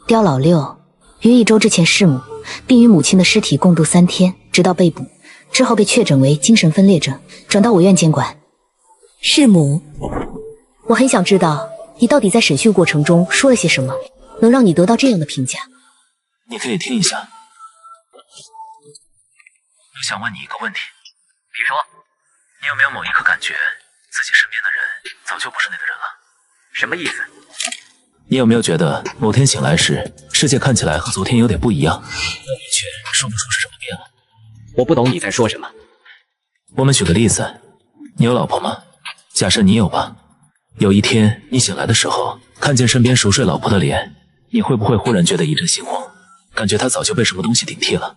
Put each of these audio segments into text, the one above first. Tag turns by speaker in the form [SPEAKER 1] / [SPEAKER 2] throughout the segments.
[SPEAKER 1] 刁老六于1周之前弑母，并与母亲的尸体共度3天，直到被捕之后被确诊为精神分裂症，转到我院监管。
[SPEAKER 2] 弑母？
[SPEAKER 1] 我很想知道你到底在审讯过程中说了些什么，能让你得到这样的评价。
[SPEAKER 3] 你可以听一下。我想问你一个问题，比如说，你有没有某一刻感觉自己身边的人早就不是那个人了？什么意思？你有没有觉得某天醒来时，世界看起来和昨天有点不一样？但你却说不出是什么变了。
[SPEAKER 4] 我不懂你在说什么。
[SPEAKER 3] 我们举个例子，你有老婆吗？假设你有吧。有一天你醒来的时候，看见身边熟睡老婆的脸，你会不会忽然觉得一阵心慌，感觉她早就被什么东西顶替了？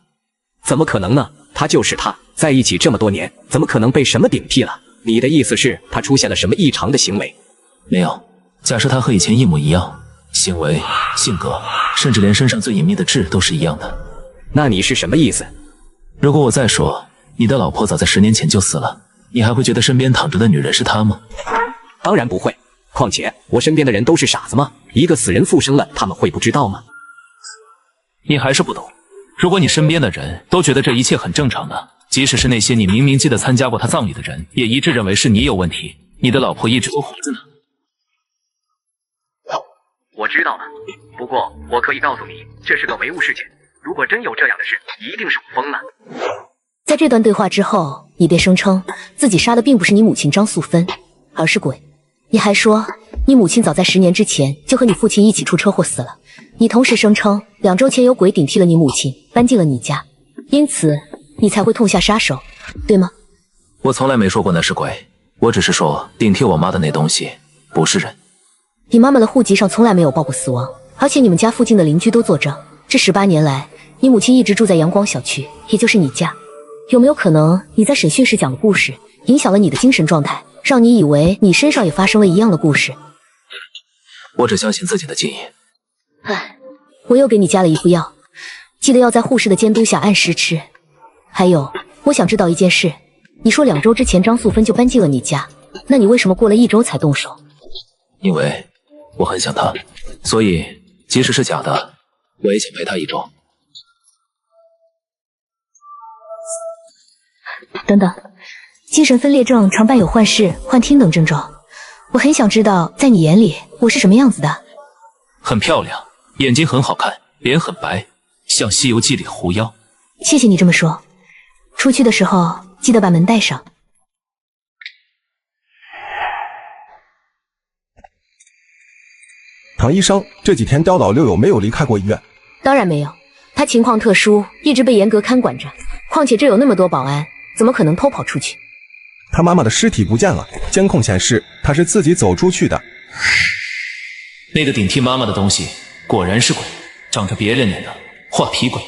[SPEAKER 4] 怎么可能呢？他就是他，在一起这么多年，怎么可能被什么顶替了？你的意思是他出现了什么异常的行为？
[SPEAKER 3] 没有。假设他和以前一模一样，行为、性格，甚至连身上最隐秘的痣都是一样的。
[SPEAKER 4] 那你是什么意思？
[SPEAKER 3] 如果我再说你的老婆早在10年前就死了，你还会觉得身边躺着的女人是她吗？
[SPEAKER 4] 当然不会。况且我身边的人都是傻子吗？一个死人附身了，他们会不知道吗？
[SPEAKER 3] 你还是不懂。如果你身边的人都觉得这一切很正常呢？即使是那些你明明记得参加过他葬礼的人，也一致认为是你有问题，你的老婆一直都活着呢。
[SPEAKER 5] 我知道了，不过我可以告诉你，这是个唯物事件。如果真有这样的事，一定是我疯了。
[SPEAKER 1] 在这段对话之后，你便声称自己杀的并不是你母亲张素芬，而是鬼。你还说你母亲早在10年之前就和你父亲一起出车祸死了。你同时声称2周前有鬼顶替了你母亲，搬进了你家，因此你才会痛下杀手，对吗？
[SPEAKER 3] 我从来没说过那是鬼，我只是说顶替我妈的那东西不是人。
[SPEAKER 1] 你妈妈的户籍上从来没有报过死亡，而且你们家附近的邻居都作证，这18年来你母亲一直住在阳光小区，也就是你家。有没有可能你在审讯时讲的故事影响了你的精神状态，让你以为你身上也发生了一样的故事？
[SPEAKER 3] 我只相信自己的记忆。
[SPEAKER 1] 唉，我又给你加了一副药，记得要在护士的监督下按时吃。还有，我想知道一件事，你说2周之前张素芬就搬进了你家，那你为什么过了1周才动手？
[SPEAKER 3] 因为我很想她，所以即使是假的，我也想陪她1周。
[SPEAKER 1] 等等，精神分裂症常伴有幻视、幻听等症状，我很想知道在你眼里我是什么样子的。
[SPEAKER 3] 很漂亮，眼睛很好看，脸很白，像《西游记》里的狐妖。
[SPEAKER 1] 谢谢你这么说，出去的时候记得把门带上。
[SPEAKER 6] 唐医生，这几天刁老六有没有离开过医院？
[SPEAKER 1] 当然没有，他情况特殊，一直被严格看管着。况且这有那么多保安，怎么可能偷跑出去？
[SPEAKER 6] 他妈妈的尸体不见了，监控显示他是自己走出去的。
[SPEAKER 3] 那个顶替妈妈的东西果然是鬼，长着别人脸的画皮鬼。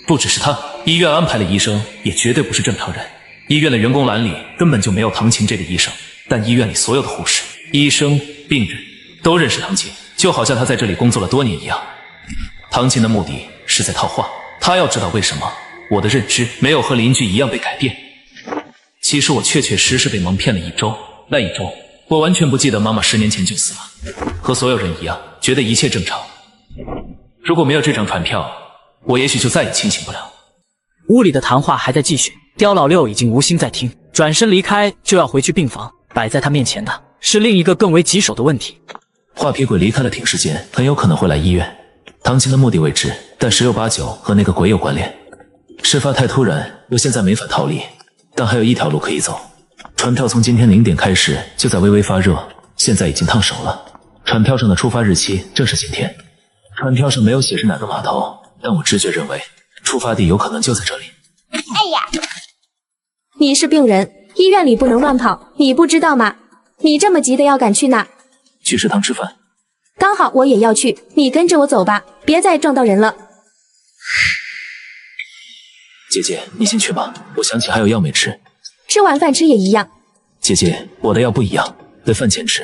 [SPEAKER 3] 不只是他，医院安排了医生也绝对不是正常人。医院的员工栏里根本就没有唐琴这个医生，但医院里所有的护士、医生、病人都认识唐琴，就好像他在这里工作了多年一样。唐琴的目的是在套话，他要知道为什么我的认知没有和邻居一样被改变。其实我确确实实被蒙骗了1周，那1周我完全不记得妈妈10年前就死了，和所有人一样觉得一切正常。如果没有这张传票，我也许就再也清醒不了。
[SPEAKER 2] 屋里的谈话还在继续，刁老六已经无心再听，转身离开就要回去病房。摆在他面前的是另一个更为棘手的问题。
[SPEAKER 3] 画皮鬼离开了停尸间，很有可能会来医院。唐琴的目的未知，但十有八九和那个鬼有关联。事发太突然，我现在没法逃离，但还有一条路可以走。船票从今天0点开始就在微微发热，现在已经烫手了。船票上的出发日期正是今天。船票上没有写是哪个码头，但我直觉认为出发地有可能就在这里。
[SPEAKER 7] 哎呀，你是病人，医院里不能乱跑，你不知道吗？你这么急的要赶去哪？
[SPEAKER 3] 去食堂吃饭。
[SPEAKER 7] 刚好我也要去，你跟着我走吧，别再撞到人了。
[SPEAKER 3] 姐姐，你先去吧，我想起还有药没吃。
[SPEAKER 7] 吃完饭吃也一样。
[SPEAKER 3] 姐姐，我的药不一样，得饭前吃。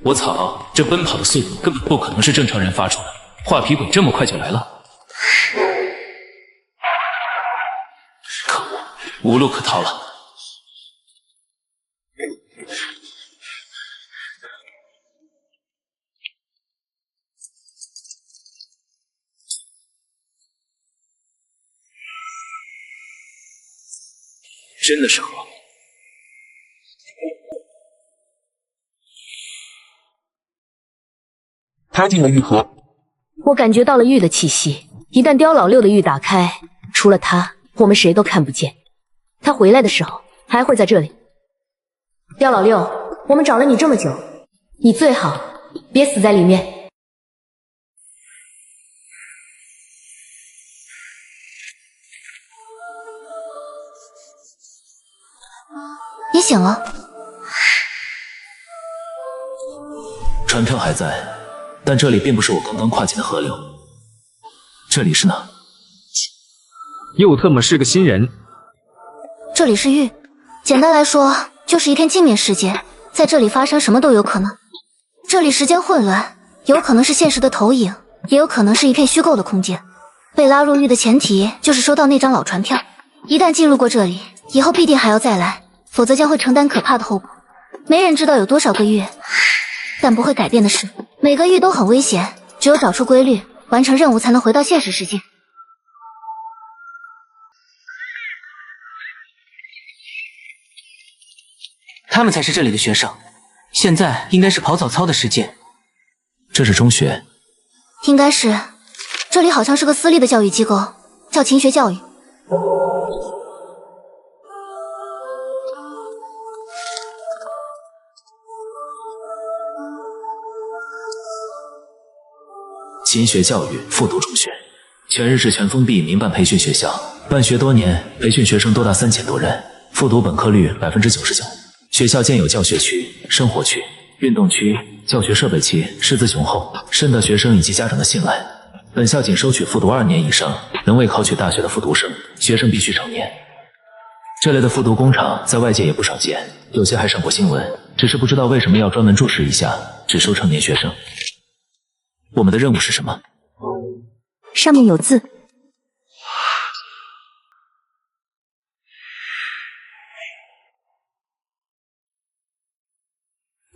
[SPEAKER 3] 我操，这奔跑的速度根本不可能是正常人发出的，画皮鬼这么快就来了。可恶，无路可逃了。真的是河。
[SPEAKER 8] 他进了玉河。
[SPEAKER 1] 我感觉到了玉的气息，一旦刁老六的玉打开，除了他，我们谁都看不见。他回来的时候还会在这里。刁老六，我们找了你这么久，你最好别死在里面。
[SPEAKER 9] 你醒了。
[SPEAKER 3] 船票还在，但这里并不是我刚刚跨进的河流。这里是哪？
[SPEAKER 8] 又特么是个新人。
[SPEAKER 9] 这里是狱，简单来说就是一片镜面世界，在这里发生什么都有可能。这里时间混乱，有可能是现实的投影，也有可能是一片虚构的空间。被拉入狱的前提就是收到那张老船票，一旦进入过这里，以后必定还要再来，否则将会承担可怕的后果。没人知道有多少个狱，但不会改变的是，每个狱都很危险，只有找出规律，完成任务才能回到现实世界。
[SPEAKER 10] 他们才是这里的学生，现在应该是跑早操的时间。
[SPEAKER 3] 这是中学？
[SPEAKER 9] 应该是，这里好像是个私立的教育机构，叫勤学教育。
[SPEAKER 3] 勤学教育复读中学，全日制全封闭民办培训学校，办学多年，培训学生多达3000多人，复读本科率99%。学校建有教学区、生活区、运动区，教学设备齐，师资雄厚，深得学生以及家长的信赖。本校仅收取复读2年以上，仍未考取大学的复读生，学生必须成年。这类的复读工厂在外界也不少见，有些还上过新闻，只是不知道为什么要专门注释一下，只收成年学生。我们的任务是什么？
[SPEAKER 9] 上面有字。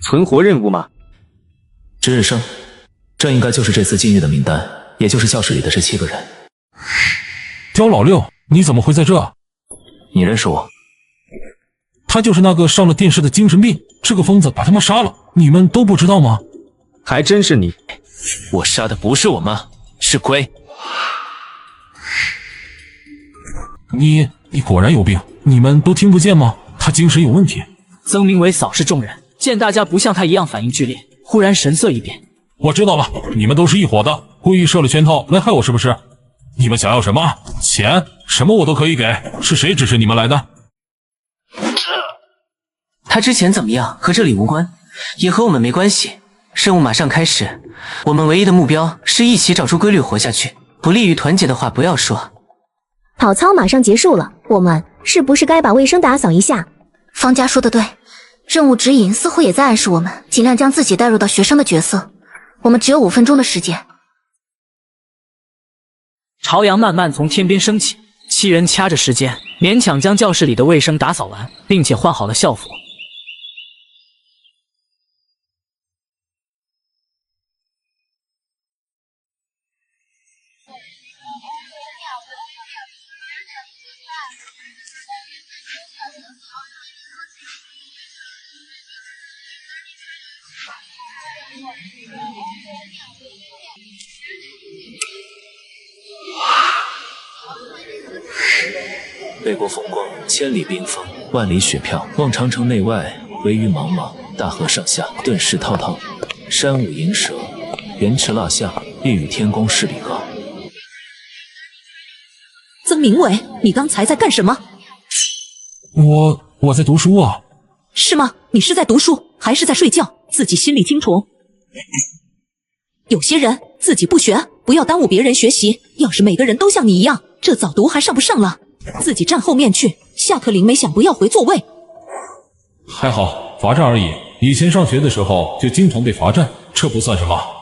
[SPEAKER 8] 存活任务吗？
[SPEAKER 3] 值日生，这应该就是这次禁狱的名单，也就是教室里的这7个人。
[SPEAKER 11] 刁老六，你怎么会在这？
[SPEAKER 3] 你认识我？
[SPEAKER 11] 他就是那个上了电视的精神病，这个疯子把他妈杀了，你们都不知道吗？
[SPEAKER 8] 还真是你。
[SPEAKER 3] 我杀的不是我妈，是鬼。
[SPEAKER 11] 你果然有病，你们都听不见吗？他精神有问题。
[SPEAKER 2] 曾明伟扫视众人，见大家不像他一样反应剧烈，忽然神色一变。
[SPEAKER 11] 我知道了，你们都是一伙的，故意设了圈套来害我是不是？你们想要什么？钱？什么我都可以给，是谁指使你们来的？
[SPEAKER 10] 他之前怎么样和这里无关，也和我们没关系。任务马上开始，我们唯一的目标是一起找出规律活下去，不利于团结的话不要说。
[SPEAKER 1] 跑操马上结束了，我们是不是该把卫生打扫一下？
[SPEAKER 9] 方家说的对，任务指引似乎也在暗示我们尽量将自己带入到学生的角色。我们只有5分钟的时间。
[SPEAKER 2] 朝阳慢慢从天边升起，7人掐着时间，勉强将教室里的卫生打扫完，并且换好了校服。
[SPEAKER 3] 北国风光，千里冰封，万里雪飘。望长城内外，惟余莽莽；大河上下，顿世滔滔。山舞银蛇，莲池蜡象，夜雨天公10里高。
[SPEAKER 12] 曾明伟，你刚才在干什么？
[SPEAKER 11] 我在读书啊。
[SPEAKER 12] 是吗？你是在读书，还是在睡觉？自己心里清楚。有些人自己不学，不要耽误别人学习。要是每个人都像你一样，这早读还上不上了？自己站后面去，下课铃没响不要回座位。
[SPEAKER 11] 还好，罚站而已。以前上学的时候就经常被罚站，这不算什么。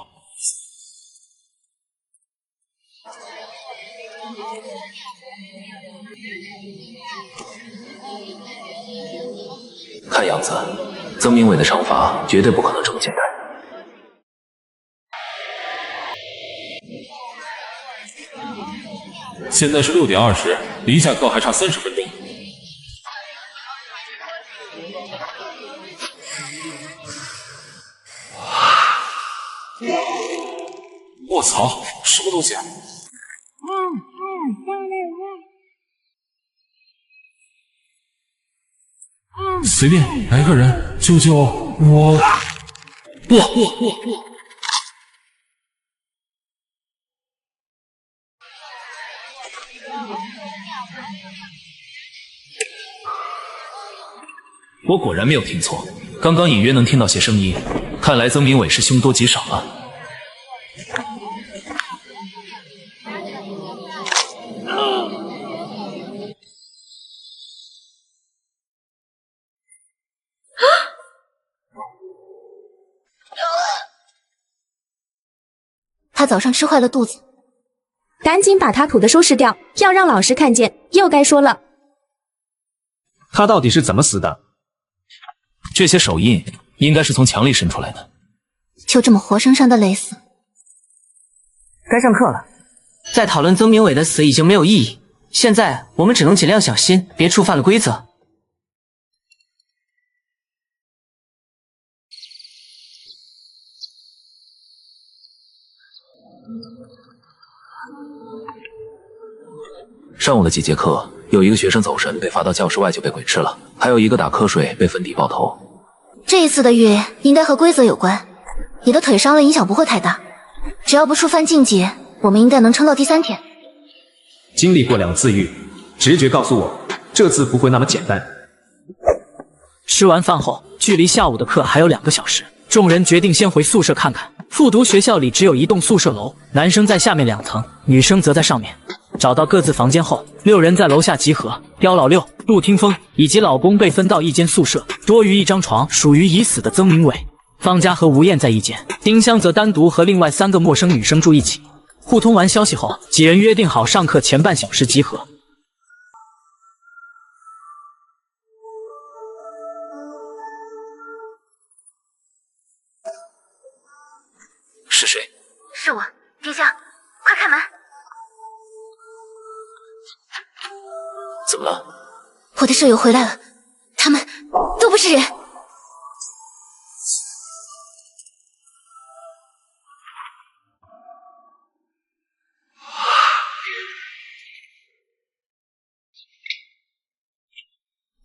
[SPEAKER 3] 看样子，曾明伟的惩罚绝对不可能这么简单。
[SPEAKER 11] 现在是6点20，离下课还差30分钟。我操，什么东西？随便来个人，救救我！不！
[SPEAKER 3] 我果然没有听错，刚刚隐约能听到些声音，看来曾明伟是凶多吉少了。
[SPEAKER 9] 他早上吃坏了肚子，
[SPEAKER 7] 赶紧把他吐的收拾掉，要让老师看见，又该说了。
[SPEAKER 8] 他到底是怎么死的？
[SPEAKER 3] 这些手印应该是从墙里伸出来的，
[SPEAKER 9] 就这么活生生的累死。
[SPEAKER 10] 该上课了，再讨论曾明伟的死已经没有意义，现在我们只能尽量小心，别触犯了规则。
[SPEAKER 3] 上午的几节课，有一个学生走神被罚到教室外就被鬼吃了，还有一个打瞌睡被粉底爆头。
[SPEAKER 9] 这一次的狱应该和规则有关，你的腿伤了影响不会太大，只要不触犯禁忌，我们应该能撑到第3天。
[SPEAKER 8] 经历过2次狱，直觉告诉我，这次不会那么简单。
[SPEAKER 2] 吃完饭后，距离下午的课还有2个小时，众人决定先回宿舍看看。复读学校里只有一栋宿舍楼，男生在下面2层，女生则在上面。找到各自房间后，6人在楼下集合。刁老六、陆听风以及老公被分到一间宿舍，多余一张床属于已死的曾明伟。方家和吴燕在一间，丁香则单独和另外3个陌生女生住一起。互通完消息后，几人约定好上课前半小时集合。
[SPEAKER 3] 是谁？
[SPEAKER 9] 是我，丁香，快开门！
[SPEAKER 3] 怎么了？
[SPEAKER 9] 我的舍友回来了，他们都不是人。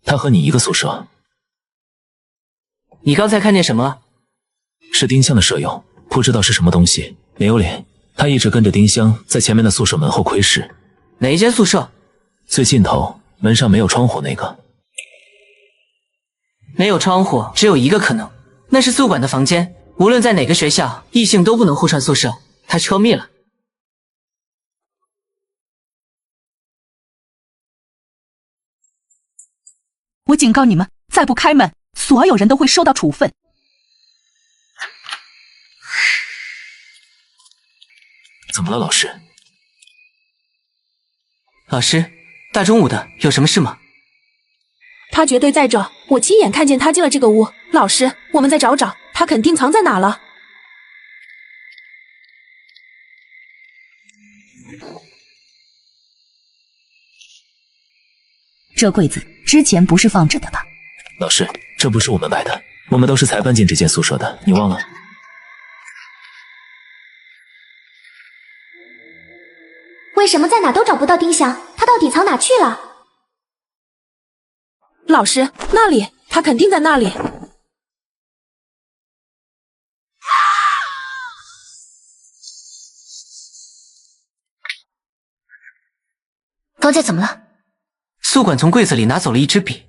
[SPEAKER 3] 他和你一个宿舍。
[SPEAKER 10] 你刚才看见什么了？
[SPEAKER 3] 是丁香的舍友，不知道是什么东西，没有脸。他一直跟着丁香在前面的宿舍门后窥视。
[SPEAKER 10] 哪一间宿舍？
[SPEAKER 3] 最尽头，门上没有窗户那个。
[SPEAKER 10] 没有窗户，只有一个可能，那是宿管的房间。无论在哪个学校，异性都不能互串宿舍。他车密了。
[SPEAKER 12] 我警告你们，再不开门，所有人都会受到处分。
[SPEAKER 3] 怎么了，老师？
[SPEAKER 10] 老师，大中午的，有什么事吗？
[SPEAKER 7] 他绝对在这，我亲眼看见他进了这个屋。老师，我们再找找，他肯定藏在哪了。
[SPEAKER 12] 这柜子之前不是放着的吧？
[SPEAKER 3] 老师，这不是我们买的，我们都是才搬进这间宿舍的，你忘了？
[SPEAKER 9] 为什么在哪都找不到丁香？他到底藏哪去了？
[SPEAKER 7] 老师，那里，他肯定在那里。
[SPEAKER 9] 刚才怎么了？
[SPEAKER 10] 宿管从柜子里拿走了一支笔。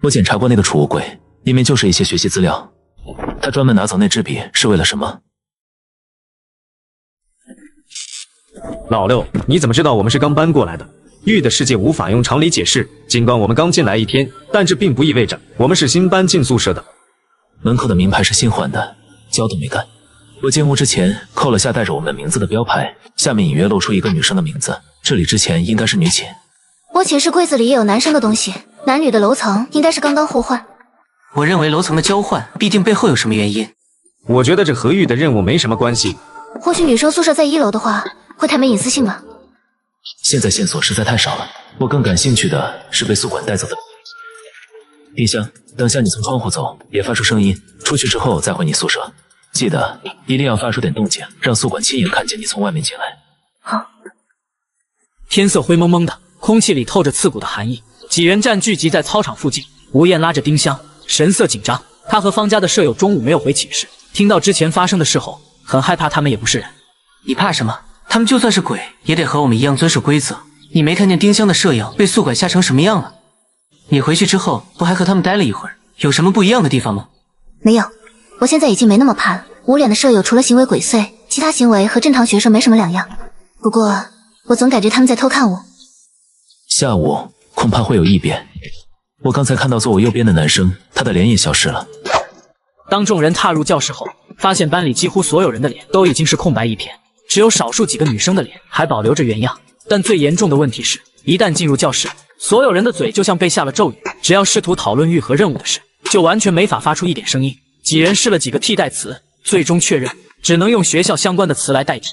[SPEAKER 3] 我检查过那个储物柜，里面就是一些学习资料。他专门拿走那支笔是为了什么？
[SPEAKER 8] 老六，你怎么知道我们是刚搬过来的？狱的世界无法用常理解释，尽管我们刚进来1天，但这并不意味着我们是新搬进宿舍的。
[SPEAKER 3] 门口的名牌是新换的，胶都没干。我进屋之前扣了下带着我们名字的标牌，下面隐约露出一个女生的名字，这里之前应该是女寝。
[SPEAKER 9] 我寝室柜子里也有男生的东西，男女的楼层应该是刚刚互换。
[SPEAKER 10] 我认为楼层的交换必定背后有什么原因。
[SPEAKER 8] 我觉得这和玉的任务没什么关系。
[SPEAKER 9] 或许女生宿舍在1楼的话，会太没隐私性吧。
[SPEAKER 3] 现在线索实在太少了，我更感兴趣的是被宿管带走的。丁香，等下你从窗户走，别发出声音，出去之后再回你宿舍。记得一定要发出点动静，让宿管亲眼看见你从外面进来。
[SPEAKER 9] 好。
[SPEAKER 2] 天色灰蒙蒙的，空气里透着刺骨的寒意。几人站聚集在操场附近，吴燕拉着丁香，神色紧张。她和方家的舍友中午没有回寝室，听到之前发生的事后，很害怕他们也不是人。
[SPEAKER 10] 你怕什么？他们就算是鬼，也得和我们一样遵守规则。你没看见丁香的舍友被宿管吓成什么样了？你回去之后不还和他们待了一会儿，有什么不一样的地方吗？
[SPEAKER 9] 没有，我现在已经没那么怕了。无脸的舍友除了行为鬼祟，其他行为和正常学生没什么两样。不过我总感觉他们在偷看我。
[SPEAKER 3] 下午恐怕会有异变。我刚才看到坐我右边的男生，他的脸也消失了。
[SPEAKER 2] 当众人踏入教室后，发现班里几乎所有人的脸都已经是空白一片，只有少数几个女生的脸还保留着原样。但最严重的问题是，一旦进入教室，所有人的嘴就像被下了咒语，只要试图讨论玉和任务的事，就完全没法发出一点声音。几人试了几个替代词，最终确认只能用学校相关的词来代替。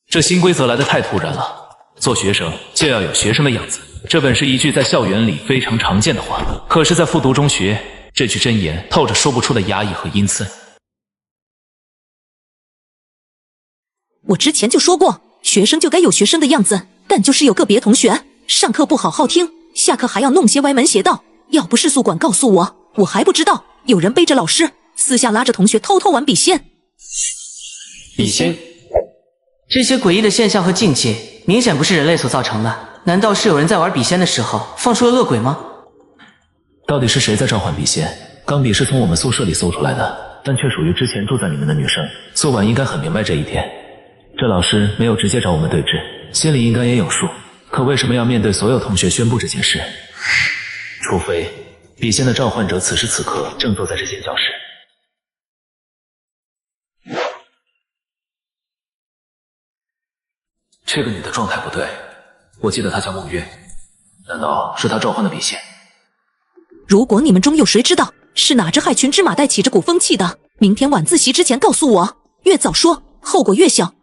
[SPEAKER 3] 这新规则来得太突然了，做学生就要有学生的样子，这本是一句在校园里非常常见的话，可是在复读中学，这句箴言透着说不出的压抑和阴森。
[SPEAKER 12] 我之前就说过，学生就该有学生的样子，但就是有个别同学上课不好好听，下课还要弄些歪门邪道。要不是宿管告诉我，我还不知道有人背着老师私下拉着同学偷偷玩笔仙。
[SPEAKER 10] 笔仙，这些诡异的现象和禁忌，明显不是人类所造成的。难道是有人在玩笔仙的时候放出了恶鬼吗？
[SPEAKER 3] 到底是谁在召唤笔仙？钢笔是从我们宿舍里搜出来的，但却属于之前住在里面的女生。宿管应该很明白这一点。这老师没有直接找我们对峙，心里应该也有数。可为什么要面对所有同学宣布这件事？除非笔仙的召唤者此时此刻正坐在这间教室。这个女的状态不对，我记得她叫梦月，难道是她召唤的笔仙？
[SPEAKER 12] 如果你们中有谁知道是哪只害群之马带起这股风气的，明天晚自习之前告诉我，越早说后果越小。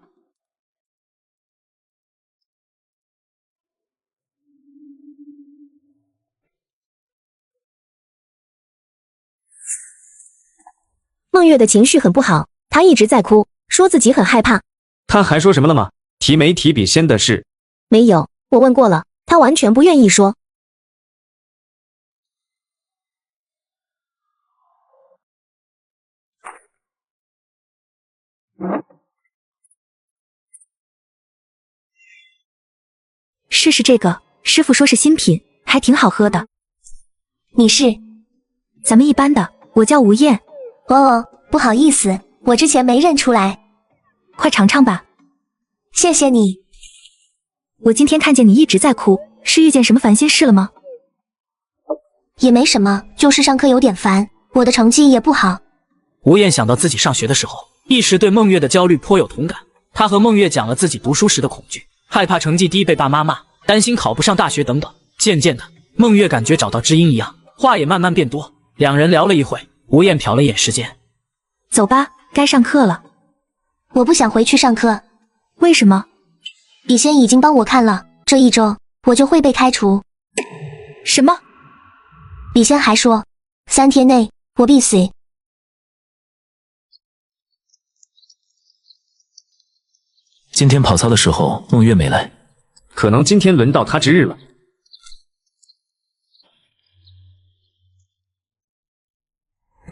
[SPEAKER 13] 梦月的情绪很不好，她一直在哭，说自己很害怕。
[SPEAKER 8] 他还说什么了吗？提没提笔仙的事？
[SPEAKER 13] 没有，我问过了，她完全不愿意说。试试这个，师傅说是新品，还挺好喝的。你是？咱们一班的，我叫吴燕。
[SPEAKER 9] 哦，不好意思，我之前没认出来。
[SPEAKER 13] 快尝尝吧。
[SPEAKER 9] 谢谢你。
[SPEAKER 13] 我今天看见你一直在哭，是遇见什么烦心事了吗？
[SPEAKER 9] 也没什么，就是上课有点烦，我的成绩也不好。
[SPEAKER 2] 吴燕想到自己上学的时候，一时对梦月的焦虑颇有同感。她和梦月讲了自己读书时的恐惧，害怕成绩低被爸妈骂，担心考不上大学等等。渐渐的，梦月感觉找到知音一样，话也慢慢变多。两人聊了一会，吴燕瞟了眼时间，
[SPEAKER 13] 走吧，该上课了。
[SPEAKER 9] 我不想回去上课。
[SPEAKER 13] 为什么？
[SPEAKER 9] 笔仙已经帮我看了，这1周我就会被开除。
[SPEAKER 13] 什么？
[SPEAKER 9] 笔仙还说3天内我必死。
[SPEAKER 3] 今天跑操的时候，梦月没来，
[SPEAKER 8] 可能今天轮到他值日了。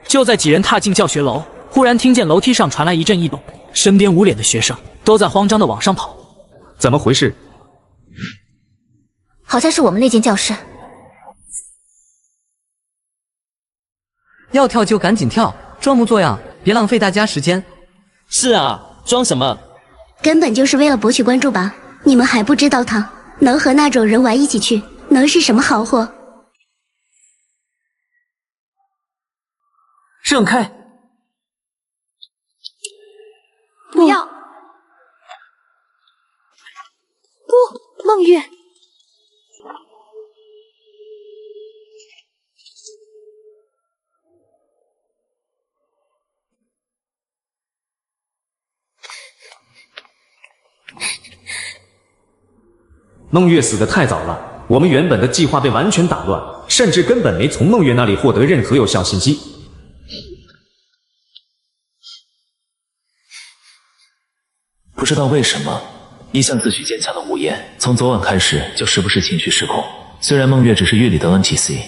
[SPEAKER 2] 就在几人踏进教学楼，忽然听见楼梯上传来一阵异动，身边捂脸的学生都在慌张地往上跑。
[SPEAKER 8] 怎么回事？
[SPEAKER 9] 好像是我们那间教室。
[SPEAKER 10] 要跳就赶紧跳，装模作样，别浪费大家时间。
[SPEAKER 14] 是啊，装什么？
[SPEAKER 9] 根本就是为了博取关注吧？你们还不知道他能和那种人玩一起去，能是什么好货？
[SPEAKER 10] 让开！
[SPEAKER 9] 不要！
[SPEAKER 13] 不，梦月。
[SPEAKER 8] 孟月死得太早了，我们原本的计划被完全打乱，甚至根本没从孟月那里获得任何有效信息。
[SPEAKER 3] 不知道为什么，一向自诩坚强的吴燕，从昨晚开始就时不时情绪失控。虽然孟月只是狱里的 NPC，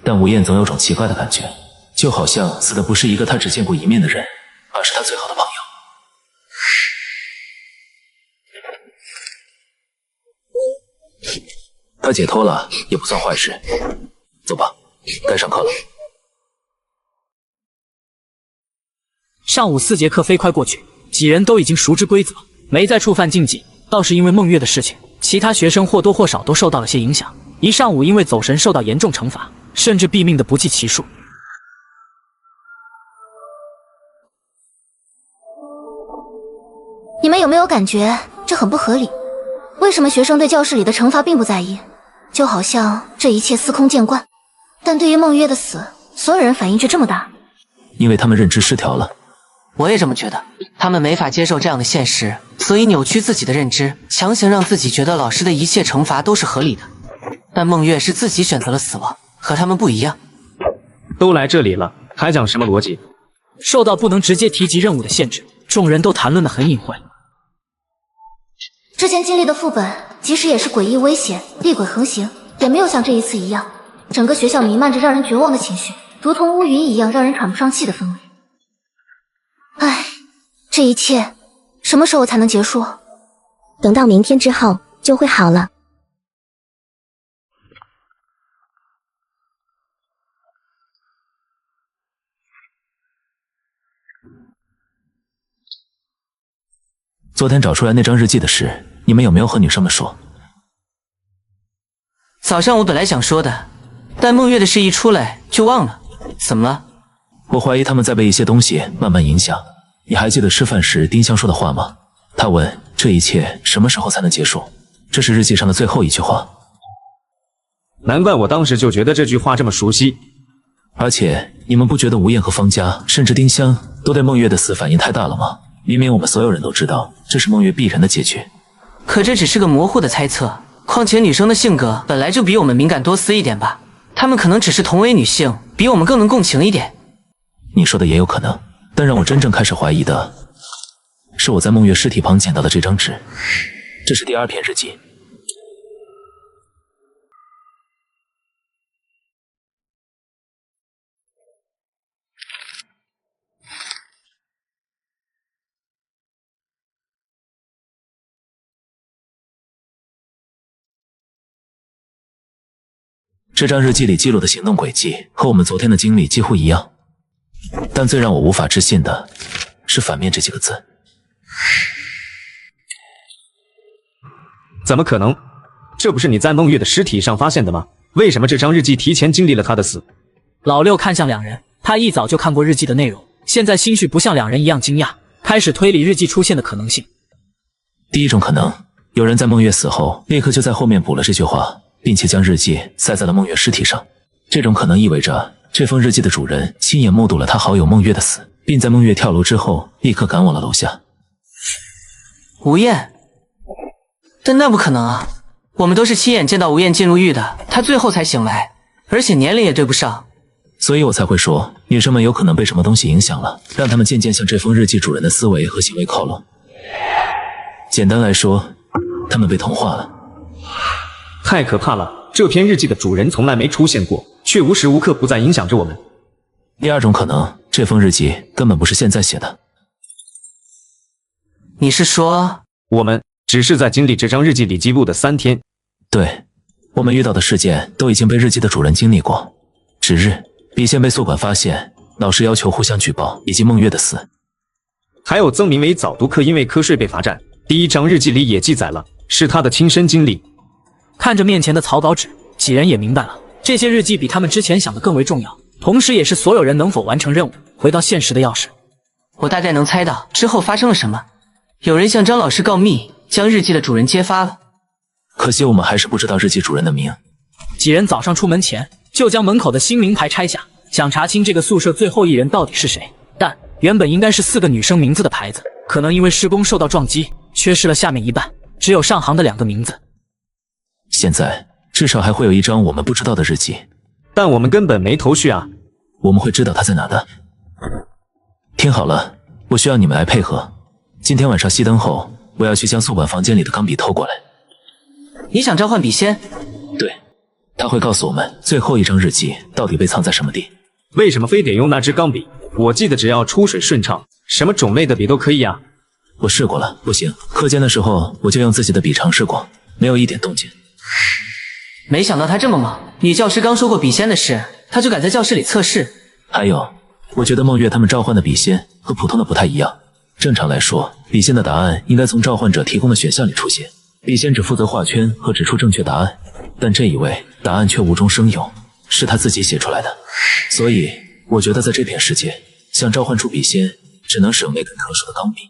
[SPEAKER 3] 但吴燕总有种奇怪的感觉，就好像死的不是一个他只见过一面的人，而是他最好的朋友。他解脱了也不算坏事。走吧，该上课了。
[SPEAKER 2] 上午4节课飞快过去，几人都已经熟知规则，没再触犯禁忌。倒是因为孟月的事情，其他学生或多或少都受到了些影响。一上午因为走神受到严重惩罚，甚至毙命的不计其数。
[SPEAKER 9] 你们有没有感觉这很不合理？为什么学生对教室里的惩罚并不在意，就好像这一切司空见惯，但对于孟月的死，所有人反应却这么大？
[SPEAKER 3] 因为他们认知失调了。
[SPEAKER 10] 我也这么觉得，他们没法接受这样的现实，所以扭曲自己的认知，强行让自己觉得老师的一切惩罚都是合理的。但孟月是自己选择了死亡，和他们不一样。
[SPEAKER 8] 都来这里了，还讲什么逻辑？
[SPEAKER 2] 受到不能直接提及任务的限制，众人都谈论得很隐晦。
[SPEAKER 9] 之前经历的副本，即使也是诡异危险、厉鬼横行，也没有像这一次一样，整个学校弥漫着让人绝望的情绪，如同乌云一样让人喘不上气的氛围。唉，这一切什么时候才能结束？
[SPEAKER 13] 等到明天之后就会好了。
[SPEAKER 3] 昨天找出来那张日记的事，你们有没有和女生们说？
[SPEAKER 10] 早上我本来想说的，但孟月的事一出来就忘了。怎么了？
[SPEAKER 3] 我怀疑他们在被一些东西慢慢影响。你还记得吃饭时丁香说的话吗？他问这一切什么时候才能结束，这是日记上的最后一句话。
[SPEAKER 8] 难怪我当时就觉得这句话这么熟悉。
[SPEAKER 3] 而且你们不觉得吴燕和方家甚至丁香都对孟月的死反应太大了吗？明明我们所有人都知道这是孟月必然的结局。
[SPEAKER 10] 可这只是个模糊的猜测，况且女生的性格本来就比我们敏感多思一点吧，她们可能只是同为女性，比我们更能共情一点。
[SPEAKER 3] 你说的也有可能，但让我真正开始怀疑的是我在孟月尸体旁捡到的这张纸，这是第2篇日记。这张日记里记录的行动轨迹和我们昨天的经历几乎一样，但最让我无法置信的是反面这几个字。
[SPEAKER 8] 怎么可能？这不是你在孟月的尸体上发现的吗？为什么这张日记提前经历了她的死？
[SPEAKER 2] 老六看向两人，他一早就看过日记的内容，现在心绪不像两人一样惊讶，开始推理日记出现的可能性。
[SPEAKER 3] 第一种可能，有人在孟月死后立刻就在后面补了这句话，并且将日记塞在了孟月尸体上。这种可能意味着这封日记的主人亲眼目睹了他好友孟月的死，并在孟月跳楼之后立刻赶往了楼下。
[SPEAKER 10] 吴燕？但那不可能啊，我们都是亲眼见到吴燕进入狱的，她最后才醒来，而且年龄也对不上。
[SPEAKER 3] 所以我才会说，女生们有可能被什么东西影响了，让她们渐渐向这封日记主人的思维和行为靠拢。简单来说，她们被同化了。
[SPEAKER 8] 太可怕了！这篇日记的主人从来没出现过，却无时无刻不在影响着我们。
[SPEAKER 3] 第二种可能，这封日记根本不是现在写的。
[SPEAKER 10] 你是说，
[SPEAKER 8] 我们只是在经历这张日记里记录的3天？
[SPEAKER 3] 对，我们遇到的事件都已经被日记的主人经历过。指日、笔线被宿管发现，老师要求互相举报，以及孟月的死。
[SPEAKER 8] 还有曾明伟早读课因为瞌睡被罚站，第1章日记里也记载了，是他的亲身经历。
[SPEAKER 2] 看着面前的草稿纸，几人也明白了，这些日记比他们之前想的更为重要，同时也是所有人能否完成任务、回到现实的钥匙。
[SPEAKER 10] 我大概能猜到之后发生了什么，有人向张老师告密，将日记的主人揭发了。
[SPEAKER 3] 可惜我们还是不知道日记主人的名。
[SPEAKER 2] 几人早上出门前就将门口的新名牌拆下，想查清这个宿舍最后一人到底是谁。但原本应该是4个女生名字的牌子，可能因为施工受到撞击，缺失了下面一半，只有上行的2个名字。
[SPEAKER 3] 现在至少还会有一张我们不知道的日记，
[SPEAKER 8] 但我们根本没头绪啊。
[SPEAKER 3] 我们会知道它在哪的。听好了，我需要你们来配合。今天晚上熄灯后，我要去将宿管房间里的钢笔偷过来。
[SPEAKER 10] 你想召唤笔仙？
[SPEAKER 3] 对，他会告诉我们最后一张日记到底被藏在什么地。
[SPEAKER 8] 为什么非得用那支钢笔？我记得只要出水顺畅，什么种类的笔都可以啊。
[SPEAKER 3] 我试过了，不行。课间的时候我就用自己的笔尝试过，没有一点动静。
[SPEAKER 10] 没想到他这么猛，女教师刚说过笔仙的事，他就敢在教室里测试。
[SPEAKER 3] 还有，我觉得梦月他们召唤的笔仙和普通的不太一样。正常来说，笔仙的答案应该从召唤者提供的选项里出现，笔仙只负责画圈和指出正确答案，但这一位答案却无中生有，是他自己写出来的。所以我觉得在这片世界，想召唤出笔仙，只能使用那根特殊的钢笔。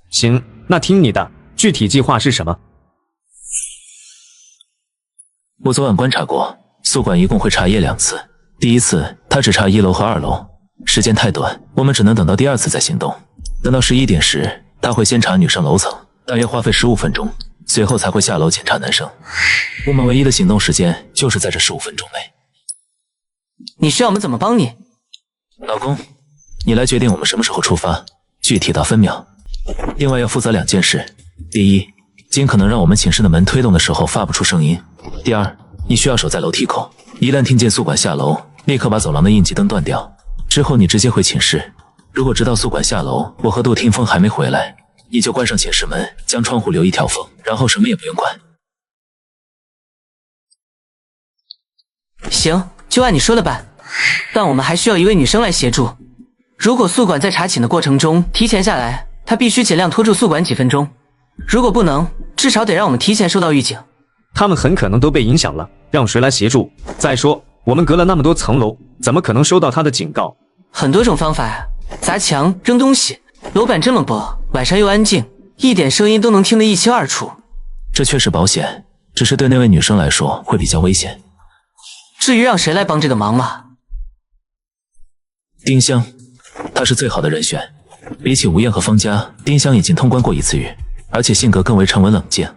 [SPEAKER 8] 行，那听你的，具体计划是什么？
[SPEAKER 3] 我昨晚观察过，宿管一共会查夜2次，第一次他只查1楼和2楼，时间太短，我们只能等到第2次再行动。等到11点时，他会先查女生楼层，大约花费15分钟，随后才会下楼检查男生。我们唯一的行动时间就是在这15分钟内。
[SPEAKER 10] 你需要我们怎么帮你？
[SPEAKER 3] 老公，你来决定我们什么时候出发，具体到分秒。另外要负责2件事，第一，尽可能让我们寝室的门推动的时候发不出声音。第二，你需要守在楼梯口，一旦听见宿管下楼，立刻把走廊的应急灯断掉。之后你直接回寝室，如果直到宿管下楼，我和杜听风还没回来，你就关上寝室门，将窗户留一条缝，然后什么也不用管。
[SPEAKER 10] 行，就按你说的办。但我们还需要一位女生来协助。如果宿管在查寝的过程中提前下来，他必须尽量拖住宿管几分钟。如果不能，至少得让我们提前收到预警。
[SPEAKER 8] 他们很可能都被影响了，让谁来协助？再说，我们隔了那么多层楼，怎么可能收到他的警告？
[SPEAKER 10] 很多种方法呀，砸墙、扔东西。楼板这么薄，晚上又安静，一点声音都能听得一清二楚。
[SPEAKER 3] 这确实保险，只是对那位女生来说会比较危险。
[SPEAKER 10] 至于让谁来帮这个忙嘛？
[SPEAKER 3] 丁香，她是最好的人选。比起吴燕和方家，丁香已经通关过1次狱，而且性格更为沉稳冷静。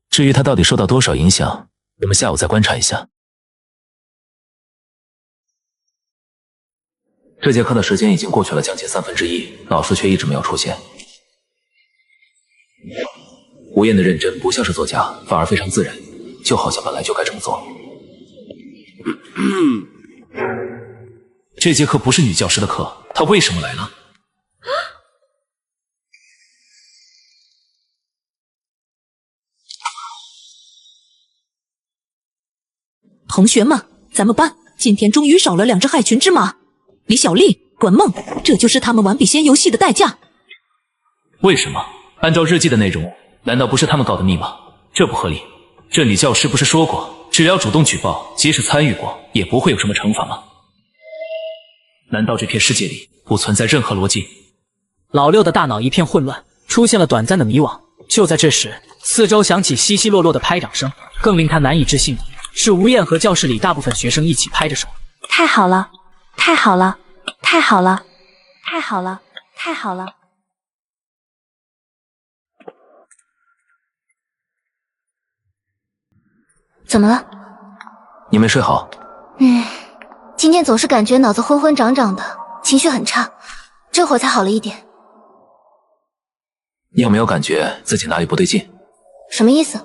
[SPEAKER 3] 至于她到底受到多少影响，我们下午再观察一下。这节课的时间已经过去了将近1/3，老师却一直没有出现。吴燕的认真不像是作假，反而非常自然，就好像本来就该这么做。这节课不是女教师的课，她为什么来了？
[SPEAKER 12] 同学们，咱们班今天终于少了2只害群之马，李小丽、管梦，这就是他们玩笔仙游戏的代价。
[SPEAKER 3] 为什么？按照日记的内容，难道不是他们搞的密吗？这不合理。这里教师不是说过，只要主动举报，即使参与过，也不会有什么惩罚吗？难道这片世界里不存在任何逻辑？
[SPEAKER 2] 老六的大脑一片混乱，出现了短暂的迷惘。就在这时，四周响起稀稀落落的拍掌声，更令他难以置信的是吴燕和教室里大部分学生一起拍着手。
[SPEAKER 13] 太好了，太好了，太好了，太好了，太好了！
[SPEAKER 9] 怎么了？
[SPEAKER 3] 你没睡好？
[SPEAKER 9] 今天总是感觉脑子昏昏胀胀的，情绪很差，这会儿才好了一点。
[SPEAKER 3] 你有没有感觉自己哪里不对劲？
[SPEAKER 9] 什么意思？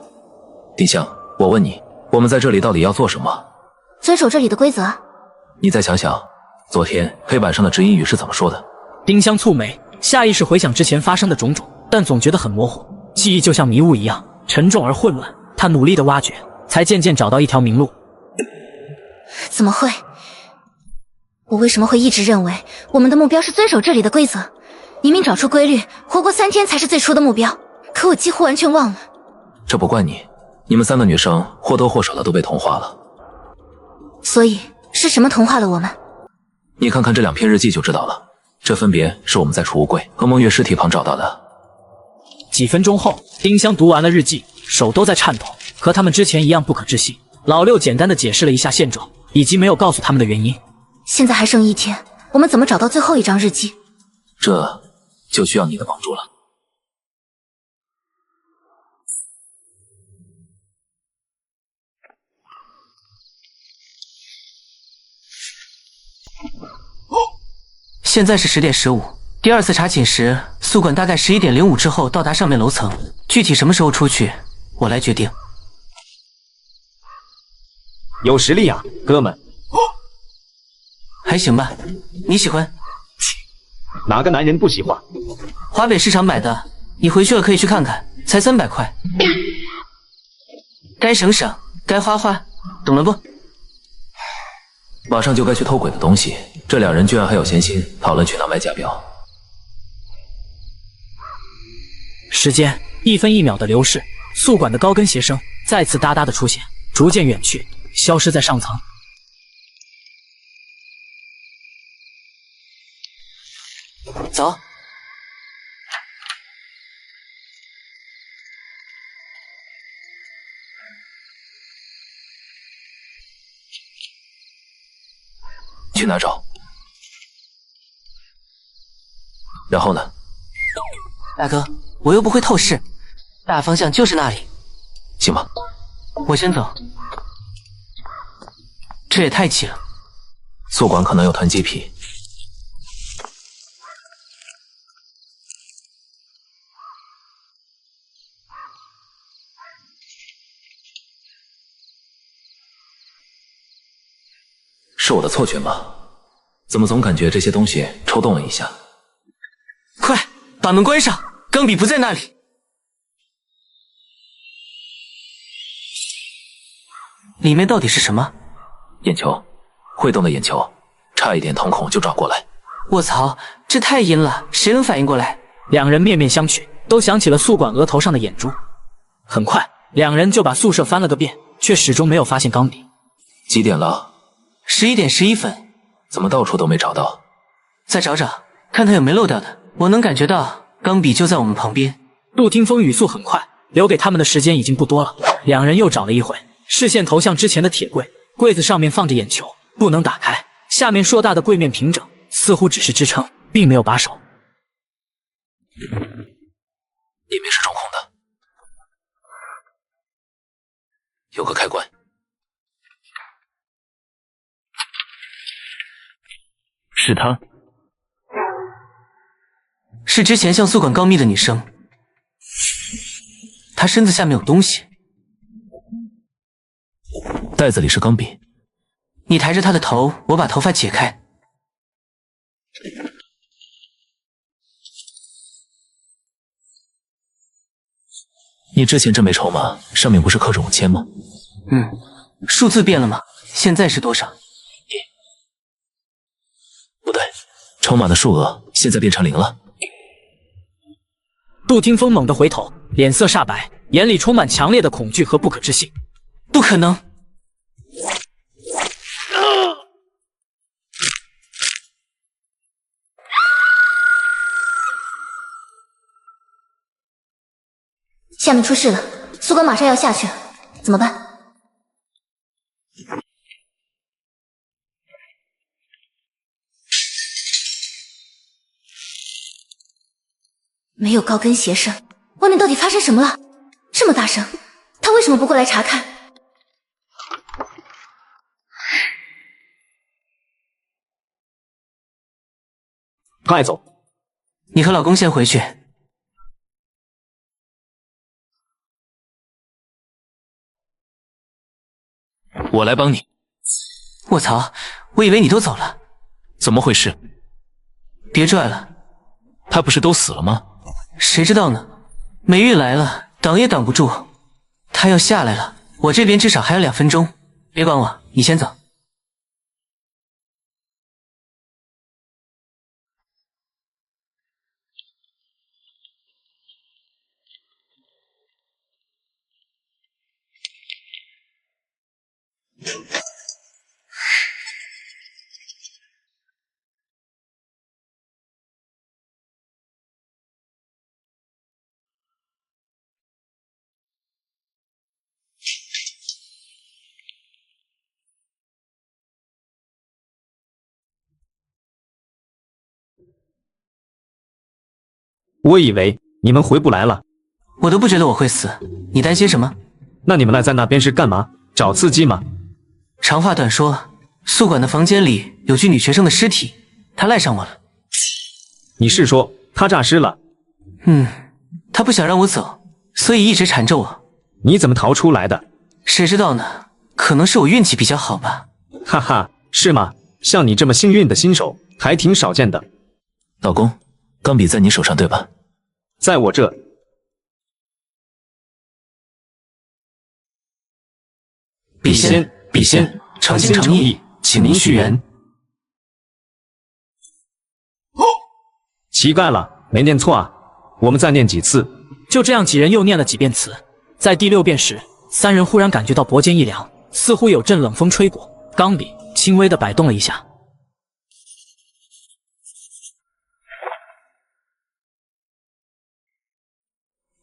[SPEAKER 3] 丁香，我问你，我们在这里到底要做什么？
[SPEAKER 9] 遵守这里的规则啊。
[SPEAKER 3] 你再想想，昨天黑板上的指引语是怎么说的？
[SPEAKER 2] 丁香蹙眉，下意识回想之前发生的种种，但总觉得很模糊，记忆就像迷雾一样，沉重而混乱。他努力地挖掘，才渐渐找到一条明路。
[SPEAKER 9] 怎么会？我为什么会一直认为我们的目标是遵守这里的规则？明明找出规律，活过3天才是最初的目标，可我几乎完全忘了。
[SPEAKER 3] 这不怪你，你们3个女生或多或少的都被同化了。
[SPEAKER 9] 所以是什么同化了我们？
[SPEAKER 3] 你看看这2篇日记就知道了，这分别是我们在储物柜和梦月尸体旁找到的。
[SPEAKER 2] 几分钟后，丁香读完了日记，手都在颤抖，和他们之前一样不可置信。老六简单的解释了一下现状，以及没有告诉他们的原因。
[SPEAKER 9] 现在还剩1天，我们怎么找到最后一张日记？
[SPEAKER 3] 这就需要你的帮助了。
[SPEAKER 10] 现在是10点15。第二次查寝时，宿管大概11点05之后到达上面楼层，具体什么时候出去，我来决定。
[SPEAKER 8] 有实力啊，哥们。
[SPEAKER 10] 还行吧，你喜欢？
[SPEAKER 8] 哪个男人不喜欢？
[SPEAKER 10] 华北市场买的，你回去了可以去看看，才300块。该省省，该花花，懂了不？
[SPEAKER 3] 马上就该去偷鬼的东西，这两人居然还有闲心讨论去哪买假表。
[SPEAKER 2] 时间1分1秒的流逝，宿管的高跟鞋声再次哒哒的出现，逐渐远去，消失在上层。
[SPEAKER 10] 走。
[SPEAKER 3] 去哪找？然后呢？
[SPEAKER 10] 大哥，我又不会透视，大方向就是那里。
[SPEAKER 3] 行吧，
[SPEAKER 10] 我先走。这也太挤了。
[SPEAKER 3] 宿管可能有囤积癖。是我的错觉吗？怎么总感觉这些东西抽动了一下？
[SPEAKER 10] 快把门关上，钢笔不在那里。里面到底是什么？
[SPEAKER 3] 眼球，会动的眼球，差一点瞳孔就转过来。
[SPEAKER 10] 卧槽，这太阴了，谁能反应过来？
[SPEAKER 2] 两人面面相觑，都想起了宿管额头上的眼珠。很快，两人就把宿舍翻了个遍，却始终没有发现钢笔。
[SPEAKER 3] 几点了
[SPEAKER 10] ？11点11分。
[SPEAKER 3] 怎么到处都没找到？
[SPEAKER 10] 再找找，看他有没漏掉的。我能感觉到钢笔就在我们旁边。
[SPEAKER 2] 陆听风语速很快，留给他们的时间已经不多了。两人又找了一会，视线投向之前的铁柜，柜子上面放着眼球，不能打开。下面硕大的柜面平整，似乎只是支撑，并没有把手。
[SPEAKER 3] 里面是中空的，有个开关。是她，
[SPEAKER 10] 是之前向宿管告密的女生。她身子下面有东西，
[SPEAKER 3] 袋子里是钢笔。
[SPEAKER 10] 你抬着她的头，我把头发解开。
[SPEAKER 3] 你之前这枚筹码上面不是刻着5000吗？
[SPEAKER 10] 数字变了吗？现在是多少？
[SPEAKER 3] 不对，筹码的数额现在变成0了。
[SPEAKER 2] 杜听风猛地回头，脸色煞白，眼里充满强烈的恐惧和不可置信。
[SPEAKER 10] 不可能！
[SPEAKER 9] 下面出事了，宿管马上要下去了，怎么办？没有高跟鞋声，外面到底发生什么了？这么大声，他为什么不过来查看？
[SPEAKER 8] 快走！
[SPEAKER 10] 你和老公先回去。
[SPEAKER 3] 我来帮你。
[SPEAKER 10] 卧槽，我以为你都走了。
[SPEAKER 3] 怎么回事？
[SPEAKER 10] 别拽了。
[SPEAKER 3] 他不是都死了吗？
[SPEAKER 10] 谁知道呢？美玉来了，挡也挡不住。他要下来了，我这边至少还有2分钟。别管我，你先走。
[SPEAKER 8] 我以为你们回不来了。
[SPEAKER 10] 我都不觉得我会死，你担心什么？
[SPEAKER 8] 那你们赖在那边是干嘛？找刺激吗？
[SPEAKER 10] 长话短说，宿管的房间里有具女学生的尸体，她赖上我了。
[SPEAKER 8] 你是说他诈尸了？
[SPEAKER 10] 他不想让我走，所以一直缠着我。
[SPEAKER 8] 你怎么逃出来的？
[SPEAKER 10] 谁知道呢？可能是我运气比较好吧。
[SPEAKER 8] 哈哈，是吗？像你这么幸运的新手还挺少见的。
[SPEAKER 3] 老公，钢笔在你手上对吧？
[SPEAKER 8] 在我这。
[SPEAKER 10] 笔仙，诚心诚意，请您续缘。
[SPEAKER 8] 奇怪了，没念错啊，我们再念几次。
[SPEAKER 2] 就这样，几人又念了几遍词。在第6遍时，三人忽然感觉到脖间一凉，似乎有阵冷风吹过，钢笔轻微的摆动了一下。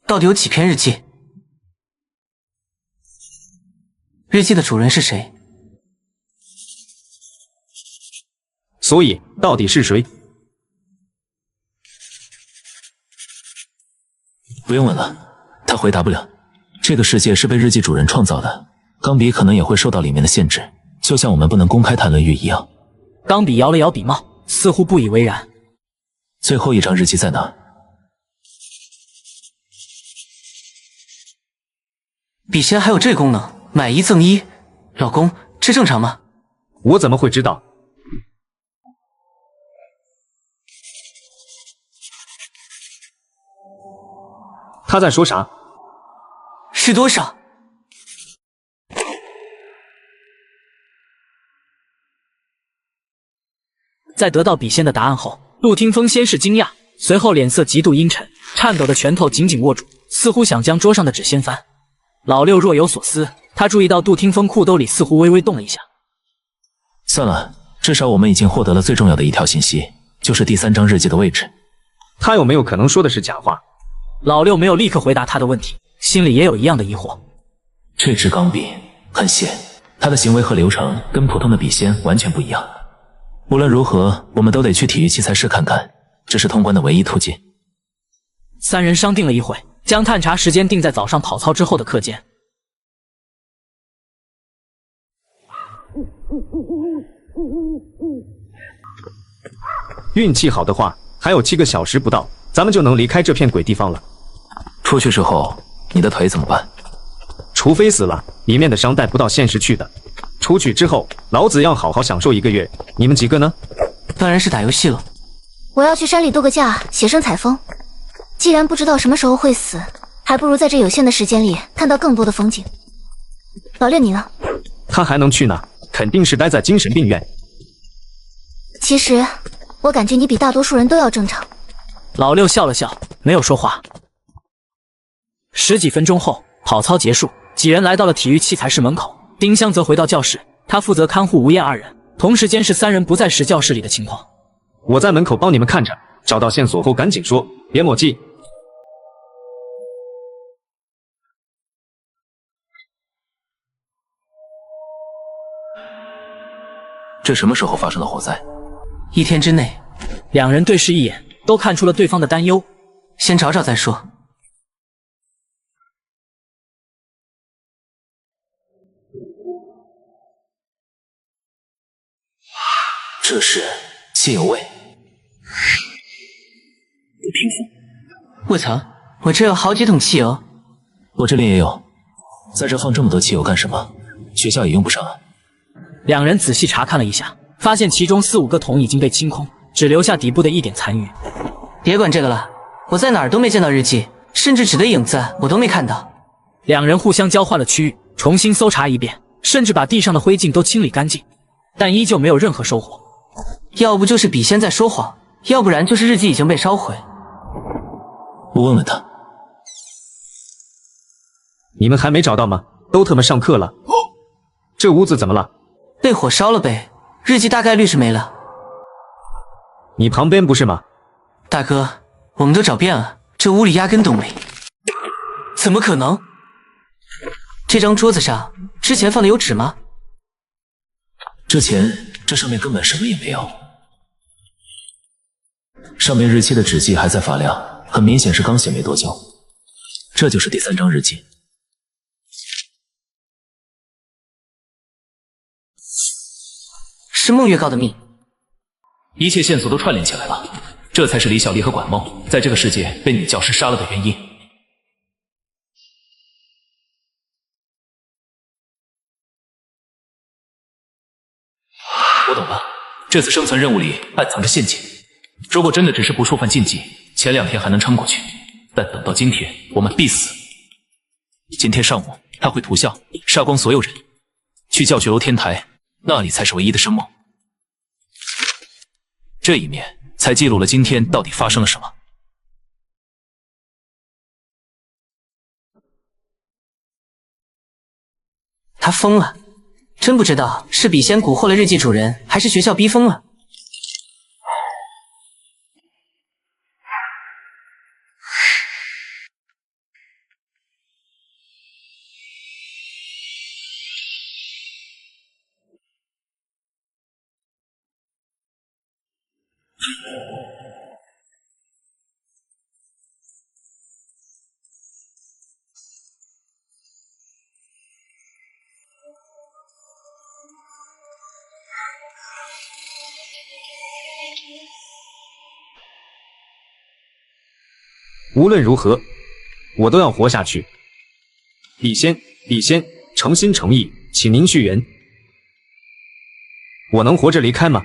[SPEAKER 10] 到底有几篇日记？日记的主人是谁？
[SPEAKER 8] 所以到底是谁？
[SPEAKER 3] 不用问了，他回答不了。这个世界是被日记主人创造的，钢笔可能也会受到里面的限制，就像我们不能公开谈论欲一样。
[SPEAKER 2] 钢笔摇了摇笔帽，似乎不以为然。
[SPEAKER 3] 最后一张日记在哪？
[SPEAKER 10] 笔仙还有这功能，买一赠一。老公，这正常吗？
[SPEAKER 8] 我怎么会知道？他在说啥？
[SPEAKER 10] 是多少？
[SPEAKER 2] 在得到笔仙的答案后，陆听风先是惊讶，随后脸色极度阴沉，颤抖的拳头紧紧握住，似乎想将桌上的纸掀翻。老六若有所思，他注意到杜听风裤兜里似乎微微动了一下。
[SPEAKER 3] 算了，至少我们已经获得了最重要的一条信息，就是第3张日记的位置。
[SPEAKER 8] 他有没有可能说的是假话？
[SPEAKER 2] 老六没有立刻回答他的问题，心里也有一样的疑惑。
[SPEAKER 3] 这支钢笔很闲，他的行为和流程跟普通的笔仙完全不一样。无论如何，我们都得去体育器材室看看，这是通关的唯一途径。
[SPEAKER 2] 三人商定了一会，将探查时间定在早上跑操之后的课间。
[SPEAKER 8] 运气好的话，还有7个小时不到，咱们就能离开这片鬼地方了。
[SPEAKER 3] 出去之后，你的腿怎么办？
[SPEAKER 8] 除非死了，里面的伤带不到现实去的。出去之后，老子要好好享受1个月。你们几个呢？
[SPEAKER 10] 当然是打游戏了。
[SPEAKER 9] 我要去山里度个假，写生采风。既然不知道什么时候会死，还不如在这有限的时间里看到更多的风景。老六，你呢？
[SPEAKER 8] 他还能去哪？肯定是待在精神病院。
[SPEAKER 9] 其实，我感觉你比大多数人都要正常。
[SPEAKER 2] 老六笑了笑，没有说话。10几分钟后，跑操结束，几人来到了体育器材室门口。丁香则回到教室，他负责看护吴燕2人，同时监视3人不在时教室里的情况。
[SPEAKER 8] 我在门口帮你们看着，找到线索后赶紧说，别抹迹。
[SPEAKER 3] 这什么时候发生的火灾
[SPEAKER 10] ？1天之内。
[SPEAKER 2] 2人对视一眼，都看出了对方的担忧。
[SPEAKER 10] 先找找再说。
[SPEAKER 3] 这是汽油味。
[SPEAKER 10] 我操，我这有好几桶汽油。
[SPEAKER 3] 我这里也有，在这放这么多汽油干什么？学校也用不上啊。
[SPEAKER 2] 2人仔细查看了一下，发现其中4、5个桶已经被清空，只留下底部的一点残余。
[SPEAKER 10] 别管这个了，我在哪儿都没见到日记，甚至纸的影子我都没看到。
[SPEAKER 2] 2人互相交换了区域，重新搜查一遍，甚至把地上的灰烬都清理干净，但依旧没有任何收获。
[SPEAKER 10] 要不就是笔仙在说谎，要不然就是日记已经被烧毁。
[SPEAKER 3] 我问问他。
[SPEAKER 8] 你们还没找到吗？都他妈上课了。这屋子怎么了？
[SPEAKER 10] 被火烧了呗，日记大概率是没了。
[SPEAKER 8] 你旁边不是吗？
[SPEAKER 10] 大哥，我们都找遍了，这屋里压根都没。怎么可能？这张桌子上之前放的有纸吗？
[SPEAKER 3] 之前这上面根本什么也没有，上面日期的纸迹还在发亮，很明显是刚写没多久。这就是第3张日记。
[SPEAKER 10] 是孟月告的密，
[SPEAKER 3] 一切线索都串联起来了。这才是李小丽和管梦在这个世界被女教师杀了的原因。我懂了，这次生存任务里暗藏着陷阱。如果真的只是不触犯禁忌，前2天还能撑过去，但等到今天，我们必死。今天上午，他会屠校，杀光所有人，去教学楼天台，那里才是唯一的生梦。这一面才记录了今天到底发生了什么。
[SPEAKER 10] 他疯了，真不知道是笔仙蛊惑了日记主人，还是学校逼疯了。
[SPEAKER 8] 无论如何，我都要活下去。笔仙，诚心诚意，请您续缘。我能活着离开吗？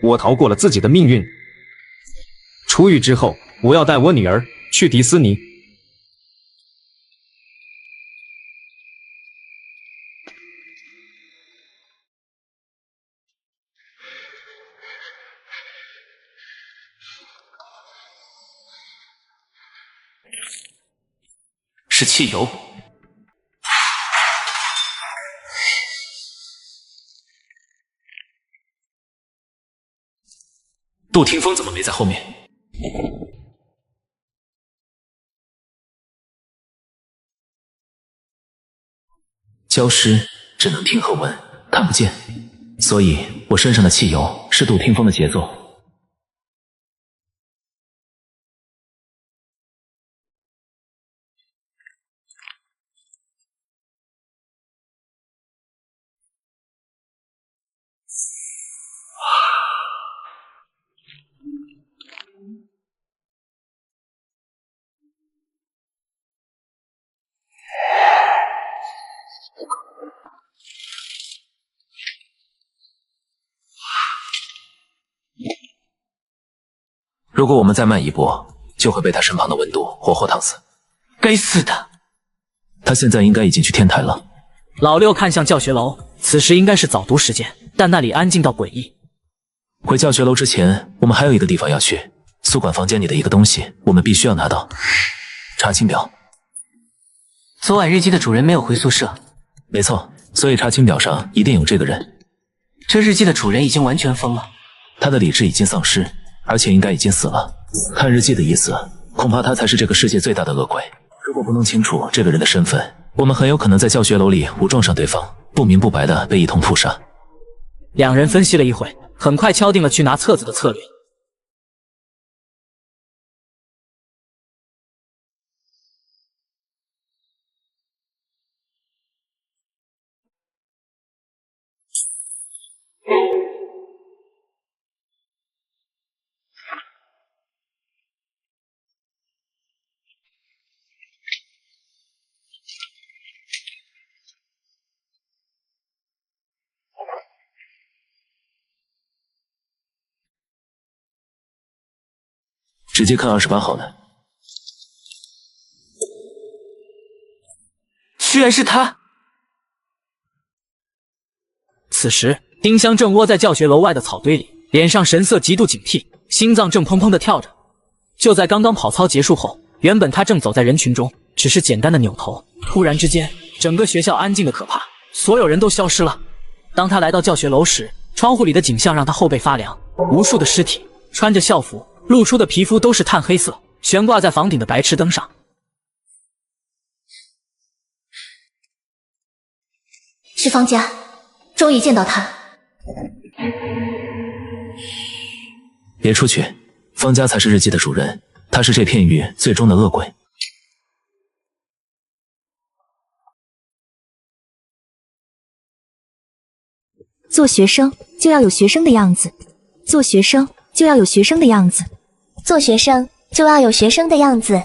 [SPEAKER 8] 我逃过了自己的命运。出狱之后，我要带我女儿去迪斯尼。
[SPEAKER 3] 是汽油。杜庭风怎么没在后面？教师只能听和闻，看不见，所以我身上的汽油是杜庭风的杰作。如果我们再慢一步，就会被他身旁的温度活活烫死。
[SPEAKER 10] 该死的！
[SPEAKER 3] 他现在应该已经去天台了。
[SPEAKER 2] 老六看向教学楼，此时应该是早读时间，但那里安静到诡异。
[SPEAKER 3] 回教学楼之前，我们还有一个地方要去，宿管房间里的一个东西，我们必须要拿到。查寝表。
[SPEAKER 10] 昨晚日记的主人没有回宿舍。
[SPEAKER 3] 没错，所以查寝表上一定有这个人。
[SPEAKER 10] 这日记的主人已经完全疯了，
[SPEAKER 3] 他的理智已经丧失，而且应该已经死了。看日记的意思，恐怕他才是这个世界最大的恶鬼。如果不能清楚这个人的身份，我们很有可能在教学楼里误撞上对方，不明不白的被一通屠杀。
[SPEAKER 2] 两人分析了一会，很快敲定了去拿册子的策略。
[SPEAKER 3] 直接看28号的，
[SPEAKER 10] 居然是他！
[SPEAKER 2] 此时，丁香正窝在教学楼外的草堆里，脸上神色极度警惕，心脏正砰砰地跳着。就在刚刚跑操结束后，原本他正走在人群中，只是简单的扭头，突然之间，整个学校安静的可怕，所有人都消失了。当他来到教学楼时，窗户里的景象让他后背发凉，无数的尸体穿着校服。露出的皮肤都是炭黑色，悬挂在房顶的白炽灯上。
[SPEAKER 9] 是方家，终于见到他。
[SPEAKER 3] 别出去，方家才是日记的主人，他是这片域最终的恶鬼。
[SPEAKER 13] 做学生就要有学生的样子，做学生就要有学生的样子，
[SPEAKER 9] 做学生就要有学生的样子。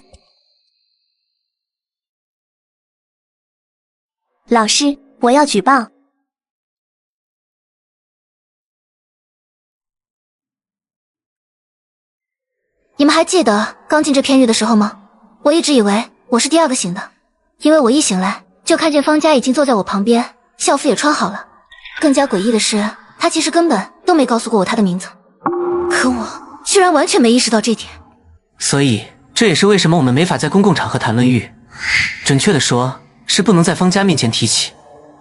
[SPEAKER 9] 老师，我要举报。你们还记得刚进这片域的时候吗？我一直以为我是第2个醒的，因为我一醒来就看见方家已经坐在我旁边，校服也穿好了。更加诡异的是，他其实根本都没告诉过我他的名字，可我居然完全没意识到这点。
[SPEAKER 10] 所以这也是为什么我们没法在公共场合谈论玉，准确的说是不能在方家面前提起。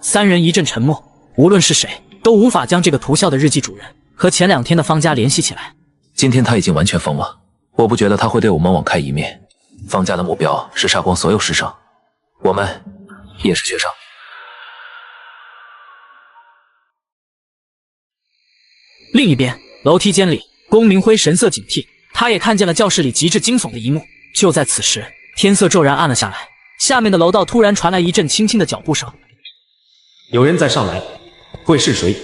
[SPEAKER 2] 3人一阵沉默，无论是谁都无法将这个屠校的日记主人和前2天的方家联系起来。
[SPEAKER 3] 今天他已经完全疯了，我不觉得他会对我们网开一面。方家的目标是杀光所有师生，我们也是学生。
[SPEAKER 2] 另一边，楼梯间里，龚明辉神色警惕，他也看见了教室里极致惊悚的一幕。就在此时，天色骤然暗了下来，下面的楼道突然传来一阵轻轻的脚步声。
[SPEAKER 8] 有人在上来，会是谁？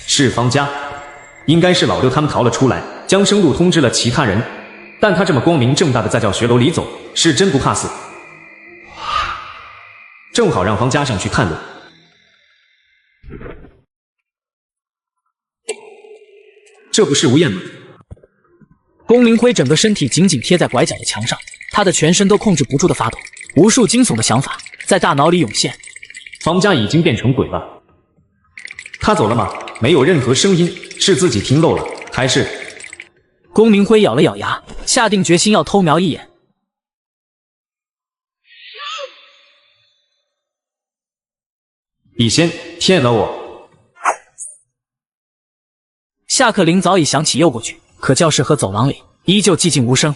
[SPEAKER 8] 是方家，应该是老六他们逃了出来，将生路通知了其他人。但他这么光明正大的在教学楼里走，是真不怕死。正好让方家上去探路。这不是吴燕吗？
[SPEAKER 2] 龚明辉整个身体紧紧贴在拐角的墙上，他的全身都控制不住的发抖，无数惊悚的想法在大脑里涌现。
[SPEAKER 8] 方家已经变成鬼了，他走了吗？没有任何声音，是自己听漏了，还是……
[SPEAKER 2] 龚明辉咬了咬牙，下定决心要偷瞄一眼。
[SPEAKER 8] 笔仙骗了我。
[SPEAKER 2] 下课铃早已响起，诱过去，可教室和走廊里依旧寂静无声。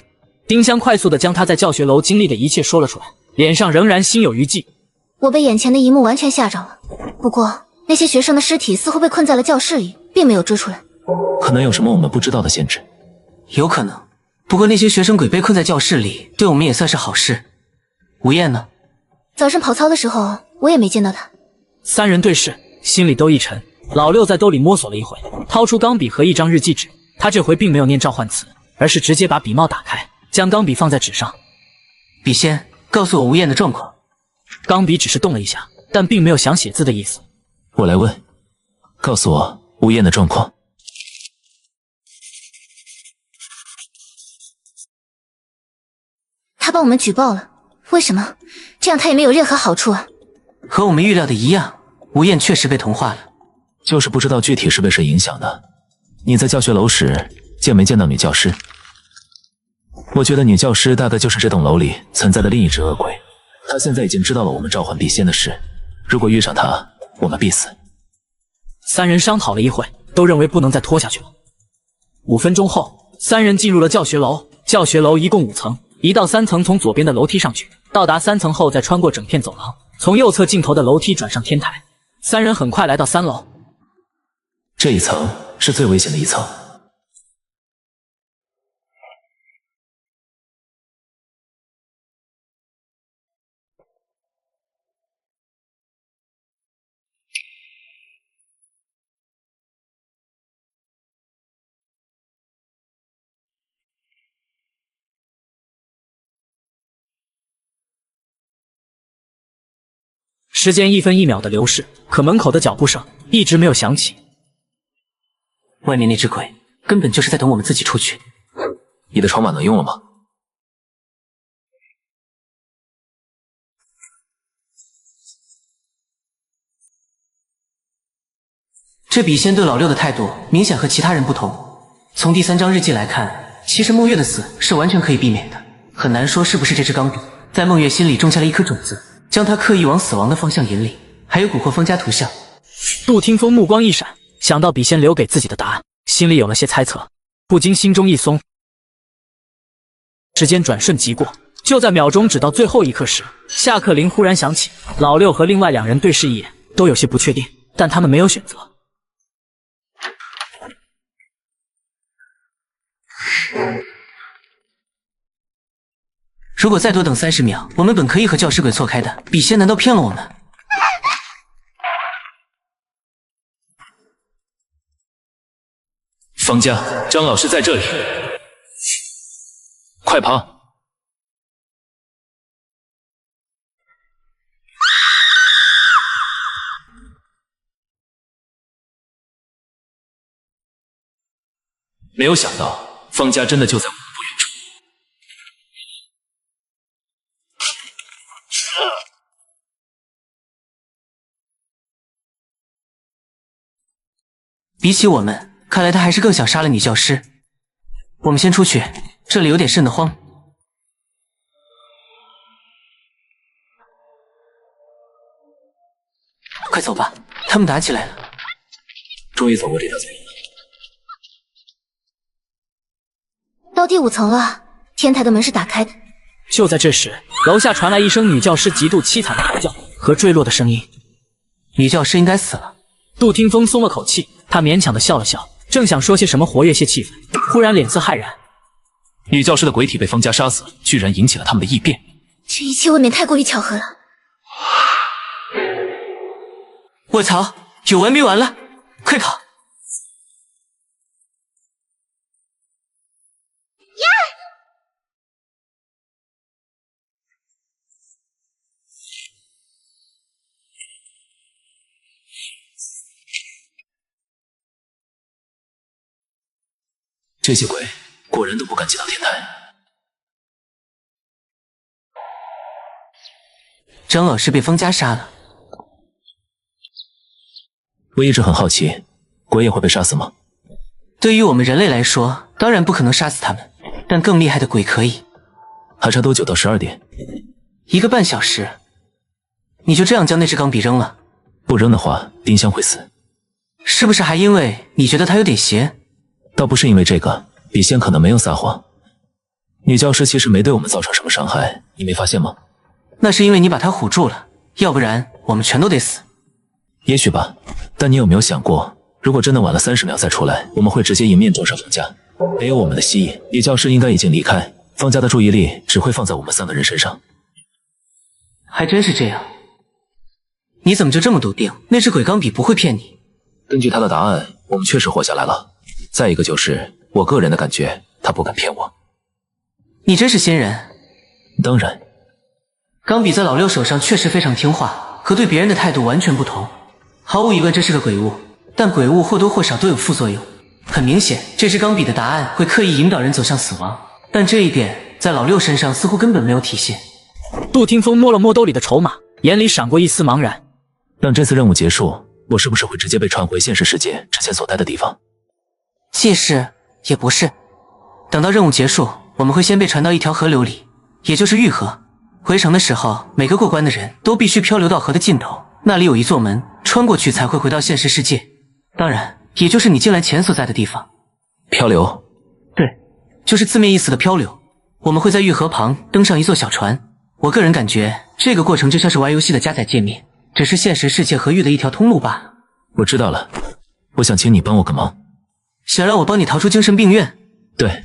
[SPEAKER 2] 丁香快速地将他在教学楼经历的一切说了出来，脸上仍然心有余悸。
[SPEAKER 9] 我被眼前的一幕完全吓着了，不过那些学生的尸体似乎被困在了教室里，并没有追出来。
[SPEAKER 3] 可能有什么我们不知道的限制。
[SPEAKER 10] 有可能，不过那些学生鬼被困在教室里，对我们也算是好事。吴燕呢？
[SPEAKER 9] 早上跑操的时候，我也没见到他。
[SPEAKER 2] 3人对视，心里都一沉。老六在兜里摸索了一会，掏出钢笔和一张日记纸。他这回并没有念召唤词，而是直接把笔帽打开，将钢笔放在纸上。
[SPEAKER 10] 笔仙，告诉我吴燕的状况。
[SPEAKER 2] 钢笔只是动了一下，但并没有想写字的意思。
[SPEAKER 3] 我来问，告诉我吴燕的状况。
[SPEAKER 9] 他帮我们举报了，为什么？这样他也没有任何好处啊。
[SPEAKER 10] 和我们预料的一样，吴燕确实被同化了。
[SPEAKER 3] 就是不知道具体是被谁影响的。你在教学楼时见没见到女教师？我觉得女教师大概就是这栋楼里存在的另一只恶鬼。她现在已经知道了我们召唤笔仙的事，如果遇上她，我们必死。
[SPEAKER 2] 3人商讨了一会，都认为不能再拖下去了。5分钟后，3人进入了教学楼。教学楼一共5层，1到3层从左边的楼梯上去，到达3层后再穿过整片走廊，从右侧尽头的楼梯转上天台。3人很快来到3楼。
[SPEAKER 3] 这一层是最危险的一层。
[SPEAKER 2] 时间1分1秒的流逝，可门口的脚步声一直没有响起。
[SPEAKER 10] 外面那只鬼根本就是在等我们自己出去。
[SPEAKER 3] 你的筹码能用了吗？
[SPEAKER 10] 这笔仙对老六的态度明显和其他人不同。从第3章日记来看，其实梦月的死是完全可以避免的，很难说是不是这支钢笔在梦月心里种下了一颗种子，将他刻意往死亡的方向引领，还有蛊惑方家图像。
[SPEAKER 2] 杜听风目光一闪，想到笔仙留给自己的答案，心里有了些猜测，不禁心中一松。时间转瞬即过，就在秒钟只到最后一刻时，下课铃忽然响起。老六和另外2人对视一眼，都有些不确定，但他们没有选择。
[SPEAKER 10] 如果再多等30秒，我们本可以和教师鬼错开的，笔仙难道骗了我们？
[SPEAKER 3] 方家，张老师在这里，快爬！没有想到，方家真的就在我们不远处。
[SPEAKER 10] 比起我们，看来他还是更想杀了女教师。我们先出去，这里有点瘆得慌。快走吧，他们打起来了。
[SPEAKER 3] 终于走过这条走廊。
[SPEAKER 9] 到第5层了，天台的门是打开的。
[SPEAKER 2] 就在这时，楼下传来一声女教师极度凄惨的嚎叫和坠落的声音。
[SPEAKER 10] 女教师应该死了。
[SPEAKER 2] 杜听风松了口气，他勉强的笑了笑，正想说些什么活跃些气氛，忽然脸色骇然。
[SPEAKER 3] 女教师的鬼体被方家杀死，居然引起了他们的异变。
[SPEAKER 9] 这一切未免太过于巧合了。
[SPEAKER 10] 卧槽，有完没完了？快跑！
[SPEAKER 3] 这些鬼果然都不敢进到天台。
[SPEAKER 10] 张老师被方家杀了。
[SPEAKER 3] 我一直很好奇，鬼也会被杀死吗？
[SPEAKER 10] 对于我们人类来说，当然不可能杀死他们，但更厉害的鬼可以。
[SPEAKER 3] 还差多久到12点
[SPEAKER 10] ？1个半小时。你就这样将那只钢笔扔了？
[SPEAKER 3] 不扔的话，丁香会死。
[SPEAKER 10] 是不是还因为你觉得他有点邪？
[SPEAKER 3] 倒不是因为这个，笔仙可能没有撒谎。女教师其实没对我们造成什么伤害，你没发现吗？
[SPEAKER 10] 那是因为你把她唬住了，要不然我们全都得死。
[SPEAKER 3] 也许吧，但你有没有想过，如果真的晚了30秒再出来，我们会直接迎面撞上方家。没有我们的吸引，女教师应该已经离开，方家的注意力只会放在我们3个人身上。
[SPEAKER 10] 还真是这样。你怎么就这么笃定那只鬼钢笔不会骗你？
[SPEAKER 3] 根据他的答案，我们确实活下来了。再一个就是我个人的感觉，他不敢骗我。
[SPEAKER 10] 你真是仙人。
[SPEAKER 3] 当然，
[SPEAKER 10] 钢笔在老六手上确实非常听话，和对别人的态度完全不同。毫无疑问这是个鬼物，但鬼物或多或少都有副作用。很明显，这支钢笔的答案会刻意引导人走向死亡，但这一点在老六身上似乎根本没有体现。
[SPEAKER 2] 杜听风摸了摸兜里的筹码，眼里闪过一丝茫然。
[SPEAKER 3] 等这次任务结束，我是不是会直接被传回现实世界之前所待的地方？
[SPEAKER 10] 届时也不是，等到任务结束，我们会先被传到一条河流里，也就是玉河。回城的时候，每个过关的人都必须漂流到河的尽头，那里有一座门，穿过去才会回到现实世界。当然，也就是你进来前所在的地方。
[SPEAKER 3] 漂流？
[SPEAKER 10] 对，就是字面意思的漂流。我们会在玉河旁登上一座小船。我个人感觉，这个过程就像是玩游戏的加载界面，只是现实世界和玉的一条通路罢了。
[SPEAKER 3] 我知道了，我想请你帮我个忙。
[SPEAKER 10] 想让我帮你逃出精神病院？
[SPEAKER 3] 对，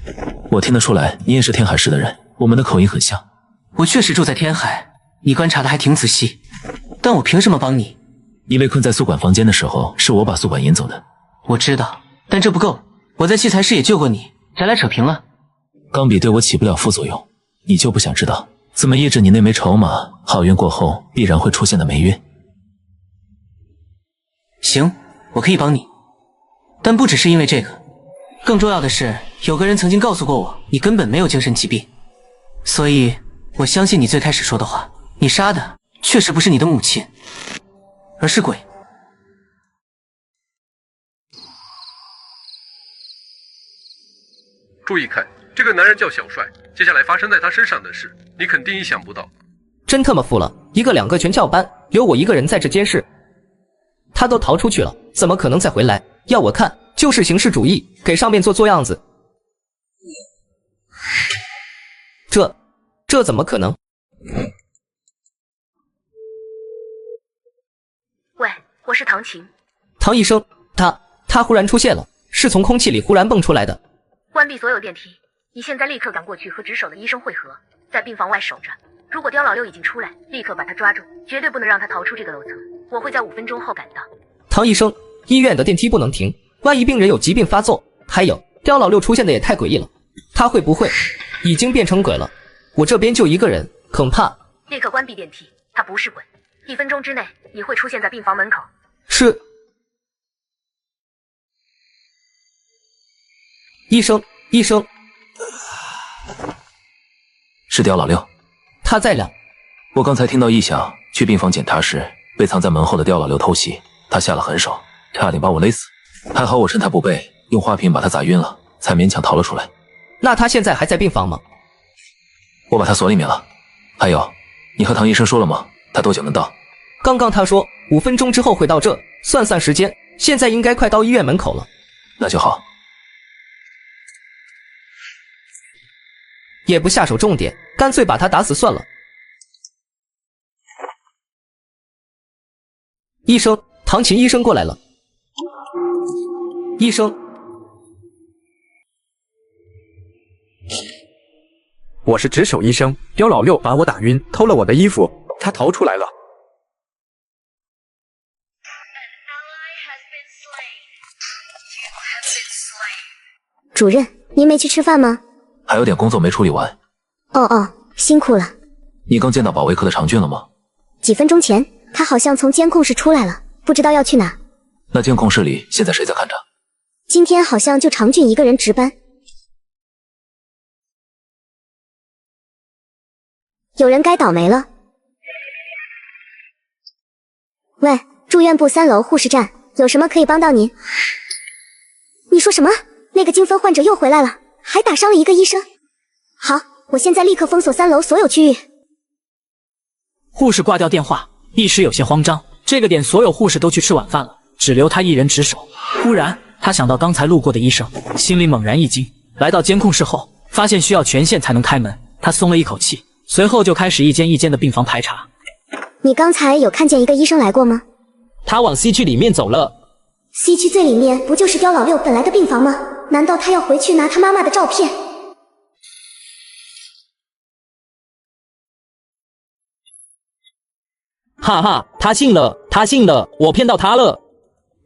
[SPEAKER 3] 我听得出来你也是天海市的人，我们的口音很像。
[SPEAKER 10] 我确实住在天海，你观察的还挺仔细，但我凭什么帮你？
[SPEAKER 3] 你被困在宿管房间的时候，是我把宿管引走的。
[SPEAKER 10] 我知道，但这不够，我在器材室也救过你，咱俩扯平了。
[SPEAKER 3] 钢笔对我起不了副作用，你就不想知道怎么抑制你那枚筹码，好运过后必然会出现的霉运？
[SPEAKER 10] 行，我可以帮你，但不只是因为这个，更重要的是，有个人曾经告诉过我，你根本没有精神疾病，所以我相信你最开始说的话，你杀的确实不是你的母亲，而是鬼。
[SPEAKER 15] 注意看，这个男人叫小帅，接下来发生在他身上的事，你肯定意想不到。
[SPEAKER 16] 真他妈服了，一个两个全叫班，有我一个人在这监视。他都逃出去了，怎么可能再回来？要我看，就是形式主义，给上面做样子。这怎么可能？
[SPEAKER 1] 喂，我是唐晴。
[SPEAKER 16] 唐医生，他忽然出现了，是从空气里忽然蹦出来的。
[SPEAKER 1] 关闭所有电梯，你现在立刻赶过去和值守的医生会合，在病房外守着。如果刁老六已经出来，立刻把他抓住，绝对不能让他逃出这个楼层。我会在5分钟后赶到。
[SPEAKER 16] 唐医生，医院的电梯不能停，万一病人有疾病发作，还有刁老六出现的也太诡异了，他会不会已经变成鬼了？我这边就一个人，恐怕……
[SPEAKER 1] 立刻关闭电梯，他不是鬼，1分钟之内你会出现在病房门口。
[SPEAKER 16] 是。医生，医生，
[SPEAKER 3] 是刁老六，
[SPEAKER 16] 他在了。
[SPEAKER 3] 我刚才听到异响，去病房检查时，被藏在门后的刁老六偷袭，他下了狠手，差点把我勒死。还好我趁他不备，用花瓶把他砸晕了，才勉强逃了出来。
[SPEAKER 16] 那他现在还在病房吗？
[SPEAKER 3] 我把他锁里面了。还有，你和唐医生说了吗？他多久能到？
[SPEAKER 16] 刚刚他说5分钟之后会到这，算时间，现在应该快到医院门口了。
[SPEAKER 3] 那就好。
[SPEAKER 16] 也不下手重点，干脆把他打死算了。医生，唐琴医生过来了。医生，
[SPEAKER 17] 我是值守医生，刁老六把我打晕，偷了我的衣服，他逃出来了。
[SPEAKER 9] 主任，您没去吃饭吗？
[SPEAKER 3] 还有点工作没处理完。
[SPEAKER 9] 哦，辛苦了。
[SPEAKER 3] 你刚见到保卫科的常俊了吗？
[SPEAKER 9] 几分钟前，他好像从监控室出来了，不知道要去哪。
[SPEAKER 3] 那监控室里现在谁在看着？
[SPEAKER 9] 今天好像就常俊一个人值班。有人该倒霉了。喂，住院部3楼护士站，有什么可以帮到您？你说什么？那个精分患者又回来了，还打伤了一个医生。好，我现在立刻封锁3楼所有区域。
[SPEAKER 2] 护士挂掉电话，一时有些慌张。这个点所有护士都去吃晚饭了，只留他一人值守。忽然，他想到刚才路过的医生，心里猛然一惊。来到监控室后，发现需要权限才能开门，他松了一口气，随后就开始一间一间的病房排查。
[SPEAKER 9] 你刚才有看见一个医生来过吗？
[SPEAKER 14] 他往西区里面走了。
[SPEAKER 9] 西区最里面不就是刁老六本来的病房吗？难道他要回去拿他妈妈的照片？
[SPEAKER 14] 哈哈，他信了，我骗到他了。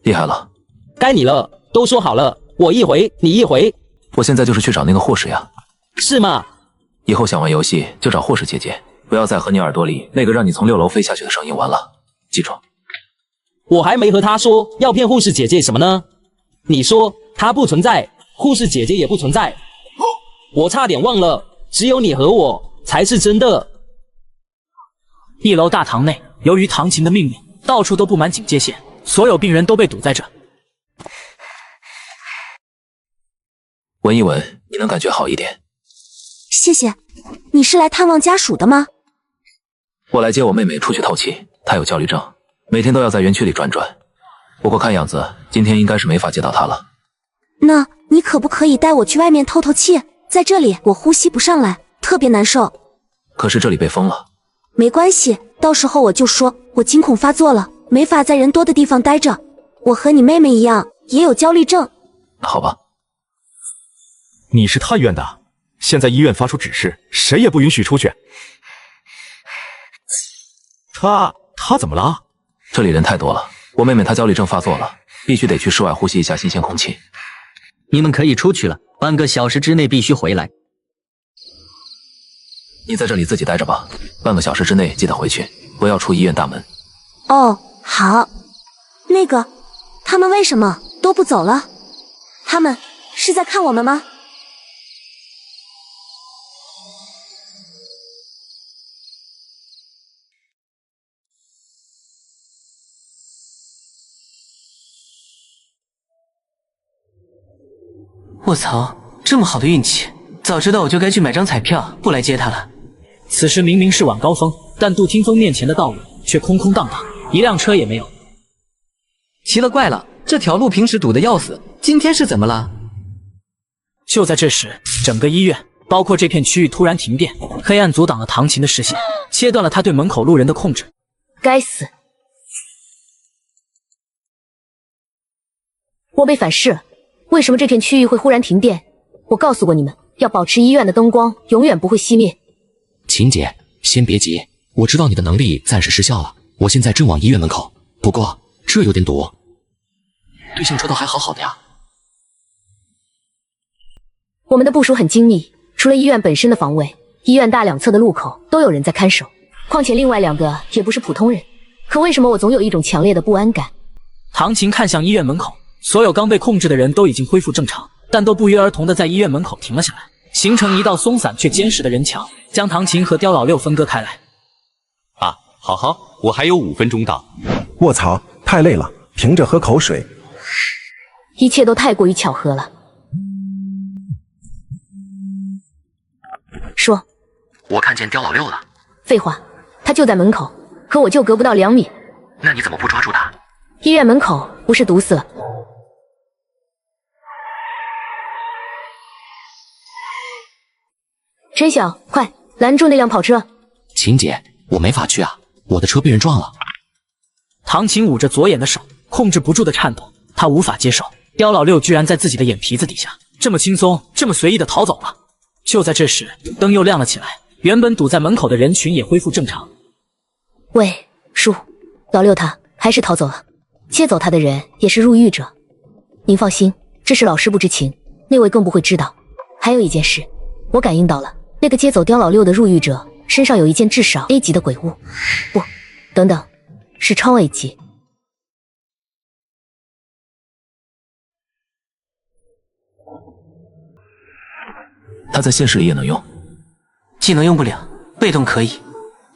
[SPEAKER 3] 厉害了，
[SPEAKER 14] 该你了，都说好了，我一回你一回。
[SPEAKER 3] 我现在就是去找那个护士呀。
[SPEAKER 14] 是吗？
[SPEAKER 3] 以后想玩游戏就找护士姐姐，不要再和你耳朵里那个让你从6楼飞下去的声音玩了，记住。
[SPEAKER 14] 我还没和他说要骗护士姐姐什么呢？你说他不存在，护士姐姐也不存在，我差点忘了，只有你和我才是真的。
[SPEAKER 2] 1楼大堂内，由于唐琴的命令，到处都布满警戒线，所有病人都被堵在这。
[SPEAKER 3] 闻一闻，你能感觉好一点。
[SPEAKER 13] 谢谢。你是来探望家属的吗？
[SPEAKER 3] 我来接我妹妹出去透气，她有焦虑症，每天都要在园区里转转。不过看样子今天应该是没法接到她了。
[SPEAKER 13] 那你可不可以带我去外面透透气？在这里我呼吸不上来，特别难受。
[SPEAKER 3] 可是这里被封了。
[SPEAKER 13] 没关系，到时候我就说我惊恐发作了，没法在人多的地方待着。我和你妹妹一样，也有焦虑症。
[SPEAKER 3] 好吧。
[SPEAKER 17] 你是太院的，现在医院发出指示，谁也不允许出去。他怎么了？
[SPEAKER 3] 这里人太多了，我妹妹她焦虑症发作了，必须得去室外呼吸一下新鲜空气。
[SPEAKER 18] 你们可以出去了，半个小时之内必须回来。
[SPEAKER 3] 你在这里自己待着吧，半个小时之内记得回去，不要出医院大门。
[SPEAKER 13] 哦，好。那个，他们为什么都不走了？他们是在看我们吗？
[SPEAKER 10] 我操，这么好的运气，早知道我就该去买张彩票，不来接他了。
[SPEAKER 2] 此时明明是晚高峰，但杜听风面前的道路却空空荡荡，一辆车也没有。
[SPEAKER 16] 奇了怪了，这条路平时堵得要死，今天是怎么了？
[SPEAKER 2] 就在这时，整个医院，包括这片区域突然停电，黑暗阻挡了唐琴的视线，切断了他对门口路人的控制。该死！我被反噬了。为什么这片区域会忽然停电？我告诉过你们，要保持医院的灯光永远不会熄灭。
[SPEAKER 19] 秦姐，先别急，我知道你的能力暂时失效了，我现在正往医院门口，不过这有点堵。对向车道还好好的呀。
[SPEAKER 1] 我们的部署很精密，除了医院本身的防卫，医院大两侧的路口都有人在看守。况且另外2个也不是普通人，可为什么我总有一种强烈的不安感？
[SPEAKER 2] 唐琴看向医院门口，所有刚被控制的人都已经恢复正常，但都不约而同的在医院门口停了下来，形成一道松散却坚实的人墙，将唐琴和刁老六分割开来。
[SPEAKER 20] 啊，好，我还有5分钟到。
[SPEAKER 6] 卧槽，太累了，停着喝口水。
[SPEAKER 1] 一切都太过于巧合了。说，
[SPEAKER 5] 我看见刁老六了。
[SPEAKER 1] 废话，他就在门口，可我就隔不到2米。
[SPEAKER 5] 那你怎么不抓住他？
[SPEAKER 1] 医院门口不是堵死了？陈晓，快拦住那辆跑车！
[SPEAKER 19] 琴姐，我没法去啊，我的车被人撞了。
[SPEAKER 2] 唐琴捂着左眼的手控制不住的颤抖，他无法接受刁老六居然在自己的眼皮子底下这么轻松、这么随意的逃走了。就在这时，灯又亮了起来，原本堵在门口的人群也恢复正常。
[SPEAKER 1] 喂，叔，老六他还是逃走了，接走他的人也是入狱者。您放心，这事老师不知情，那位更不会知道。还有一件事，我感应到了，那个接走刁老六的入狱者身上有一件至少 A 级的鬼物，不，等等，是超 A 级。
[SPEAKER 3] 他在现实里也能用，
[SPEAKER 10] 技能用不了，被动可以。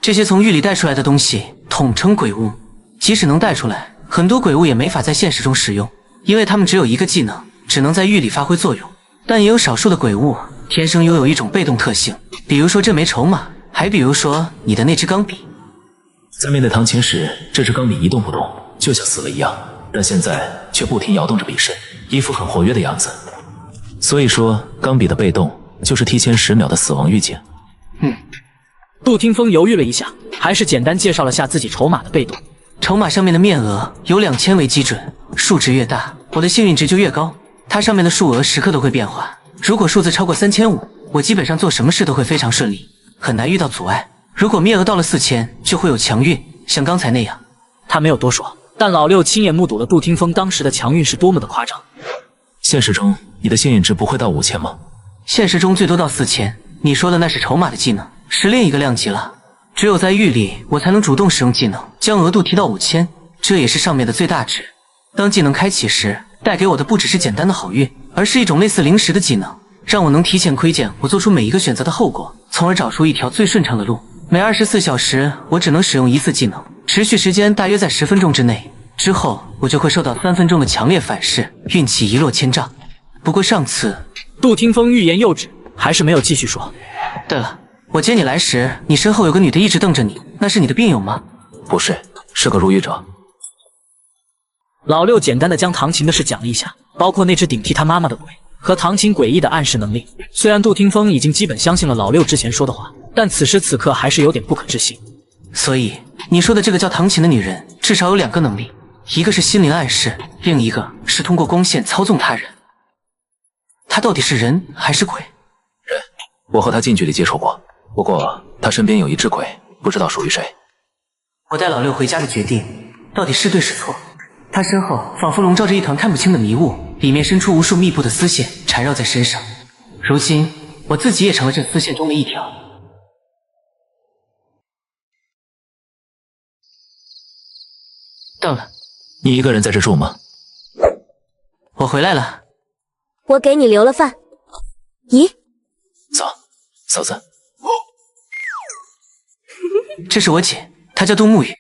[SPEAKER 10] 这些从狱里带出来的东西统称鬼物，即使能带出来，很多鬼物也没法在现实中使用，因为它们只有一个技能，只能在狱里发挥作用。但也有少数的鬼物天生拥有一种被动特性，比如说这枚筹码，还比如说你的那支钢笔。
[SPEAKER 3] 在面对唐琴时，这支钢笔一动不动，就像死了一样，但现在却不停摇动着笔身，一副很活跃的样子。所以说，钢笔的被动就是提前10秒的死亡预警。
[SPEAKER 2] 杜听风犹豫了一下，还是简单介绍了下自己筹码的被动。
[SPEAKER 10] 筹码上面的面额由2000为基准，数值越大，我的幸运值就越高。它上面的数额时刻都会变化，如果数字超过3500，我基本上做什么事都会非常顺利，很难遇到阻碍。如果面额到了4000，就会有强运，像刚才那样。
[SPEAKER 2] 他没有多说，但老六亲眼目睹了杜听风当时的强运是多么的夸张。
[SPEAKER 3] 现实中，你的幸运值不会到5000吗？
[SPEAKER 10] 现实中最多到4000，你说的那是筹码的技能，是另一个量级了。只有在狱里，我才能主动使用技能，将额度提到5000，这也是上面的最大值。当技能开启时，带给我的不只是简单的好运，而是一种类似灵石的技能，让我能提前窥见我做出每一个选择的后果，从而找出一条最顺畅的路。每24小时，我只能使用1次技能，持续时间大约在10分钟之内，之后我就会受到3分钟的强烈反噬，运气一落千丈。不过上次，
[SPEAKER 2] 杜听风欲言又止，还是没有继续说。
[SPEAKER 10] 对了，我接你来时，你身后有个女的一直瞪着你，那是你的病友吗？
[SPEAKER 3] 不是，是个入狱者。
[SPEAKER 2] 老六简单的将唐琴的事讲了一下，包括那只顶替他妈妈的鬼和唐琴诡异的暗示能力。虽然杜听风已经基本相信了老六之前说的话，但此时此刻还是有点不可置信。
[SPEAKER 10] 所以你说的这个叫唐琴的女人，至少有2个能力，一个是心灵暗示，另一个是通过光线操纵他人。她到底是人还是鬼？
[SPEAKER 3] 人，我和她近距离接触过，不过她身边有一只鬼，不知道属于谁。
[SPEAKER 10] 我带老六回家的决定，到底是对是错？他身后仿佛笼罩着一团看不清的迷雾，里面伸出无数密布的丝线，缠绕在身上。如今我自己也成了这丝线中的一条。到了。
[SPEAKER 3] 你一个人在这住吗？
[SPEAKER 10] 我回来了。
[SPEAKER 7] 我给你留了饭。咦？
[SPEAKER 3] 走，嫂子。
[SPEAKER 10] 这是我姐，她叫杜沐雨。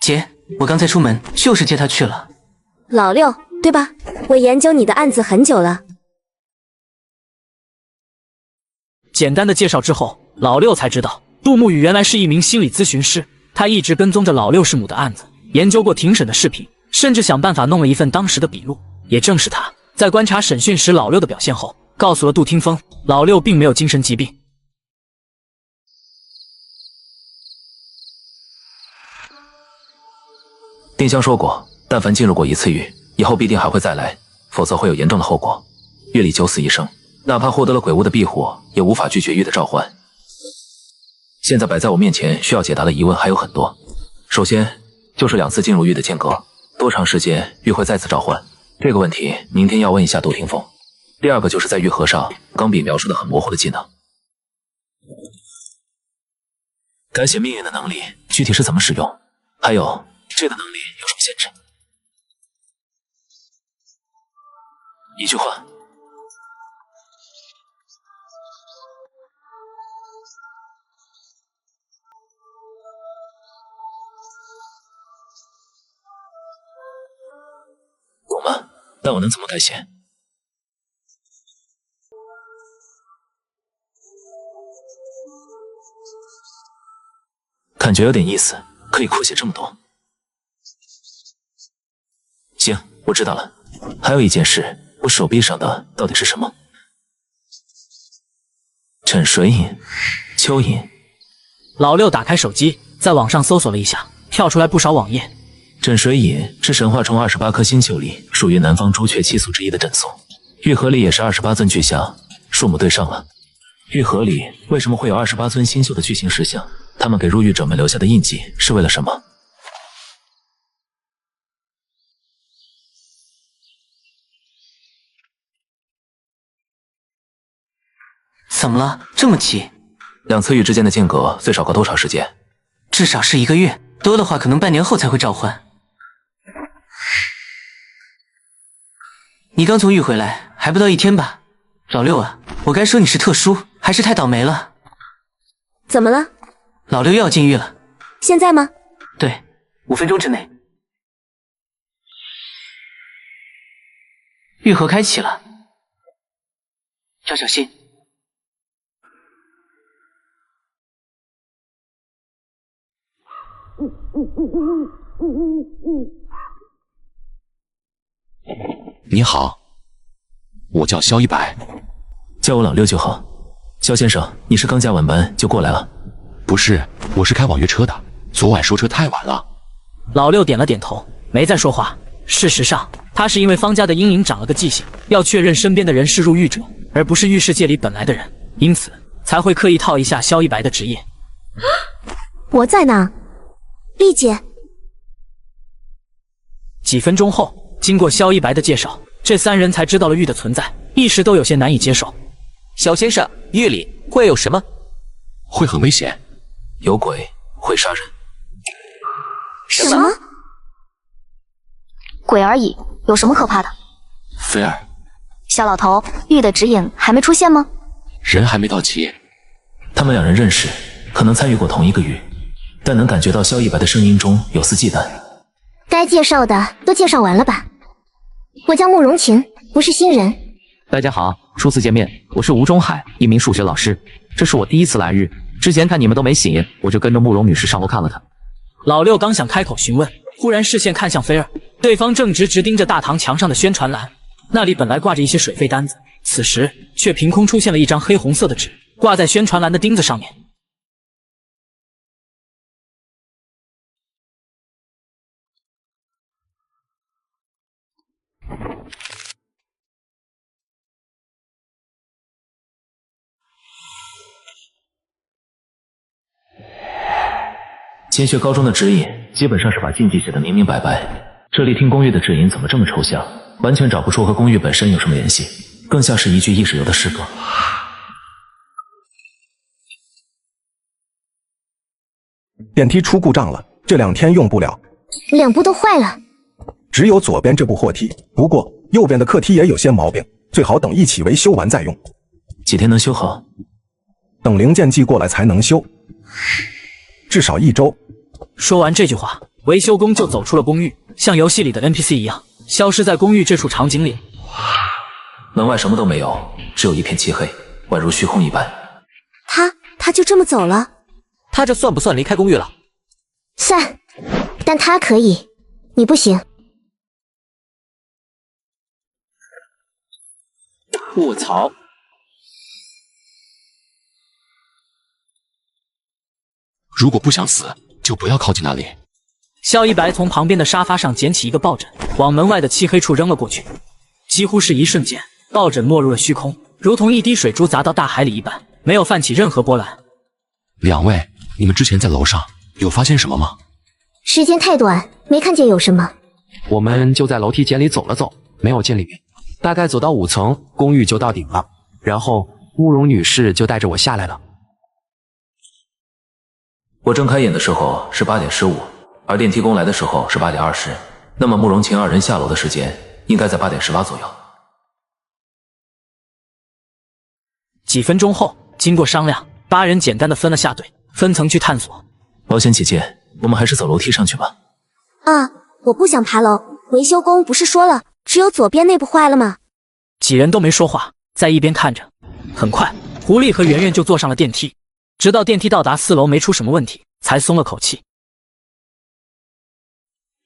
[SPEAKER 10] 姐，我刚才出门就是接她去了。
[SPEAKER 7] 老六，对吧？我研究你的案子很久了。
[SPEAKER 2] 简单的介绍之后，老六才知道杜沐雨原来是一名心理咨询师，他一直跟踪着老六弑母的案子，研究过庭审的视频，甚至想办法弄了一份当时的笔录。也正是他在观察审讯时老六的表现后，告诉了杜听风，老六并没有精神疾病。
[SPEAKER 3] 丁香说过，但凡进入过一次狱，以后必定还会再来，否则会有严重的后果。狱里九死一生，哪怕获得了鬼屋的庇护，也无法拒绝狱的召唤。现在摆在我面前需要解答的疑问还有很多。首先就是2次进入狱的间隔，多长时间狱会再次召唤？这个问题明天要问一下杜听风。第二个就是在狱盒上钢笔描述的很模糊的技能。改写命运的能力具体是怎么使用？还有这个能力有什么限制？一句话。懂吗？但我能怎么改写？感觉有点意思，可以扩写这么多。行，我知道了。还有一件事，我手臂上的到底是什么？枕水饮、蚯蚓。
[SPEAKER 2] 老六打开手机，在网上搜索了一下，跳出来不少网页。
[SPEAKER 3] 枕水饮是神话中28颗星宿里属于南方朱雀7宿之一的枕素，玉盒里也是28尊巨像，数目对上了。玉盒里为什么会有28尊星宿的巨型石像？他们给入狱者们留下的印记是为了什么？
[SPEAKER 10] 怎么了？这么急？
[SPEAKER 3] 两次狱之间的间隔最少隔多少时间？
[SPEAKER 10] 至少是1个月，多的话可能半年后才会召唤。你刚从狱回来，还不到1天吧？老六啊，我该说你是特殊，还是太倒霉了？
[SPEAKER 7] 怎么了？
[SPEAKER 10] 老六又要进狱了。
[SPEAKER 7] 现在吗？
[SPEAKER 10] 对，5分钟之内。狱盒开启了，要小心。
[SPEAKER 19] 你好，我叫萧一白，
[SPEAKER 3] 叫我老六就好。萧先生，你是刚加晚班就过来了？
[SPEAKER 19] 不是，我是开网约车的，昨晚收车太晚了。
[SPEAKER 2] 老六点了点头，没再说话。事实上，他是因为方家的阴影长了个记性，要确认身边的人是入狱者，而不是狱世界里本来的人，因此才会刻意套一下萧一白的职业。
[SPEAKER 7] 我在呢，丽姐。
[SPEAKER 2] 几分钟后，经过萧一白的介绍，这3人才知道了狱的存在，一时都有些难以接受。
[SPEAKER 16] 萧先生，狱里会有什么？
[SPEAKER 19] 会很危险，
[SPEAKER 3] 有鬼，会杀人。
[SPEAKER 9] 什么？鬼而已，有什么可怕的？
[SPEAKER 19] 菲儿，
[SPEAKER 9] 小老头，狱的指引还没出现吗？
[SPEAKER 19] 人还没到齐。
[SPEAKER 3] 他们2人认识，可能参与过同一个狱，但能感觉到萧一白的声音中有丝忌惮。
[SPEAKER 9] 该介绍的都介绍完了吧？我叫慕容琴，不是新人。
[SPEAKER 18] 大家好，初次见面，我是吴中海，一名数学老师。这是我第1次来狱，之前看你们都没醒，我就跟着慕容女士上楼看了看。
[SPEAKER 2] 老六刚想开口询问，忽然视线看向菲儿，对方正直盯着大堂墙上的宣传栏，那里本来挂着一些水费单子，此时却凭空出现了一张黑红色的纸，挂在宣传栏的钉子上面。
[SPEAKER 3] 乾学高中的指引基本上是把禁忌写得明明白白，这里听公寓的指引怎么这么抽象，完全找不出和公寓本身有什么联系，更像是一句意识流的诗歌。
[SPEAKER 6] 电梯出故障了，这2天用不了。
[SPEAKER 9] 2部都坏了，
[SPEAKER 6] 只有左边这部货梯，不过右边的客梯也有些毛病，最好等一起维修完再用。
[SPEAKER 3] 几天能修好？
[SPEAKER 6] 等零件寄过来才能修，至少1周。
[SPEAKER 2] 说完这句话，维修工就走出了公寓，像游戏里的 NPC 一样，消失在公寓这处场景里。
[SPEAKER 3] 门外什么都没有，只有一片漆黑，宛如虚空一般。
[SPEAKER 7] 他就这么走了？
[SPEAKER 16] 他这算不算离开公寓了？
[SPEAKER 9] 算，但他可以，你不行。
[SPEAKER 18] 卧槽！
[SPEAKER 19] 如果不想死，就不要靠近那里。
[SPEAKER 2] 萧一白从旁边的沙发上捡起一个抱枕，往门外的漆黑处扔了过去。几乎是一瞬间，抱枕没入了虚空，如同一滴水珠砸到大海里一般，没有泛起任何波澜。
[SPEAKER 19] 2位，你们之前在楼上有发现什么吗？
[SPEAKER 9] 时间太短，没看见有什么。
[SPEAKER 18] 我们就在楼梯间里走了走，没有见里面。大概走到5层，公寓就到顶了。
[SPEAKER 19] 然后慕容女士就带着我下来了。
[SPEAKER 3] 我睁开眼的时候是8点15，而电梯工来的时候是8点20，那么慕容晴2人下楼的时间应该在8点18左右。
[SPEAKER 2] 几分钟后，经过商量，8人简单的分了下队，分层去探索。
[SPEAKER 3] 保险起见，我们还是走楼梯上去吧。
[SPEAKER 9] 啊，我不想爬楼，维修工不是说了，只有左边那部坏了吗？
[SPEAKER 2] 几人都没说话，在一边看着。很快，狐狸和圆圆就坐上了电梯，直到电梯到达4楼没出什么问题，才松了口气。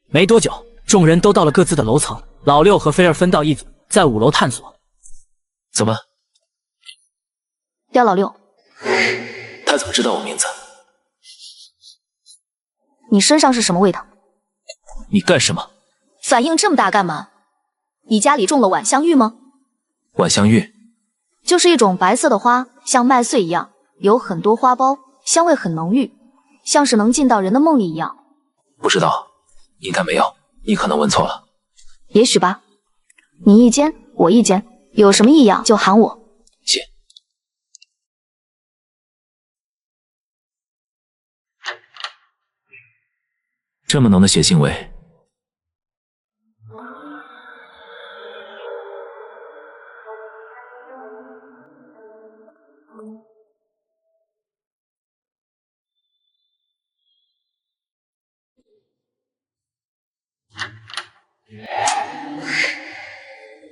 [SPEAKER 2] 没多久，众人都到了各自的楼层，老六和菲儿分到一组，在5楼探索。
[SPEAKER 3] 走吧。
[SPEAKER 1] 刁老六，
[SPEAKER 3] 他怎么知道我名字？
[SPEAKER 1] 你身上是什么味道？
[SPEAKER 3] 你干什么？
[SPEAKER 1] 反应这么大干嘛？你家里种了晚香玉吗？
[SPEAKER 3] 晚香玉
[SPEAKER 1] 就是一种白色的花，像麦穗一样，有很多花苞，香味很浓郁，像是能进到人的梦里一样。
[SPEAKER 3] 不知道，应该没有，你可能闻错了。
[SPEAKER 1] 也许吧。你一间，我一间，有什么异样就喊我。
[SPEAKER 3] 谢。这么浓的血腥味，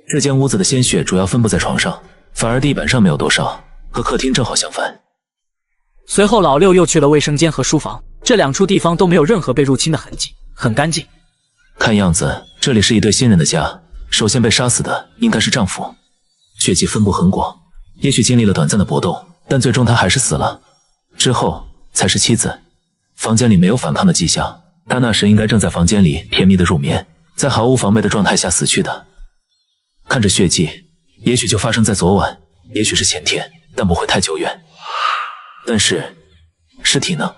[SPEAKER 3] 这间屋子的鲜血主要分布在床上，反而地板上没有多少，和客厅正好相反。
[SPEAKER 2] 随后老六又去了卫生间和书房，这2处地方都没有任何被入侵的痕迹，很干净。
[SPEAKER 3] 看样子这里是一对新人的家，首先被杀死的应该是丈夫，血迹分布很广，也许经历了短暂的搏斗，但最终他还是死了。之后才是妻子，房间里没有反抗的迹象，她那时应该正在房间里甜蜜的入眠，在毫无防备的状态下死去的。看着血迹，也许就发生在昨晚，也许是前天，但不会太久远。但是尸体呢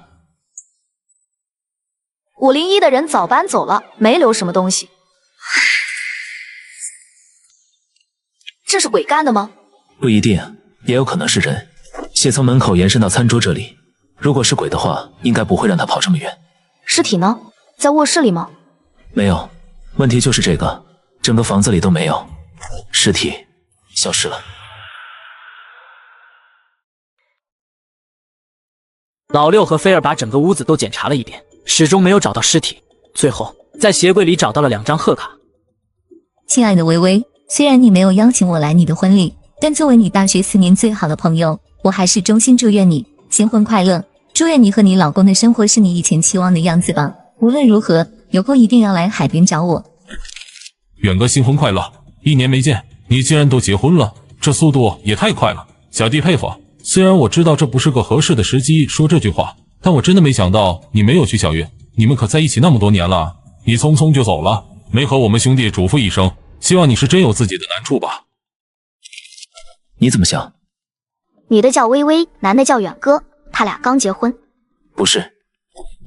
[SPEAKER 1] ？501的人早搬走了，没留什么东西。这是鬼干的吗？
[SPEAKER 3] 不一定，也有可能是人。血从门口延伸到餐桌这里，如果是鬼的话，应该不会让他跑这么远。
[SPEAKER 1] 尸体呢？在卧室里吗？
[SPEAKER 3] 没有，问题就是这个，整个房子里都没有，尸体消失了。
[SPEAKER 2] 老六和菲儿把整个屋子都检查了一遍，始终没有找到尸体。最后，在鞋柜里找到了2张贺卡。
[SPEAKER 21] 亲爱的微微，虽然你没有邀请我来你的婚礼，但作为你大学4年最好的朋友，我还是衷心祝愿你新婚快乐。祝愿你和你老公的生活是你以前期望的样子吧。无论如何，有空一定要来海边找我。
[SPEAKER 11] 远哥新婚快乐！1年没见，你竟然都结婚了，这速度也太快了，小弟佩服。虽然我知道这不是个合适的时机说这句话，但我真的没想到你没有去小月，你们可在一起那么多年了，你匆匆就走了，没和我们兄弟嘱咐一声，希望你是真有自己的难处吧。
[SPEAKER 3] 你怎么想？
[SPEAKER 9] 女的叫微微，男的叫远哥，他俩刚结婚。
[SPEAKER 3] 不是，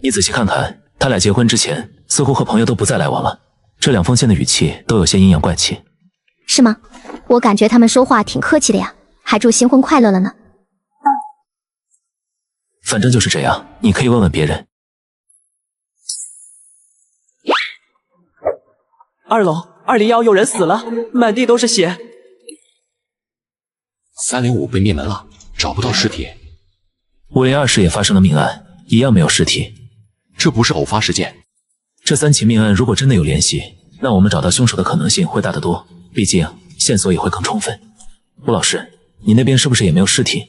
[SPEAKER 3] 你仔细看看，他俩结婚之前似乎和朋友都不再来往了，这2封信的语气都有些阴阳怪气。
[SPEAKER 9] 是吗？我感觉他们说话挺客气的呀，还祝新婚快乐了呢。
[SPEAKER 3] 反正就是这样，你可以问问别人。
[SPEAKER 22] 2楼201有人死了，满地都是血。
[SPEAKER 19] 305被灭门了，找不到尸体。
[SPEAKER 3] 502室也发生了命案，一样没有尸体。
[SPEAKER 19] 这不是偶发事件。
[SPEAKER 3] 这3起命案如果真的有联系，那我们找到凶手的可能性会大得多，毕竟线索也会更充分。吴老师，你那边是不是也没有尸体？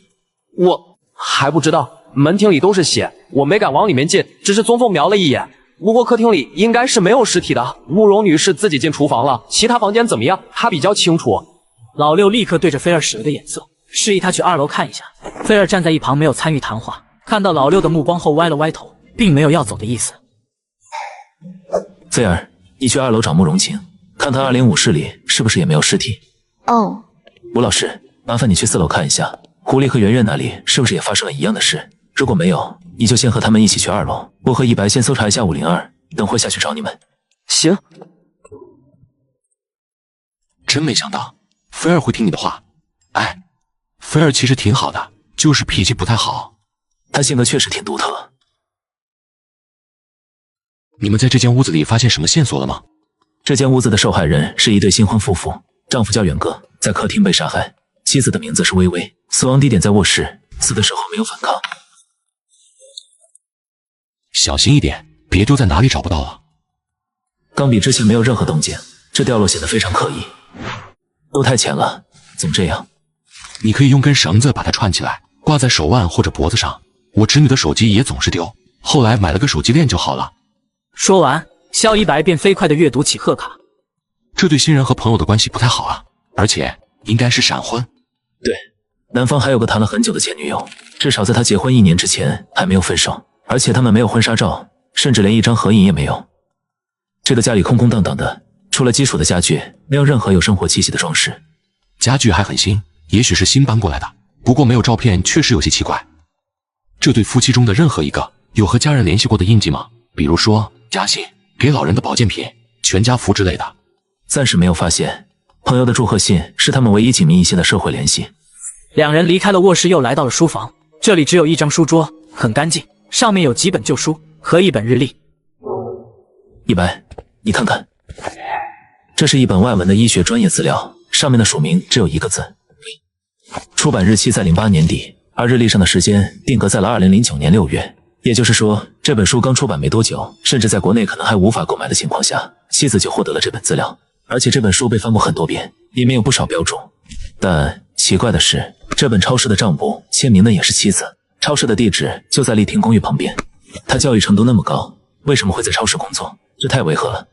[SPEAKER 22] 我还不知道，门厅里都是血，我没敢往里面进，只是匆匆瞄了一眼。不过客厅里应该是没有尸体的，慕容女士自己进厨房了，其他房间怎么样，她比较清楚。
[SPEAKER 2] 老六立刻对着菲儿使了个眼色，示意他去2楼看一下。菲儿站在一旁没有参与谈话，看到老六的目光后歪了歪头，并没有要走的意思。
[SPEAKER 3] 菲儿，你去2楼找慕容晴，看他205室里是不是也没有尸体。
[SPEAKER 1] 哦。
[SPEAKER 3] 吴老师，麻烦你去4楼看一下，狐狸和圆圆那里是不是也发生了一样的事？如果没有，你就先和他们一起去2楼，我和一白先搜查一下502，等会下去找你们。
[SPEAKER 22] 行。
[SPEAKER 19] 真没想到菲儿会听你的话。哎，菲儿其实挺好的，就是脾气不太好。
[SPEAKER 3] 他性格确实挺独特。
[SPEAKER 19] 你们在这间屋子里发现什么线索了吗？
[SPEAKER 3] 这间屋子的受害人是一对新婚夫妇，丈夫叫远哥，在客厅被杀害，妻子的名字是微微，死亡地点在卧室，死的时候没有反抗。
[SPEAKER 19] 小心一点，别丢在哪里找不到了。
[SPEAKER 3] 钢笔之前没有任何动静，这掉落显得非常刻意，都太浅了，怎么这样？
[SPEAKER 19] 你可以用根绳子把它串起来，挂在手腕或者脖子上。我侄女的手机也总是丢，后来买了个手机链就好了。
[SPEAKER 2] 说完，萧一白便飞快地阅读起贺卡。
[SPEAKER 19] 这对新人和朋友的关系不太好啊，而且应该是闪婚。
[SPEAKER 3] 对，男方还有个谈了很久的前女友，至少在他结婚1年之前还没有分手，而且他们没有婚纱照，甚至连一张合影也没有。这个家里空空荡荡的，除了基础的家具，没有任何有生活气息的装饰。
[SPEAKER 19] 家具还很新，也许是新搬过来的，不过没有照片确实有些奇怪。这对夫妻中的任何一个有和家人联系过的印记吗？比如说家信、给老人的保健品、全家福之类的。
[SPEAKER 3] 暂时没有发现。朋友的祝贺信是他们唯一紧密一些的社会联系。
[SPEAKER 2] 两人离开了卧室，又来到了书房。这里只有一张书桌，很干净，上面有几本旧书和一本日历。
[SPEAKER 3] 一白，你看看，这是一本外文的医学专业资料，上面的署名只有一个字，出版日期在08年底，而日历上的时间定格在了2009年6月。也就是说，这本书刚出版没多久，甚至在国内可能还无法购买的情况下，妻子就获得了这本资料。而且这本书被翻过很多遍，里面有不少标注。但奇怪的是，这本超市的账簿签名的也是妻子，超市的地址就在丽亭公寓旁边。他教育程度那么高，为什么会在超市工作？这太违和了。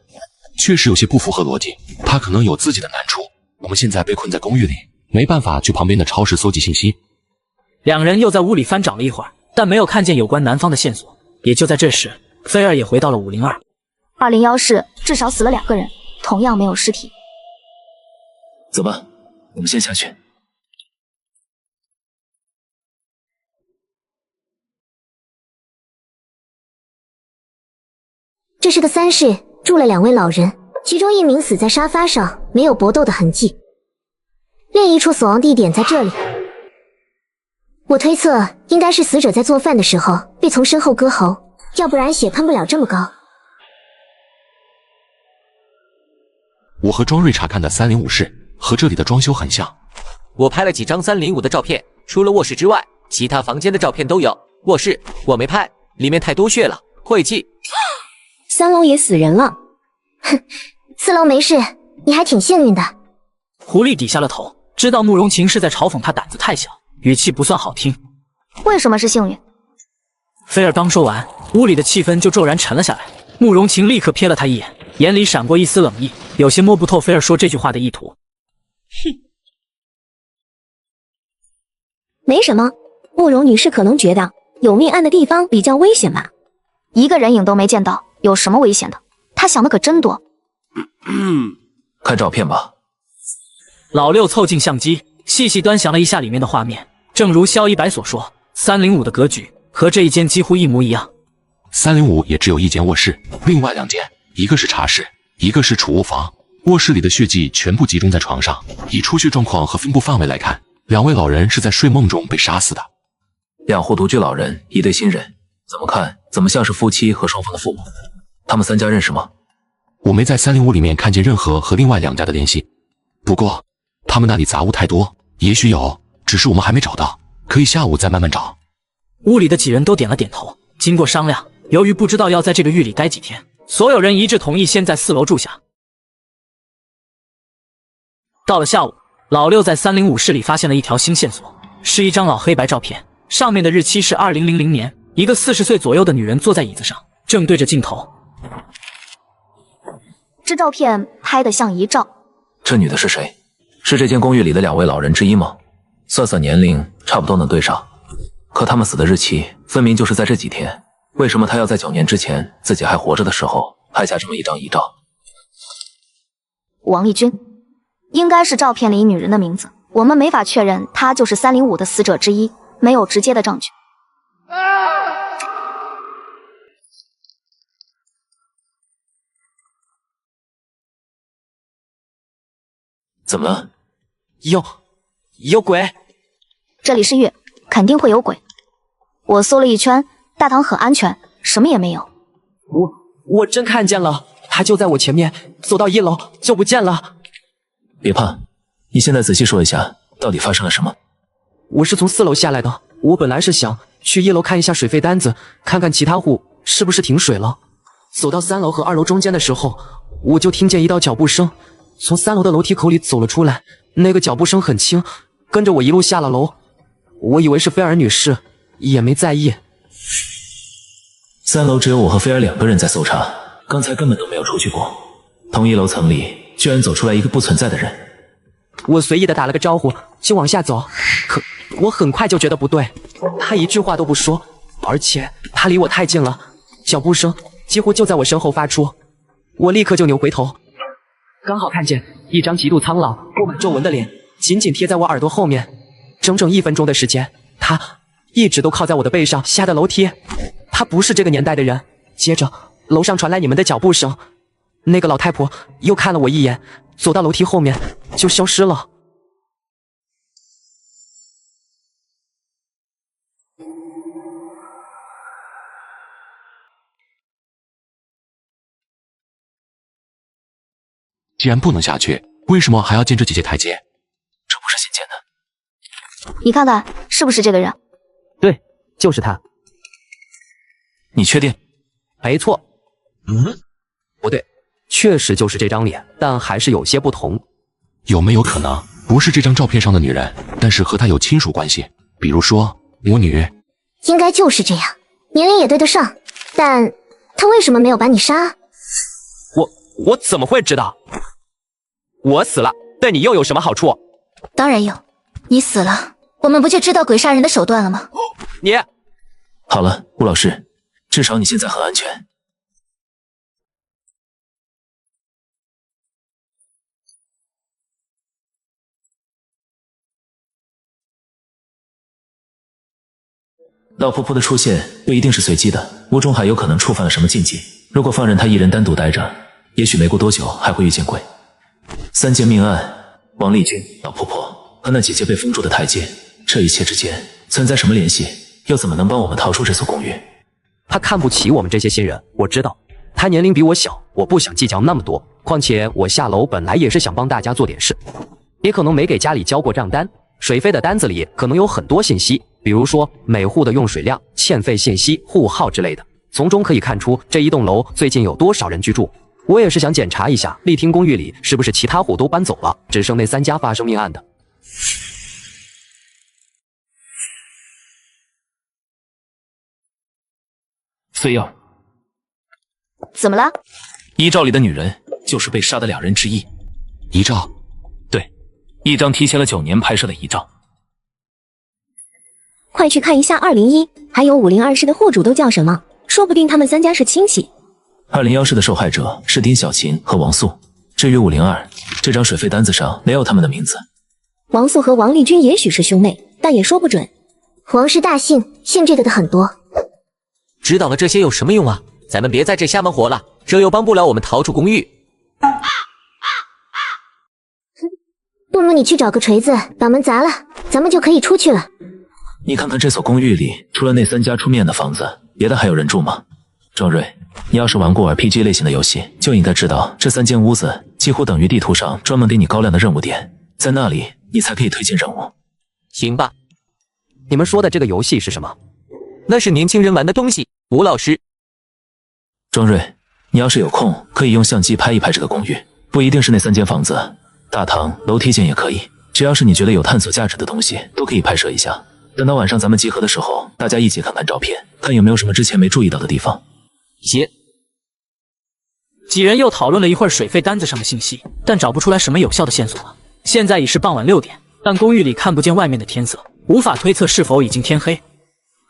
[SPEAKER 19] 确实有些不符合逻辑，他可能有自己的难处。我们现在被困在公寓里，没办法去旁边的超市搜集信息。
[SPEAKER 2] 两人又在屋里翻找了一会儿，但没有看见有关男方的线索。也就在这时，菲儿也回到了502。
[SPEAKER 7] 201室至少死了2个人，同样没有尸体。
[SPEAKER 3] 走吧，我们先下去。
[SPEAKER 9] 这是个3室，住了2位老人，其中1名死在沙发上，没有搏斗的痕迹。另一处死亡地点在这里。我推测应该是死者在做饭的时候被从身后割喉，要不然血喷不了这么高。
[SPEAKER 19] 我和庄瑞查看的305室和这里的装修很像。
[SPEAKER 16] 我拍了几张305的照片，除了卧室之外，其他房间的照片都有。卧室我没拍，里面太多血了，晦气。
[SPEAKER 7] 3楼也死人了。
[SPEAKER 9] 哼，4楼没事，你还挺幸运的。
[SPEAKER 2] 狐狸低下了头，知道慕容晴是在嘲讽他胆子太小，语气不算好听。
[SPEAKER 7] 为什么是幸运？
[SPEAKER 2] 菲儿刚说完，屋里的气氛就骤然沉了下来。慕容晴立刻瞥了他一眼，眼里闪过一丝冷意，有些摸不透菲儿说这句话的意图。
[SPEAKER 7] 哼，没什么。慕容女士可能觉得有命案的地方比较危险吧？一个人影都没见到，有什么危险的？她想的可真多。
[SPEAKER 3] 看照片吧。
[SPEAKER 2] 老六凑近相机，细细端详了一下里面的画面。正如萧一白所说，305的格局和这一间几乎一模一样。
[SPEAKER 19] 305也只有一间卧室，另外2间，一个是茶室，一个是储物房。卧室里的血迹全部集中在床上，以出血状况和分布范围来看，2位老人是在睡梦中被杀死的。
[SPEAKER 3] 2户独居老人，1对新人，怎么看怎么像是夫妻和双方的父母。他们3家认识吗？
[SPEAKER 19] 我没在305里面看见任何和另外2家的联系，不过他们那里杂物太多，也许有，只是我们还没找到，可以下午再慢慢找。
[SPEAKER 2] 屋里的几人都点了点头。经过商量，由于不知道要在这个狱里待几天，所有人一致同意先在4楼住下。到了下午，老六在305室里发现了一条新线索，是一张老黑白照片，上面的日期是2000年，一个40岁左右的女人坐在椅子上，正对着镜头。
[SPEAKER 7] 这照片拍得像遗照。
[SPEAKER 3] 这女的是谁？是这间公寓里的2位老人之一吗？算算年龄，差不多能对上。可他们死的日期分明就是在这几天，为什么她要在9年之前自己还活着的时候拍下这么一张遗照？
[SPEAKER 7] 王丽君，应该是照片里女人的名字，我们没法确认她就是305的死者之一，没有直接的证据。
[SPEAKER 3] 怎么了？
[SPEAKER 16] 有鬼！
[SPEAKER 7] 这里是月，肯定会有鬼。我搜了一圈，大堂很安全，什么也没有。
[SPEAKER 22] 我真看见了，他就在我前面，走到1楼就不见了。
[SPEAKER 3] 别怕，你现在仔细说一下，到底发生了什么？
[SPEAKER 22] 我是从4楼下来的，我本来是想去1楼看一下水费单子，看看其他户是不是停水了。走到3楼和2楼中间的时候，我就听见一道脚步声从3楼的楼梯口里走了出来，那个脚步声很轻，跟着我一路下了楼。我以为是菲儿女士，也没在意。
[SPEAKER 3] 3楼只有我和菲儿2个人在搜查，刚才根本都没有出去过。同1楼层里居然走出来一个不存在的人。
[SPEAKER 22] 我随意的打了个招呼就往下走，可我很快就觉得不对，他一句话都不说，而且他离我太近了，脚步声几乎就在我身后发出。我立刻就扭回头，刚好看见一张极度苍老、布满皱纹的脸紧紧贴在我耳朵后面。整整1分钟的时间，他一直都靠在我的背上下的楼梯。他不是这个年代的人。接着楼上传来你们的脚步声，那个老太婆又看了我一眼，走到楼梯后面就消失了。
[SPEAKER 19] 既然不能下去，为什么还要建这几阶台阶？这不是新建的。
[SPEAKER 7] 你看看是不是这个人？
[SPEAKER 22] 对，就是他。
[SPEAKER 3] 你确定？
[SPEAKER 22] 没错。不对，确实就是这张脸，但还是有些不同。
[SPEAKER 19] 有没有可能不是这张照片上的女人，但是和她有亲属关系？比如说母女？
[SPEAKER 9] 应该就是这样，年龄也对得上，但他为什么没有把你杀？
[SPEAKER 22] 我怎么会知道？我死了，对你又有什么好处？
[SPEAKER 9] 当然有，你死了，我们不就知道鬼杀人的手段了吗？
[SPEAKER 22] 你
[SPEAKER 3] 好了，吴老师，至少你现在很安全。老婆婆的出现不一定是随机的，吴中海有可能触犯了什么禁忌。如果放任他一人单独待着，也许没过多久还会遇见鬼。3件命案，王丽君、老婆婆和那几阶被封住的台阶，这一切之间存在什么联系？又怎么能帮我们逃出这所公寓？
[SPEAKER 22] 他看不起我们这些新人，我知道。他年龄比我小，我不想计较那么多。况且我下楼本来也是想帮大家做点事，也可能没给家里交过账单，水费的单子里可能有很多信息，比如说每户的用水量、欠费信息、户号之类的，从中可以看出这一栋楼最近有多少人居住。我也是想检查一下丽听公寓里是不是其他户都搬走了，只剩那3家发生命案的。
[SPEAKER 3] 菲儿，
[SPEAKER 7] 怎么了？
[SPEAKER 3] 遗照里的女人就是被杀的2人之一。
[SPEAKER 19] 遗照？
[SPEAKER 3] 对，一张提前了9年拍摄的遗照。
[SPEAKER 7] 快去看一下201，还有502室的户主都叫什么？说不定他们3家是亲戚。
[SPEAKER 3] 201室的受害者是丁小琴和王素，至于502，这张水费单子上没有他们的名字。
[SPEAKER 7] 王素和王丽君也许是兄妹，但也说不准。
[SPEAKER 9] 王氏大姓，姓这个的很多。
[SPEAKER 10] 知道了这些有什么用啊？咱们别在这瞎忙活了，这又帮不了我们逃出公寓。
[SPEAKER 9] 不如你去找个锤子把门砸了，咱们就可以出去了。
[SPEAKER 3] 你看看这所公寓里，除了那3家出面的房子，别的还有人住吗？庄瑞，你要是玩过 RPG 类型的游戏，就应该知道这3间屋子几乎等于地图上专门给你高亮的任务点，在那里你才可以推进任务。
[SPEAKER 10] 行吧，
[SPEAKER 22] 你们说的这个游戏是什么？
[SPEAKER 10] 那是年轻人玩的东西，吴老师。
[SPEAKER 3] 庄瑞，你要是有空，可以用相机拍一拍这个公寓，不一定是那3间房子，大堂、楼梯间也可以，只要是你觉得有探索价值的东西，都可以拍摄一下。等到晚上咱们集合的时候，大家一起看看照片，看有没有什么之前没注意到的地方。
[SPEAKER 2] 几人又讨论了一会儿水费单子上的信息，但找不出来什么有效的线索。现在已是傍晚6点，但公寓里看不见外面的天色，无法推测是否已经天黑。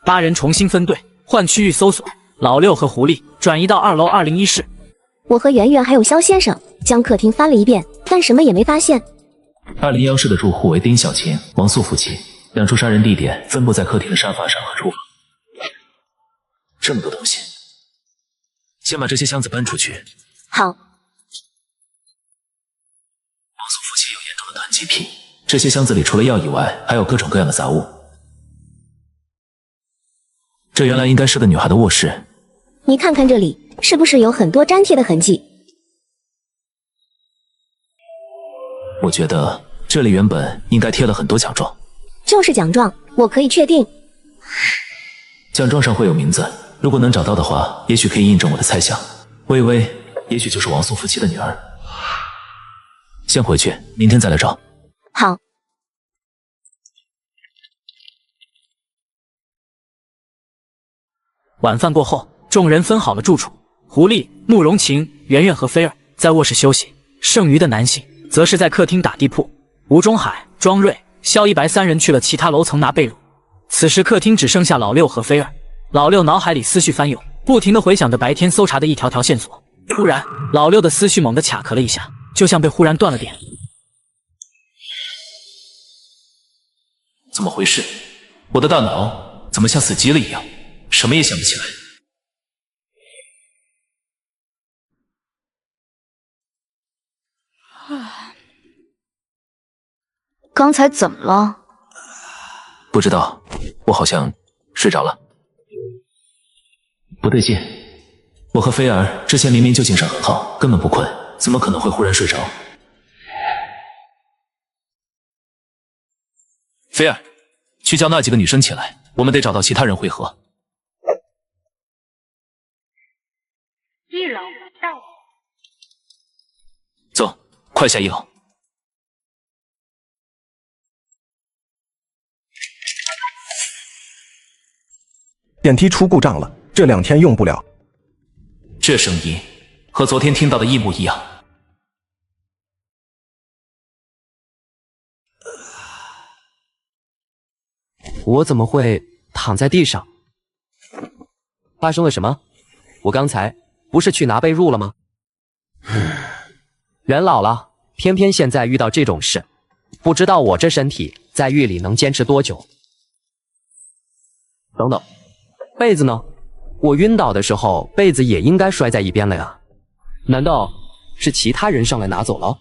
[SPEAKER 2] 8人重新分队，换区域搜索。老六和狐狸转移到2楼201室。
[SPEAKER 7] 我和圆圆还有肖先生将客厅翻了一遍，但什么也没发现。
[SPEAKER 3] 201室的住户为丁小琴、王素夫妻，2处杀人地点分布在客厅的沙发上和厨房。这么多东西，先把这些箱子搬出去。
[SPEAKER 7] 好。
[SPEAKER 3] 王素夫妻有严重的囤积癖，这些箱子里除了药以外，还有各种各样的杂物。这原来应该是个女孩的卧室。
[SPEAKER 7] 你看看这里，是不是有很多粘贴的痕迹？
[SPEAKER 3] 我觉得这里原本应该贴了很多奖状。
[SPEAKER 7] 就是奖状，我可以确定。
[SPEAKER 3] 奖状上会有名字，如果能找到的话，也许可以印证我的猜想。微微，也许就是王宋夫妻的女儿。先回去，明天再来找。
[SPEAKER 7] 好。
[SPEAKER 2] 晚饭过后，众人分好了住处。狐狸、慕容晴、圆圆和菲儿在卧室休息，剩余的男性则是在客厅打地铺。吴中海、庄瑞、萧一白三人去了其他楼层拿被褥。此时客厅只剩下老六和菲儿。老六脑海里思绪翻涌，不停地回想着白天搜查的一条条线索。突然，老六的思绪猛地卡壳了一下，就像被忽然断了电。
[SPEAKER 3] 怎么回事？我的大脑怎么像死机了一样，什么也想不起来。
[SPEAKER 9] 刚才怎么了？
[SPEAKER 3] 不知道，我好像睡着了。不对劲，我和菲儿之前明明就精神很好，根本不困，怎么可能会忽然睡着？菲儿，去叫那几个女生起来，我们得找到其他人会合。
[SPEAKER 4] 一楼到。
[SPEAKER 3] 走，快下一楼。
[SPEAKER 6] 电梯出故障了，这2天用不了。
[SPEAKER 3] 这声音和昨天听到的一模一样。
[SPEAKER 22] 我怎么会躺在地上？发生了什么？我刚才不是去拿被褥了吗？人老了，偏偏现在遇到这种事，不知道我这身体在狱里能坚持多久。等等，被子呢？我晕倒的时候，被子也应该摔在一边了呀？难道是其他人上来拿走了？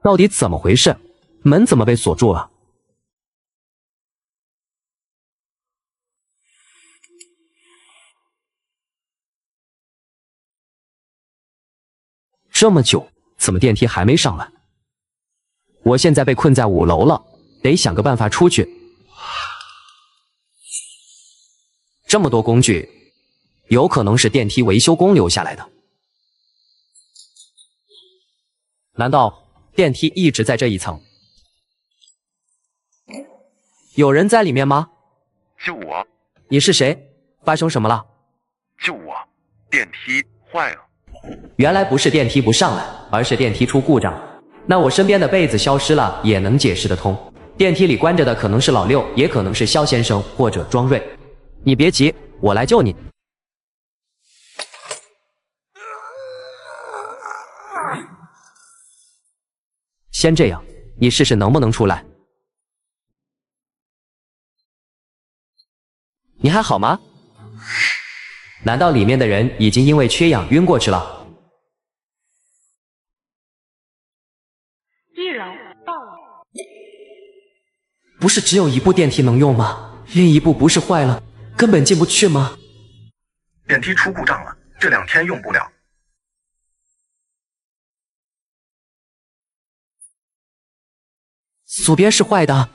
[SPEAKER 22] 到底怎么回事？门怎么被锁住了？这么久，怎么电梯还没上来？我现在被困在5楼了，得想个办法出去。这么多工具，有可能是电梯维修工留下来的。难道电梯一直在这一层？有人在里面吗？
[SPEAKER 12] 就我。
[SPEAKER 22] 你是谁？发生什么了？
[SPEAKER 12] 就我，电梯坏了。
[SPEAKER 22] 原来不是电梯不上来，而是电梯出故障。那我身边的被子消失了，也能解释得通。电梯里关着的可能是老六，也可能是萧先生或者庄瑞。你别急，我来救你。先这样，你试试能不能出来。你还好吗？难道里面的人已经因为缺氧晕过去了？
[SPEAKER 4] 一楼到了。
[SPEAKER 22] 不是只有一部电梯能用吗？另一部不是坏了，根本进不去吗？
[SPEAKER 6] 电梯出故障了，这2天用不了。
[SPEAKER 22] 左边是坏的。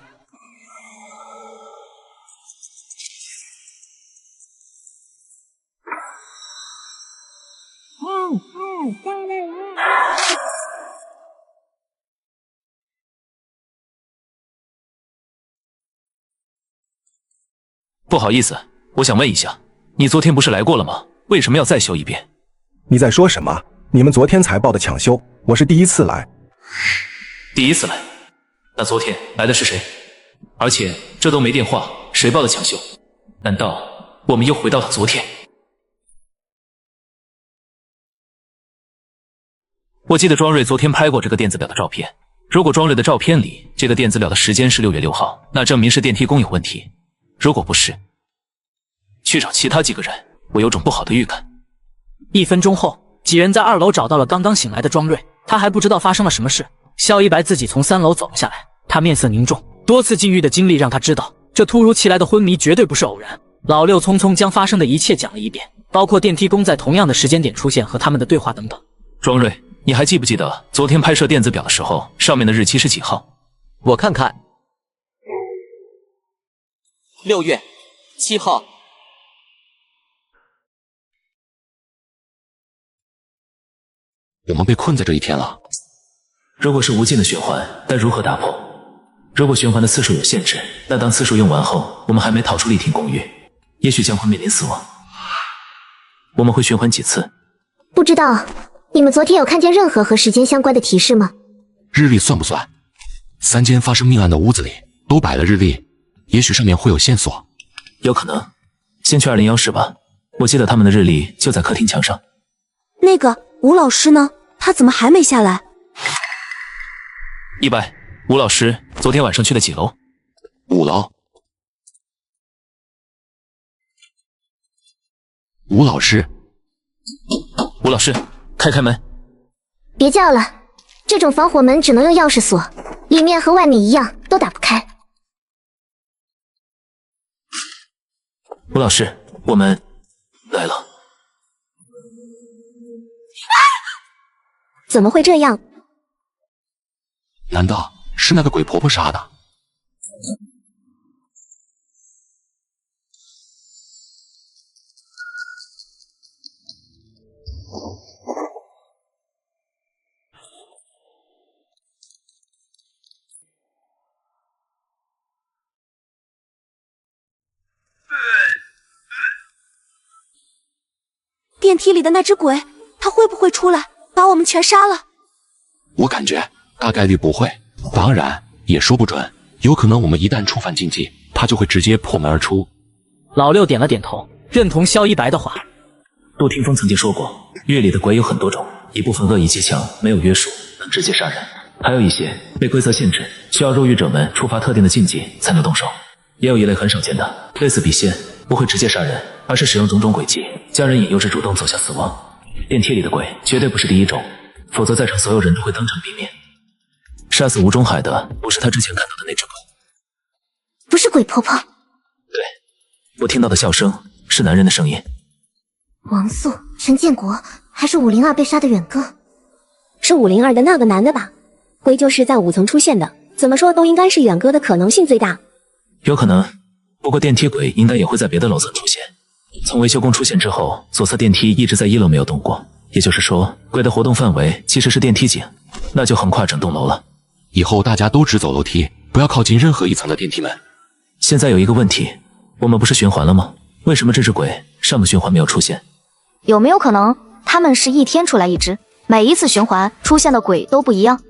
[SPEAKER 3] 不好意思，我想问一下，你昨天不是来过了吗？为什么要再修一遍？
[SPEAKER 6] 你在说什么？你们昨天才报的抢修，我是第一次来。
[SPEAKER 3] 第一次来？那昨天来的是谁？而且这都没电话，谁报的抢修？难道我们又回到了昨天？我记得庄瑞昨天拍过这个电子表的照片。如果庄瑞的照片里这个电子表的时间是6月6号，那证明是电梯工有问题。如果不是，去找其他几个人，我有种不好的预感。
[SPEAKER 2] 1分钟后，几人在2楼找到了刚刚醒来的庄瑞，他他还不知道发生了什么事。萧一白自己从3楼走了下来，他面色凝重，多次禁欲的经历让他知道，这突如其来的昏迷绝对不是偶然。老六匆匆将发生的一切讲了一遍，包括电梯宫在同样的时间点出现和他们的对话等等。
[SPEAKER 3] 庄瑞，你还记不记得昨天拍摄电子表的时候，上面的日期是几号？
[SPEAKER 16] 我看看，6月7号。
[SPEAKER 19] 我们被困在这一天了。
[SPEAKER 3] 如果是无尽的循环，但如何打破？如果循环的次数有限制，那当次数用完后，我们还没逃出丽婷公寓，也许将会面临死亡。我们会循环几次？
[SPEAKER 9] 不知道。你们昨天有看见任何和时间相关的提示吗？
[SPEAKER 19] 日历算不算？3间发生命案的屋子里都摆了日历，也许上面会有线索。
[SPEAKER 3] 有可能。先去201室吧，我记得他们的日历就在客厅墙上。
[SPEAKER 13] 那个吴老师呢？他怎么还没下来
[SPEAKER 3] ？1白，吴老师昨天晚上去的几楼
[SPEAKER 19] ？5楼。吴老师，
[SPEAKER 3] 吴老师，开门！
[SPEAKER 9] 别叫了，这种防火门只能用钥匙锁，里面和外面一样都打不开。
[SPEAKER 3] 吴老师，我们来了。
[SPEAKER 7] 怎么会这样？
[SPEAKER 19] 难道是那个鬼婆婆杀的？
[SPEAKER 13] 电梯里的那只鬼，他会不会出来把我们全杀了？
[SPEAKER 19] 我感觉大概率不会，当然也说不准，有可能我们一旦触犯禁忌，他就会直接破门而出。
[SPEAKER 2] 老六点了点头，认同萧一白的话。
[SPEAKER 3] 杜听风曾经说过，月里的鬼有很多种，一部分恶意极强，没有约束，能直接杀人；还有一些被规则限制，需要入狱者们触发特定的禁忌才能动手。也有一类很少见的，类似笔仙，不会直接杀人，而是使用种种诡计，将人引诱至主动走向死亡。电梯里的鬼绝对不是第一种，否则在场所有人都会当场毙命。杀死吴中海的不是他之前看到的那只鬼，
[SPEAKER 9] 不是鬼婆婆。
[SPEAKER 3] 对，我听到的笑声是男人的声音。
[SPEAKER 9] 王素、陈建国，还是502被杀的远哥？
[SPEAKER 7] 是502的那个男的吧？鬼就是在5层出现的，怎么说都应该是远哥的可能性最大。
[SPEAKER 3] 有可能，不过电梯鬼应该也会在别的楼层出现。从维修工出现之后，左侧电梯一直在1楼没有动过，也就是说，鬼的活动范围其实是电梯井，那就横跨整栋楼了。
[SPEAKER 19] 以后大家都只走楼梯，不要靠近任何一层的电梯门。
[SPEAKER 3] 现在有一个问题，我们不是循环了吗？为什么这只鬼上个循环没有出现？
[SPEAKER 7] 有没有可能他们是一天出来一只，每一次循环出现的鬼都不一样？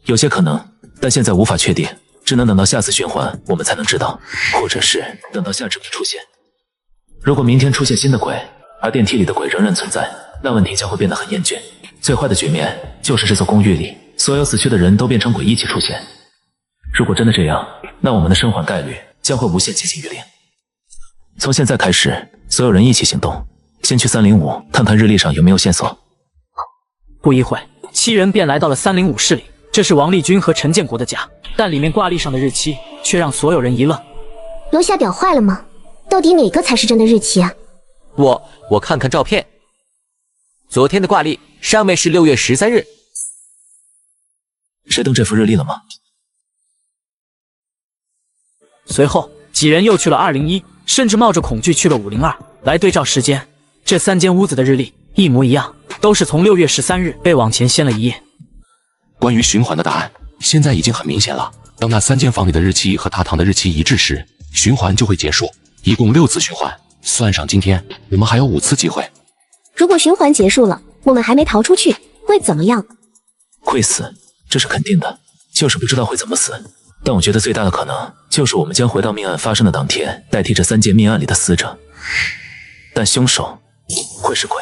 [SPEAKER 3] 有些可能，但现在无法确定，只能等到下次循环我们才能知道，或者是等到下只鬼出现。如果明天出现新的鬼，而电梯里的鬼仍然存在，那问题将会变得很严峻。最坏的局面就是这座公寓里所有死去的人都变成鬼一起出现。如果真的这样，那我们的生还概率将会无限接近于0。从现在开始，所有人一起行动，先去305看看日历上有没有线索。
[SPEAKER 2] 不一会，7人便来到了305室里，这是王立军和陈建国的家，但里面挂历上的日期却让所有人一愣。
[SPEAKER 9] 楼下表坏了吗？到底哪个才是真的日期啊？
[SPEAKER 16] 我看看照片，昨天的挂历上面是6月13日。
[SPEAKER 3] 谁动这幅日历了吗？
[SPEAKER 2] 随后几人又去了201，甚至冒着恐惧去了502，来对照时间。这3间屋子的日历一模一样，都是从6月13日被往前掀了一页。
[SPEAKER 19] 关于循环的答案现在已经很明显了，当那3间房里的日期和大堂的日期一致时，循环就会结束。一共6次循环，算上今天，我们还有5次机会。
[SPEAKER 7] 如果循环结束了，我们还没逃出去，会怎么样？
[SPEAKER 3] 会死，这是肯定的，就是不知道会怎么死。但我觉得最大的可能就是我们将回到命案发生的当天，代替这3件命案里的死者，但凶手会是鬼。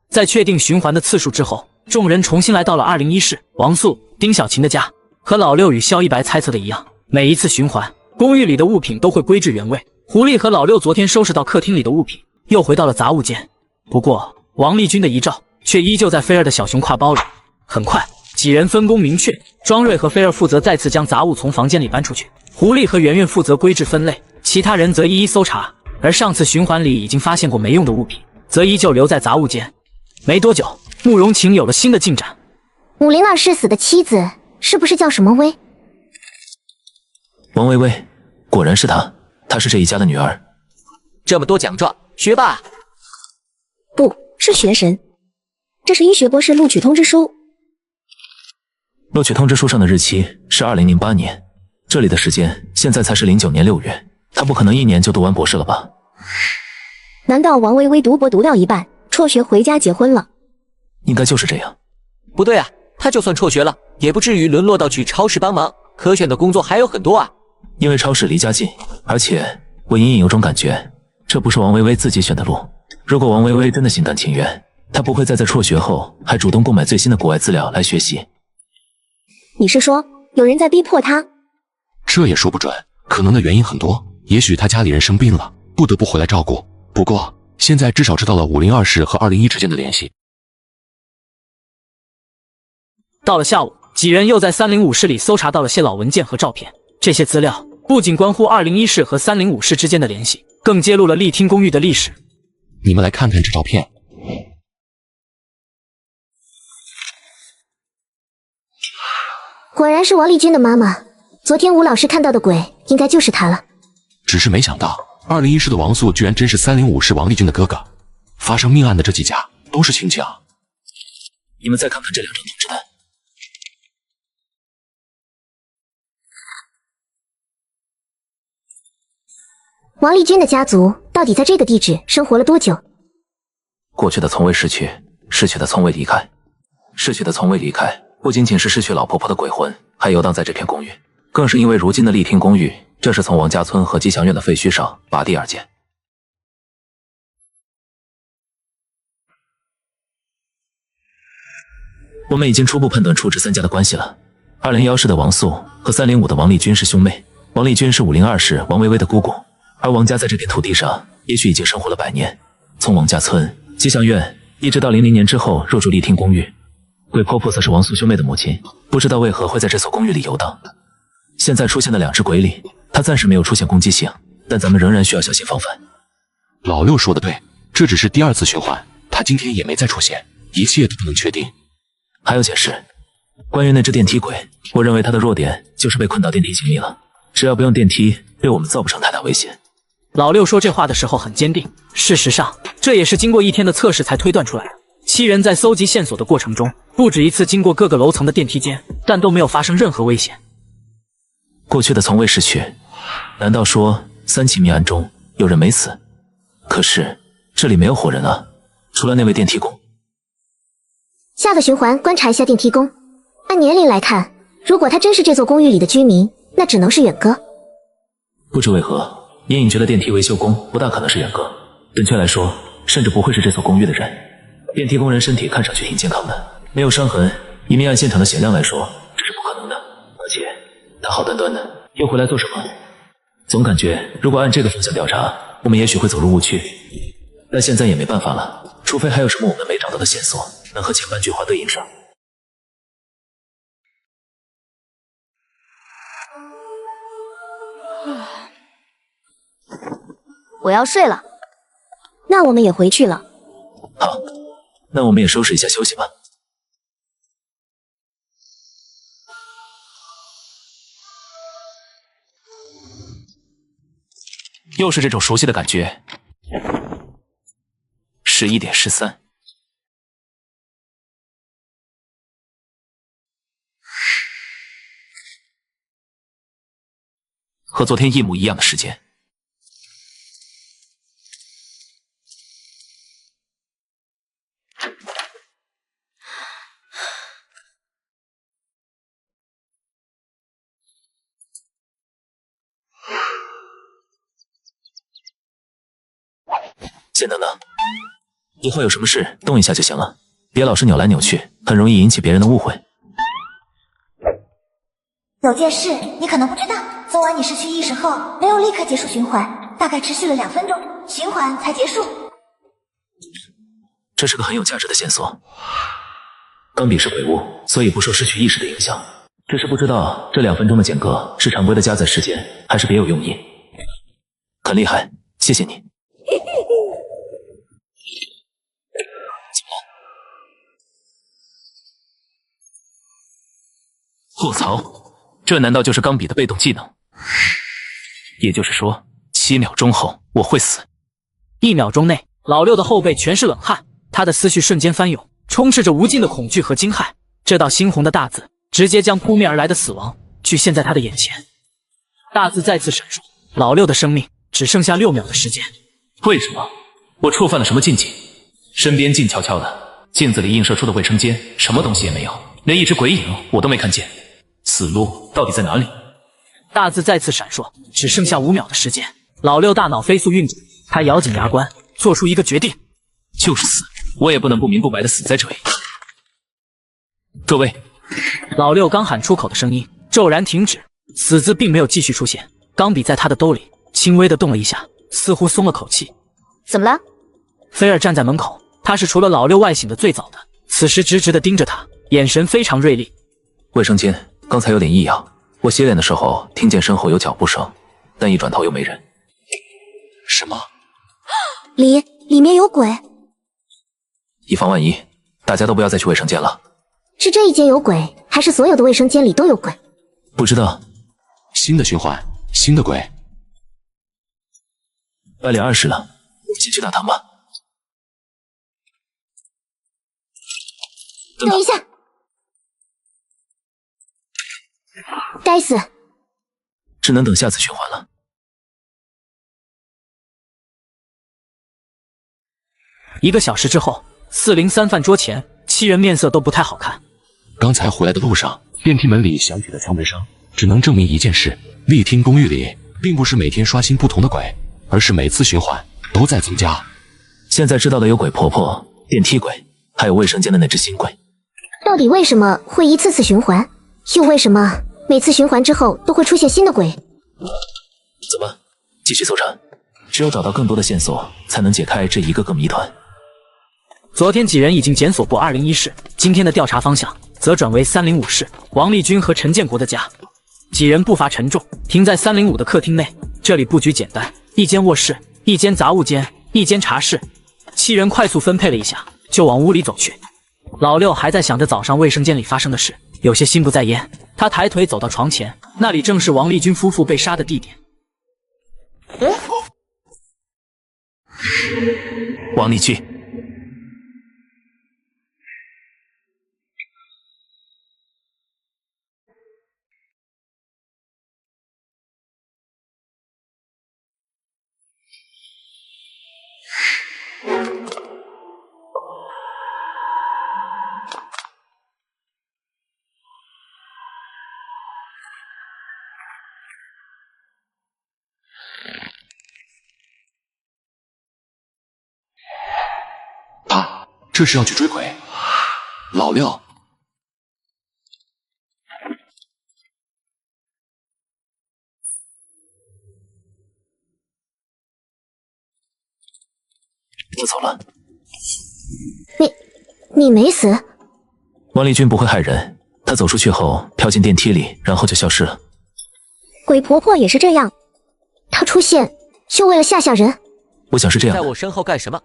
[SPEAKER 2] 在确定循环的次数之后，众人重新来到了201室，王素、丁小琴的家。和老六与萧一白猜测的一样，每一次循环，公寓里的物品都会归至原位。狐狸和老六昨天收拾到客厅里的物品，又回到了杂物间。不过王丽君的遗照却依旧在菲儿的小熊挎包里。很快，几人分工明确，庄瑞和菲儿负责再次将杂物从房间里搬出去，狐狸和圆圆负责归置分类，其他人则一一搜查。而上次循环里已经发现过没用的物品，则依旧留在杂物间。没多久，慕容晴有了新的进展。
[SPEAKER 9] 502世死的妻子是不是叫什么薇？
[SPEAKER 3] 王薇薇，果然是她，她是这一家的女儿。
[SPEAKER 16] 这么多奖状，学霸？
[SPEAKER 7] 不是学神，这是医学博士录取通知书。
[SPEAKER 3] 录取通知书上的日期是2008年，这里的时间现在才是09年6月，她不可能1年就读完博士了吧？
[SPEAKER 7] 难道王薇薇读博读到一半，辍学回家结婚了？
[SPEAKER 3] 应该就是这样。
[SPEAKER 16] 不对啊，他就算辍学了，也不至于沦落到去超市帮忙，可选的工作还有很多啊。
[SPEAKER 3] 因为超市离家近，而且我隐隐有种感觉，这不是王薇薇自己选的路。如果王薇薇真的心甘情愿，她不会在辍学后还主动购买最新的国外资料来学习。
[SPEAKER 7] 你是说有人在逼迫她？
[SPEAKER 19] 这也说不准，可能的原因很多，也许他家里人生病了，不得不回来照顾。不过现在至少知道了502室和201之间的联系。
[SPEAKER 2] 到了下午，几人又在305室里搜查到了些老文件和照片，这些资料不仅关乎201室和305室之间的联系，更揭露了丽厅公寓的历史。
[SPEAKER 19] 你们来看看这照片。
[SPEAKER 9] 果然是王丽君的妈妈，昨天吴老师看到的鬼应该就是她了。
[SPEAKER 19] 只是没想到201室的王素居然真是305室王丽君的哥哥，发生命案的这几家都是亲戚啊。
[SPEAKER 3] 你们再看看这2张通知单。
[SPEAKER 9] 王丽君的家族到底在这个地址生活了多久？
[SPEAKER 3] 过去的从未逝去，逝去的从未离开。逝去的从未离开，不仅仅是失去老婆婆的鬼魂还游荡在这片公寓，更是因为如今的丽厅公寓，这是从王家村和吉祥院的废墟上拔地而建。我们已经初步判断出这3家的关系了。201室的王素和305的王丽君是兄妹，王丽君是502室王薇薇的姑姑。而王家在这片土地上也许已经生活了100年，从王家村、吉祥院一直到00年之后入住丽厅公寓。鬼婆婆则是王素兄妹的母亲，不知道为何会在这所公寓里游荡。现在出现的2只鬼里，她暂时没有出现攻击性，但咱们仍然需要小心防范。
[SPEAKER 19] 老六说的对，这只是第2次循环，他今天也没再出现，一切都不能确定。
[SPEAKER 3] 还有件事，关于那只电梯鬼，我认为它的弱点就是被困到电梯井里了，只要不用电梯，对我们造不成太大危险。
[SPEAKER 2] 老六说这话的时候很坚定，事实上，这也是经过1天的测试才推断出来的。7人在搜集线索的过程中，不止一次经过各个楼层的电梯间，但都没有发生任何危险。
[SPEAKER 3] 过去的从未逝去，难道说3起命案中有人没死？可是这里没有活人啊，除了那位电梯工。
[SPEAKER 9] 下个循环观察一下电梯工，按年龄来看，如果他真是这座公寓里的居民，那只能是远哥。
[SPEAKER 3] 不知为何，隐隐觉得电梯维修工不大可能是远哥，准确来说，甚至不会是这所公寓的人。电梯工人身体看上去挺健康的，没有伤痕，以命案现场的血量来说，这是不可能的。而且他好端端的又回来做什么？总感觉如果按这个方向调查，我们也许会走入误区。但现在也没办法了，除非还有什么我们没找到的线索能和前半句话对应上。
[SPEAKER 7] 我要睡了，那我们也回去了。
[SPEAKER 3] 好，那我们也收拾一下休息吧。又是这种熟悉的感觉。11点13。和昨天一模一样的时间。简等等，以后有什么事动一下就行了，别老是扭来扭去，很容易引起别人的误会。
[SPEAKER 9] 有件事你可能不知道，昨晚你失去意识后，没有立刻结束循环，大概持续了2分钟，循环才结束。
[SPEAKER 3] 这是个很有价值的线索。钢笔是鬼物，所以不受失去意识的影响。只是不知道这2分钟的间隔是常规的加载时间，还是别有用意。很厉害，谢谢你。卧槽，这难道就是钢笔的被动技能？也就是说，7秒钟后我会死。
[SPEAKER 2] 1秒钟内，老六的后背全是冷汗，他的思绪瞬间翻涌，充斥着无尽的恐惧和惊骇。这道猩红的大字直接将扑面而来的死亡具现在他的眼前。大字再次闪烁，老六的生命只剩下6秒的时间。
[SPEAKER 3] 为什么？我触犯了什么禁忌？身边静悄悄的，镜子里映射出的卫生间什么东西也没有，连一只鬼影我都没看见。死路到底在哪里？
[SPEAKER 2] 大字再次闪烁，只剩下5秒的时间。老六大脑飞速运转，他咬紧牙关，做出一个决定，
[SPEAKER 3] 就是死，我也不能不明不白的死在这里。各位，
[SPEAKER 2] 老六刚喊出口的声音骤然停止，死字并没有继续出现。钢笔在他的兜里轻微的动了一下，似乎松了口气。
[SPEAKER 7] 怎么了？
[SPEAKER 2] 菲儿站在门口，他是除了老六外醒的最早的，此时直直的盯着他，眼神非常锐利。
[SPEAKER 3] 卫生间刚才有点异样，我洗脸的时候听见身后有脚步声，但一转头又没人。什么？
[SPEAKER 9] 里面有鬼。
[SPEAKER 3] 以防万一，大家都不要再去卫生间了。
[SPEAKER 9] 是这一间有鬼，还是所有的卫生间里都有鬼？
[SPEAKER 3] 不知道。
[SPEAKER 19] 新的循环，新的鬼。
[SPEAKER 3] 8点20了，我们先去大堂吧。
[SPEAKER 9] 等一下！该死！
[SPEAKER 3] 只能等下次循环了。
[SPEAKER 2] 1个小时之后，403饭桌前，7人面色都不太好看。
[SPEAKER 19] 刚才回来的路上，电梯门里响起的敲门声，只能证明一件事：丽听公寓里并不是每天刷新不同的鬼，而是每次循环都在增加。
[SPEAKER 3] 现在知道的有鬼婆婆、电梯鬼，还有卫生间的那只新鬼。
[SPEAKER 9] 到底为什么会一次次循环？又为什么每次循环之后都会出现新的鬼？
[SPEAKER 3] 怎么？继续搜查，只有找到更多的线索，才能解开这一个个谜团。
[SPEAKER 2] 昨天几人已经检索过201室，今天的调查方向则转为305室，王立军和陈建国的家。几人步伐沉重，停在305的客厅内。这里布局简单，一间卧室，一间杂物间，一间茶室。7人快速分配了一下，就往屋里走去。老六还在想着早上卫生间里发生的事，有些心不在焉。他抬腿走到床前，那里正是王立军夫妇被杀的地点。
[SPEAKER 3] 王立军。
[SPEAKER 19] 这是要去追鬼。老六，
[SPEAKER 3] 我走了。
[SPEAKER 9] 你没死？
[SPEAKER 3] 王立军不会害人，他走出去后跳进电梯里，然后就消失了。
[SPEAKER 9] 鬼婆婆也是这样，她出现就为了吓吓人。
[SPEAKER 3] 我想是这样的。
[SPEAKER 16] 在我身后干什么？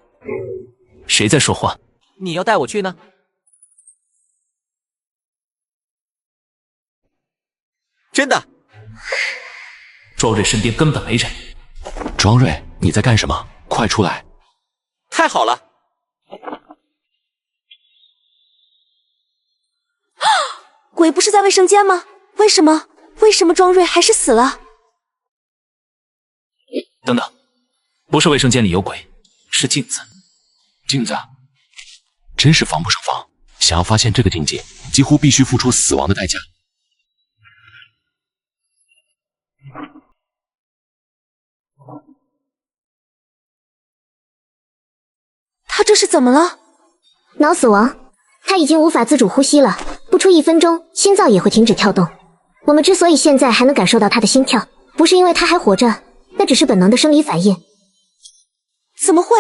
[SPEAKER 3] 谁在说话？
[SPEAKER 16] 你要带我去呢？真的。
[SPEAKER 3] 庄瑞身边根本没人。
[SPEAKER 19] 庄瑞，你在干什么？快出来！
[SPEAKER 16] 太好了！
[SPEAKER 13] 鬼不是在卫生间吗？为什么庄瑞还是死了？
[SPEAKER 3] 等等，不是卫生间里有鬼，是镜子。
[SPEAKER 19] 镜子，真是防不胜防。想要发现这个境界，几乎必须付出死亡的代价。
[SPEAKER 13] 他这是怎么了？
[SPEAKER 9] 脑死亡，他已经无法自主呼吸了，不出1分钟，心脏也会停止跳动。我们之所以现在还能感受到他的心跳，不是因为他还活着，那只是本能的生理反应。
[SPEAKER 13] 怎么会？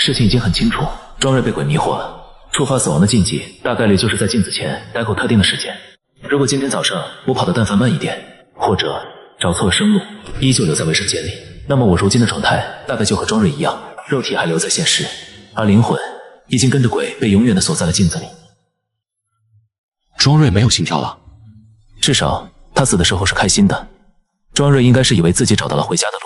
[SPEAKER 3] 事情已经很清楚，庄瑞被鬼迷惑了。触发死亡的禁忌，大概率就是在镜子前待过特定的时间。如果今天早上我跑得但凡慢一点，或者找错了生路，依旧留在卫生间里，那么我如今的状态大概就和庄瑞一样，肉体还留在现实，而灵魂已经跟着鬼被永远的锁在了镜子里。
[SPEAKER 19] 庄瑞没有心跳了，
[SPEAKER 3] 至少他死的时候是开心的。庄瑞应该是以为自己找到了回家的路。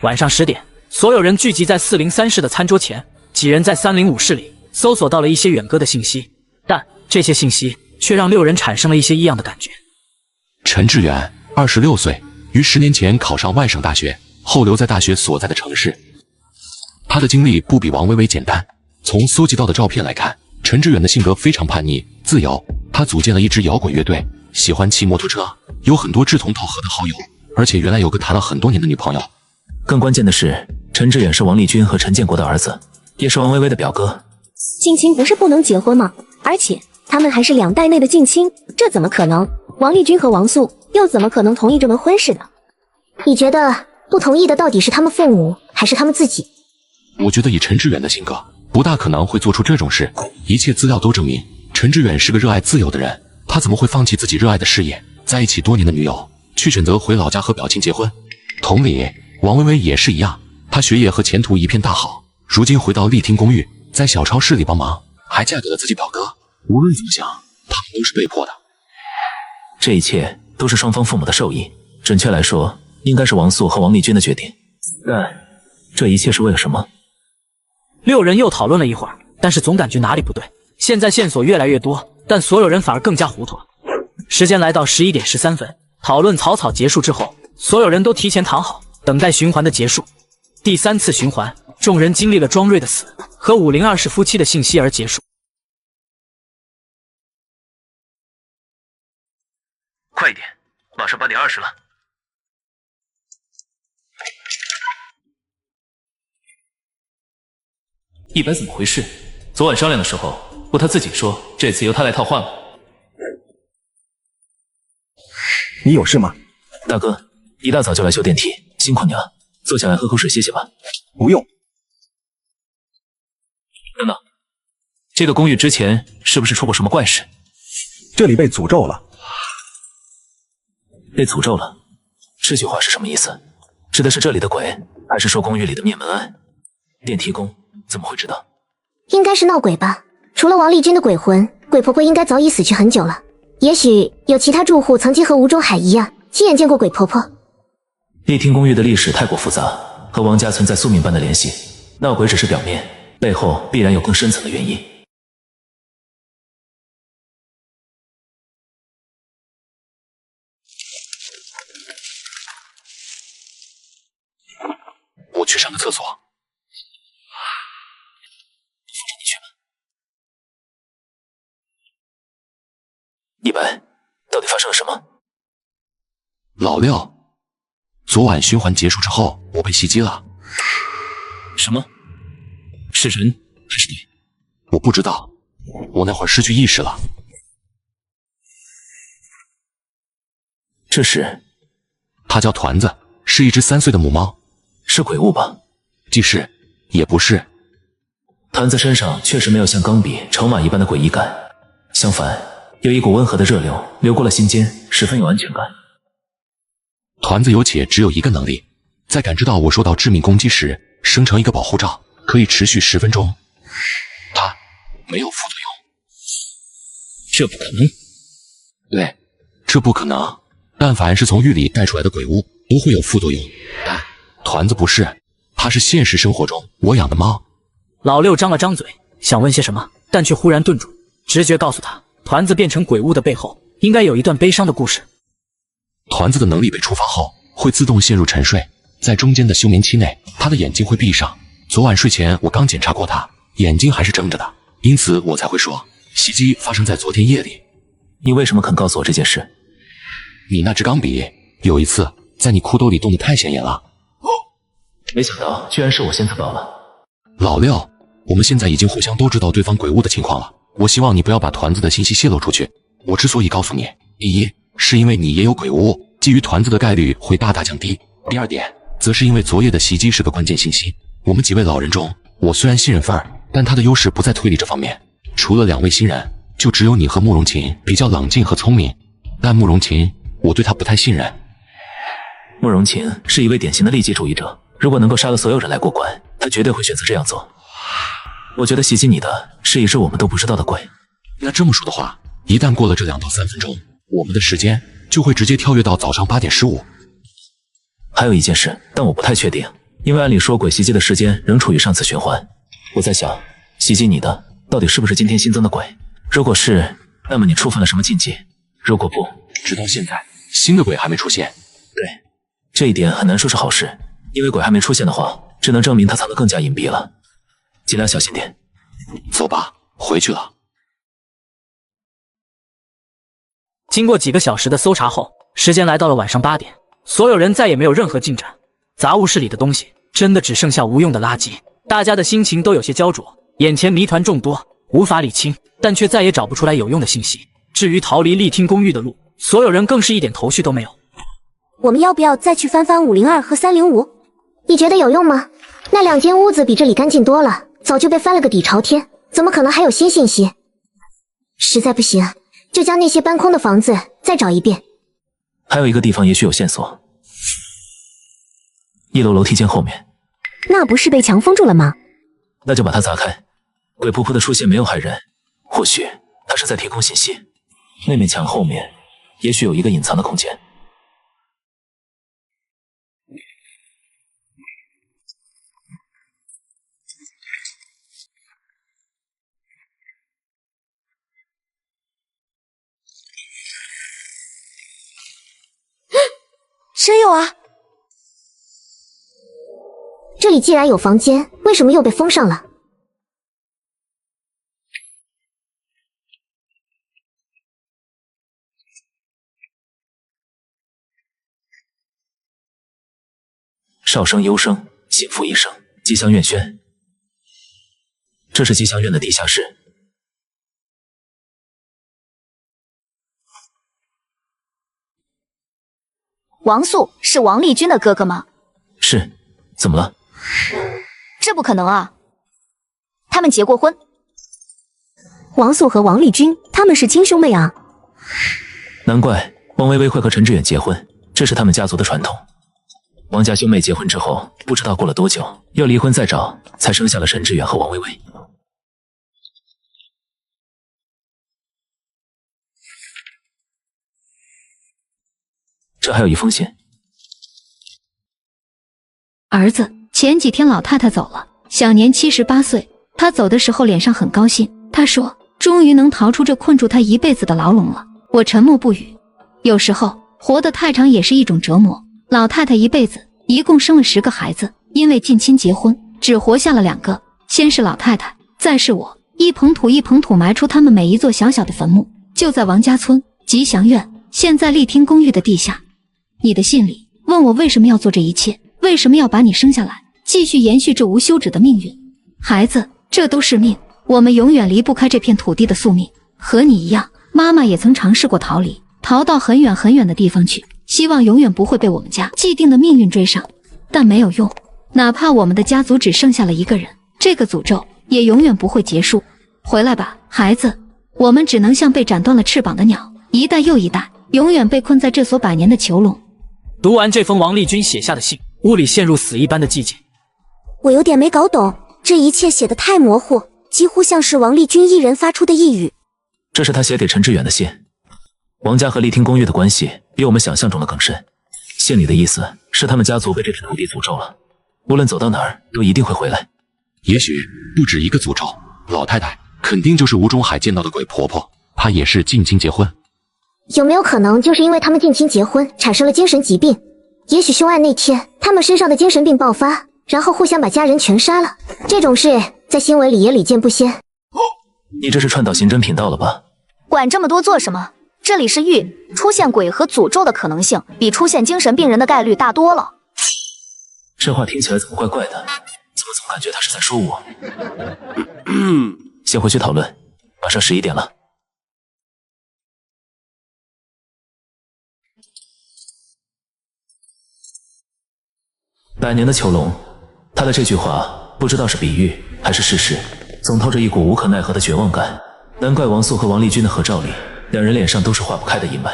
[SPEAKER 2] 晚上10点，所有人聚集在403室的餐桌前，几人在305室里搜索到了一些远哥的信息，但这些信息却让6人产生了一些异样的感觉。
[SPEAKER 19] 陈志远，26岁，于10年前考上外省大学，后留在大学所在的城市。他的经历不比王薇薇简单。从搜集到的照片来看，陈志远的性格非常叛逆、自由。他组建了一支摇滚乐队，喜欢骑摩托车，有很多志同道合的好友，而且原来有个谈了很多年的女朋友。
[SPEAKER 3] 更关键的是，陈志远是王立军和陈建国的儿子，也是王薇薇的表哥。
[SPEAKER 7] 近亲不是不能结婚吗？而且他们还是2代内的近亲，这怎么可能？王立军和王素又怎么可能同意这门婚事呢？
[SPEAKER 9] 你觉得不同意的到底是他们父母，还是他们自己？
[SPEAKER 19] 我觉得以陈志远的性格，不大可能会做出这种事。一切资料都证明，陈志远是个热爱自由的人，他怎么会放弃自己热爱的事业，在一起多年的女友，去选择回老家和表亲结婚？同理，王薇薇也是一样，她学业和前途一片大好，如今回到丽听公寓，在小超市里帮忙，还嫁给了自己表哥。无论怎么想，他们都是被迫的。
[SPEAKER 3] 这一切都是双方父母的授意，准确来说，应该是王素和王立军的决定。但这一切是为了什么
[SPEAKER 2] ？6人又讨论了一会儿，但是总感觉哪里不对。现在线索越来越多，但所有人反而更加糊涂了。时间来到11点13分，讨论草草结束之后，所有人都提前躺好，等待循环的结束。第3次循环，众人经历了庄瑞的死和502室夫妻的信息而结束。
[SPEAKER 5] 快一点，马上8点20了。
[SPEAKER 3] 一白怎么回事？昨晚商量的时候，不他自己说这次由他来套话吗？
[SPEAKER 6] 你有事吗？
[SPEAKER 3] 大哥，一大早就来修电梯，辛苦你了。坐下来喝口水歇歇吧。
[SPEAKER 6] 不用。
[SPEAKER 3] 等等，这个公寓之前是不是出过什么怪事？
[SPEAKER 6] 这里被诅咒了。
[SPEAKER 3] 被诅咒了？这句话是什么意思？指的是这里的鬼，还是说公寓里的灭门案？电梯工怎么会知道？
[SPEAKER 9] 应该是闹鬼吧。除了王丽君的鬼魂，鬼婆婆应该早已死去很久了。也许有其他住户曾经和吴中海一样，亲眼见过鬼婆婆。
[SPEAKER 3] 丽听公寓的历史太过复杂，和王家存在宿命般的联系。闹鬼只是表面，背后必然有更深层的原因。
[SPEAKER 19] 我去上个厕所。
[SPEAKER 3] 你去吧。一白，到底发生了什么？
[SPEAKER 19] 老六，昨晚循环结束之后，我被袭击了。
[SPEAKER 3] 什么？是人还是鬼？
[SPEAKER 19] 我不知道，我那会儿失去意识了。
[SPEAKER 3] 这是？
[SPEAKER 19] 它叫团子，是一只3岁的母猫。
[SPEAKER 3] 是鬼物吧？
[SPEAKER 19] 既是，也不是。
[SPEAKER 3] 团子身上确实没有像钢笔、筹码一般的诡异感，相反，有一股温和的热流流过了心间，十分有安全感。
[SPEAKER 19] 团子有且只有一个能力，在感知到我受到致命攻击时，生成一个保护罩，可以持续10分钟。它没有副作用。
[SPEAKER 3] 这不可能。
[SPEAKER 19] 对，这不可能。但凡是从狱里带出来的鬼物，都会有副作用。但团子不是，它是现实生活中我养的猫。
[SPEAKER 2] 老六张了张嘴，想问些什么，但却忽然顿住。直觉告诉他，团子变成鬼物的背后，应该有一段悲伤的故事。
[SPEAKER 19] 团子的能力被触发后，会自动陷入沉睡，在中间的休眠期内，他的眼睛会闭上。昨晚睡前我刚检查过他，眼睛还是睁着的，因此我才会说，袭击发生在昨天夜里。
[SPEAKER 3] 你为什么肯告诉我这件事？
[SPEAKER 19] 你那支钢笔，有一次在你裤兜里动得太显眼了。
[SPEAKER 3] 没想到居然是我先自爆了。
[SPEAKER 19] 老六，我们现在已经互相都知道对方鬼物的情况了，我希望你不要把团子的信息泄露出去。我之所以告诉你，第一，是因为你也有鬼物，基于团子的概率会大大降低。第二点，则是因为昨夜的袭击是个关键信息。我们几位老人中，我虽然信任范儿，但他的优势不在推理这方面。除了2位新人，就只有你和慕容琴比较冷静和聪明。但慕容琴，我对他不太信任。
[SPEAKER 3] 慕容琴是一位典型的利己主义者，如果能够杀了所有人来过关，他绝对会选择这样做。我觉得袭击你的是一只我们都不知道的鬼。
[SPEAKER 19] 那这么说的话，一旦过了这2到3分钟，我们的时间就会直接跳跃到早上8点15。
[SPEAKER 3] 还有一件事，但我不太确定，因为按理说鬼袭击的时间仍处于上次循环。我在想，袭击你的到底是不是今天新增的鬼？如果是，那么你触犯了什么禁忌？如果不，
[SPEAKER 19] 直到现在新的鬼还没出现。
[SPEAKER 3] 对，这一点很难说是好事，因为鬼还没出现的话，只能证明他藏得更加隐蔽了。尽量小心点。
[SPEAKER 19] 走吧，回去了。
[SPEAKER 2] 经过几个小时的搜查后，时间来到了晚上8点，所有人再也没有任何进展。杂物室里的东西真的只剩下无用的垃圾，大家的心情都有些焦灼，眼前谜团众多，无法理清，但却再也找不出来有用的信息。至于逃离丽听公寓的路，所有人更是一点头绪都没有。
[SPEAKER 9] 我们要不要再去翻翻502和305？你觉得有用吗？那2间屋子比这里干净多了，早就被翻了个底朝天，怎么可能还有新信息？实在不行，就将那些搬空的房子再找一遍。
[SPEAKER 3] 还有一个地方也许有线索，1楼楼梯间后面。
[SPEAKER 7] 那不是被墙封住了吗？
[SPEAKER 3] 那就把它砸开。鬼仆仆的出现没有害人，或许他是在提供信息。那面墙后面也许有一个隐藏的空间。
[SPEAKER 9] 真有啊！这里既然有房间，为什么又被封上了？
[SPEAKER 3] 少生优生，幸福一生。吉祥院轩，这是吉祥院的地下室。
[SPEAKER 7] 王素是王丽君的哥哥吗？
[SPEAKER 3] 是，怎么了？
[SPEAKER 7] 这不可能啊！他们结过婚。王素和王丽君，他们是亲兄妹啊！
[SPEAKER 3] 难怪王薇薇会和陈志远结婚，这是他们家族的传统。王家兄妹结婚之后，不知道过了多久，又离婚再找，才生下了陈志远和王薇薇。这还有一封信。
[SPEAKER 13] 儿子，前几天老太太走了，享年78岁。她走的时候脸上很高兴，她说终于能逃出这困住她一辈子的牢笼了。我沉默不语。有时候活得太长也是一种折磨。老太太一辈子一共生了10个孩子，因为近亲结婚，只活下了2个。先是老太太，再是我，一捧土一捧土埋出他们每一座小小的坟墓，就在王家村吉祥院，现在丽听公寓的地下。你的信里问我为什么要做这一切，为什么要把你生下来，继续延续这无休止的命运。孩子，这都是命，我们永远离不开这片土地的宿命。和你一样，妈妈也曾尝试过逃离，逃到很远很远的地方去，希望永远不会被我们家既定的命运追上，但没有用。哪怕我们的家族只剩下了1个人，这个诅咒也永远不会结束。回来吧，孩子，我们只能像被斩断了翅膀的鸟，一代又一代，永远被困在这所100年的囚笼。
[SPEAKER 2] 读完这封王丽君写下的信，屋里陷入死一般的寂静。
[SPEAKER 9] 我有点没搞懂，这一切写得太模糊，几乎像是王丽君一人发出的呓语。
[SPEAKER 3] 这是他写给陈志远的信。王家和丽听公寓的关系比我们想象中的更深。信里的意思是他们家族被这片土地诅咒了，无论走到哪儿都一定会回来。
[SPEAKER 19] 也许不止一个诅咒，老太太肯定就是吴中海见到的鬼婆婆，她也是近亲结婚。
[SPEAKER 9] 有没有可能就是因为他们近亲结婚产生了精神疾病？也许凶案那天他们身上的精神病爆发，然后互相把家人全杀了。这种事在新闻里也屡见不鲜。
[SPEAKER 3] 你这是串到刑侦频道了吧？
[SPEAKER 7] 管这么多做什么？这里是狱，出现鬼和诅咒的可能性比出现精神病人的概率大多了。
[SPEAKER 3] 这话听起来怎么怪怪的？怎么总感觉他是在说我？先回去讨论，马上11点了。100年的囚笼，他的这句话不知道是比喻还是事实，总透着一股无可奈何的绝望感。难怪王素和王丽君的合照里，两人脸上都是化不开的阴霾。